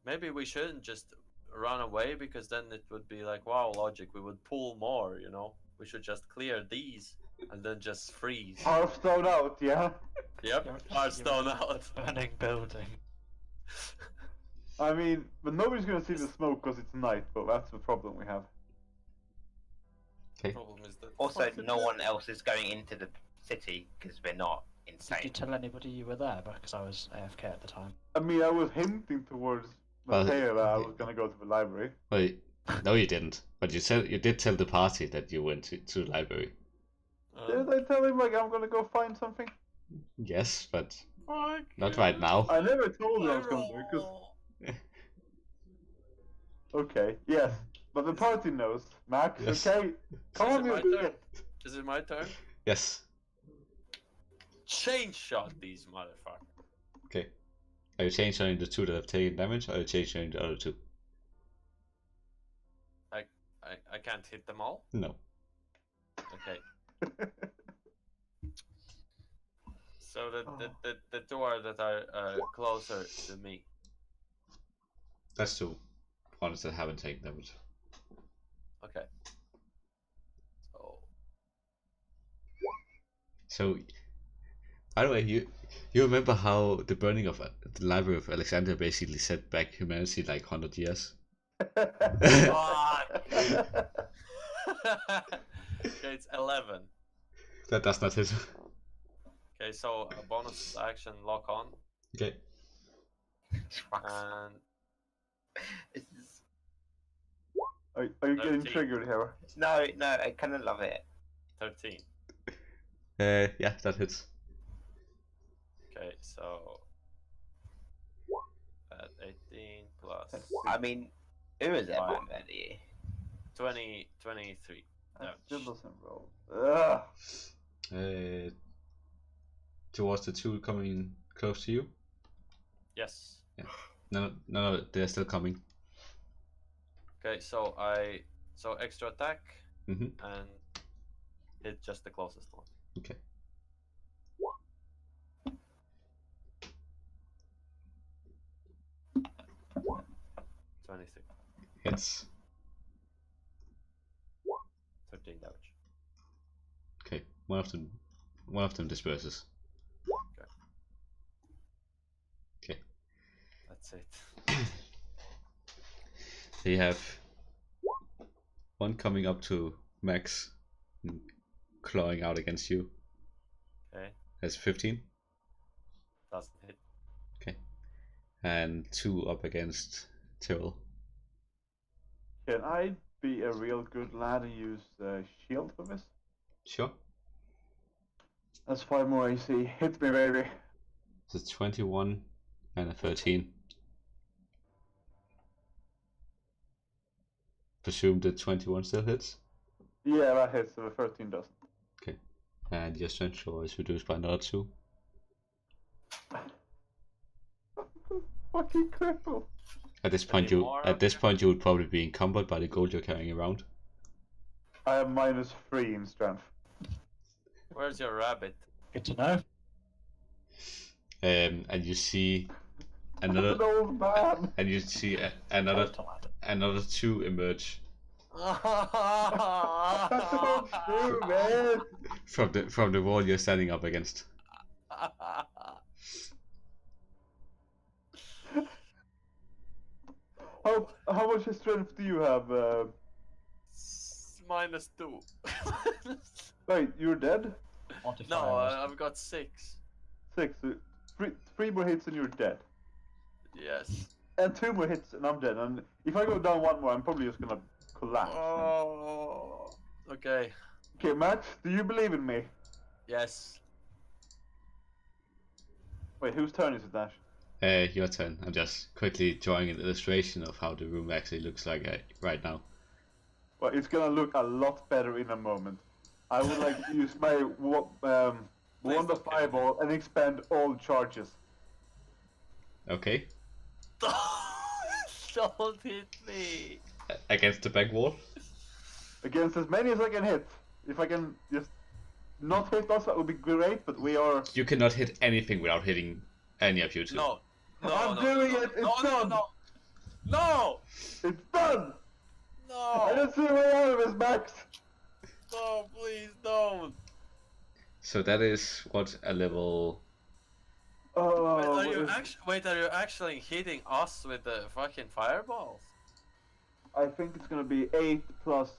maybe we shouldn't just run away, because then it would be like WoW logic. We would pull more. You know, we should just clear these and then just freeze. Hearthstone out, yeah. Yep, Hearthstone out. Burning building. I mean, but nobody's gonna see the smoke because it's night. But that's the problem we have. Okay. Problem is that Also, no one else is going into the city because we're not Did insane. you tell anybody you were there? Because I was AFK at the time. I mean, I was hinting towards Well, Mythodea that I was gonna go to the library. Wait, no, you didn't. But you did tell the party that you went to the library. Did I tell him like I'm gonna go find something? Yes, but Fuck not you. right now. I never told him I was gonna do it. 'Cause... Okay, yes, but the party knows. Max, Yes. okay? Come Is on, it you my do turn? it. Is it my turn? Yes. Chain shot these motherfuckers. Okay. Are you changing the 2 that have taken damage, or are you changing the other 2? I can't hit them all. No. Okay. So the 2 that are closer to me. That's 2 ones that haven't taken damage. Okay. So So, by the way, you remember how the burning of the Library of Alexandria basically set back humanity like 100 years? okay, it's 11. That does not hit. Okay, so a bonus action lock on, Okay. and This is... Are you getting 13. triggered here? No, I kind of love it. 13. Yeah, that hits. Okay, so at 18 plus I mean, who is it, Fine. man? Betty? 23. That Ouch. still doesn't roll. Ugh. Towards the 2 coming close to you. Yes. No, they're still coming. Okay, so extra attack Mhm. and hit just the closest one. Okay. Twenty-six. Hits. 13 damage. Okay. One of them disperses. Okay. That's it. So you have one coming up to Max, and clawing out against you. Okay, That's 15. doesn't hit. Okay. And 2 up against Tyrrell. Can I be a real good lad and use shield for this? Sure. That's 5 more AC. Hit me, baby. It's a 21 and a 13. Presume the 21 still hits. Yeah, that hits. So the 13 doesn't. Okay. And your strength score is reduced by another 2. Fucking cripple. At this point you would probably be encumbered by the gold you're carrying around. I have -3 in strength. Where's your rabbit? Good to know. And you see An another old man. and you see another Total lad. another 2 emerge That's so true, man. from the wall you're standing up against. How much strength do you have? -2. Wait, you're dead? Quantify No, was- I've got 6. 6. Three more hits and you're dead. Yes. And 2 more hits and I'm dead. And if I go down 1 more, I'm probably just gonna collapse. Oh. Okay. Okay, Max, do you believe in me? Yes. Wait, whose turn is it, Dash? Your turn. I'm just quickly drawing an illustration of how the room actually looks like right now. Well, it's gonna look a lot better in a moment. I would like to use my Please Wand don't of kill me. Fireball and expend all charges. Okay. Don't hit me. Against the back wall. Against as many as I can hit. If I can just not hit us, that would be great, but we are... You cannot hit anything without hitting any of you two. No. No, I'm no, doing no, it! no, It's no, done! no, no, It's done! I no, don't see a way out of this, Max! no, please don't. So that is what a level. Oh, Wait, what is- are you actually hitting us with the fucking fireballs? I think it's gonna be 8 plus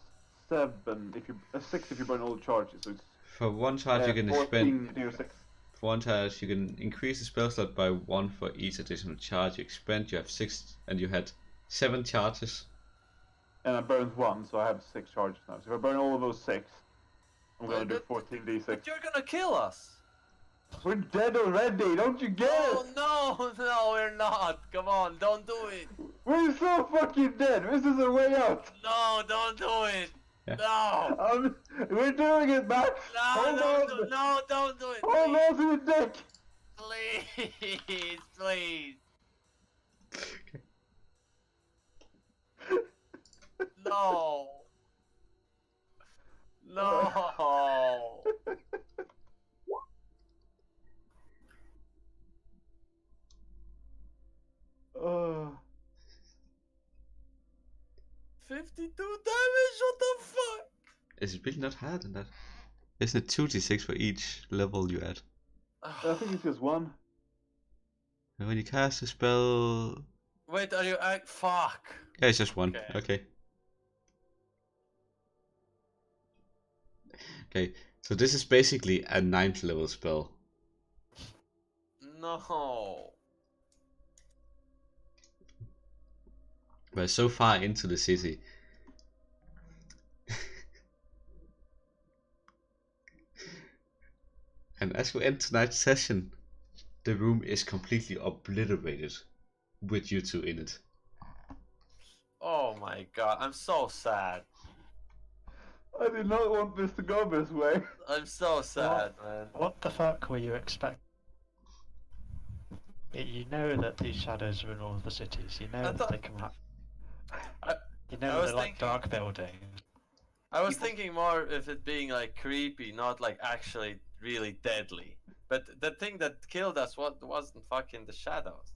7 if you 6 if you burn all the charges. So it's For one charge, you can 14 spend. to 6. For one charge, you can increase the spell slot by 1 for each additional charge you expend. You have 6, and you had 7 charges. And I burned 1, so I have 6 charges now. So if I burn all of those 6, I'm gonna Wait, do but- 14d6. But you're gonna kill us. We're dead already, don't you get No, it? no, no, we're not. Come on, don't do it. We're so fucking dead. This is a way out. No, don't do it. Yeah. No. We're doing it, Max. No, Hold don't on. do, no, don't do it. Hold Please, on to your dick. please, please. No. No. Uh, 52 damage, what the fuck? Is it really not higher than that? Isn't it 2d6 for each level you add? I think it's just 1. And when you cast a spell. Wait, are you fuck. Yeah, it's just 1. Okay. Okay, so this is basically a 9th level spell. No. We're so far into the city. And as we end tonight's session, the room is completely obliterated with you two in it. Oh my god, I'm so sad. I did not want this to go this way. I'm so sad, man. What the fuck were you expecting? You know that these shadows are in all of the cities. You know I that thought- they come out. I- You I know was they're like thinking- dark buildings. I was thinking more of it being like creepy, not like actually really deadly. But the thing that killed us wasn't fucking the shadows.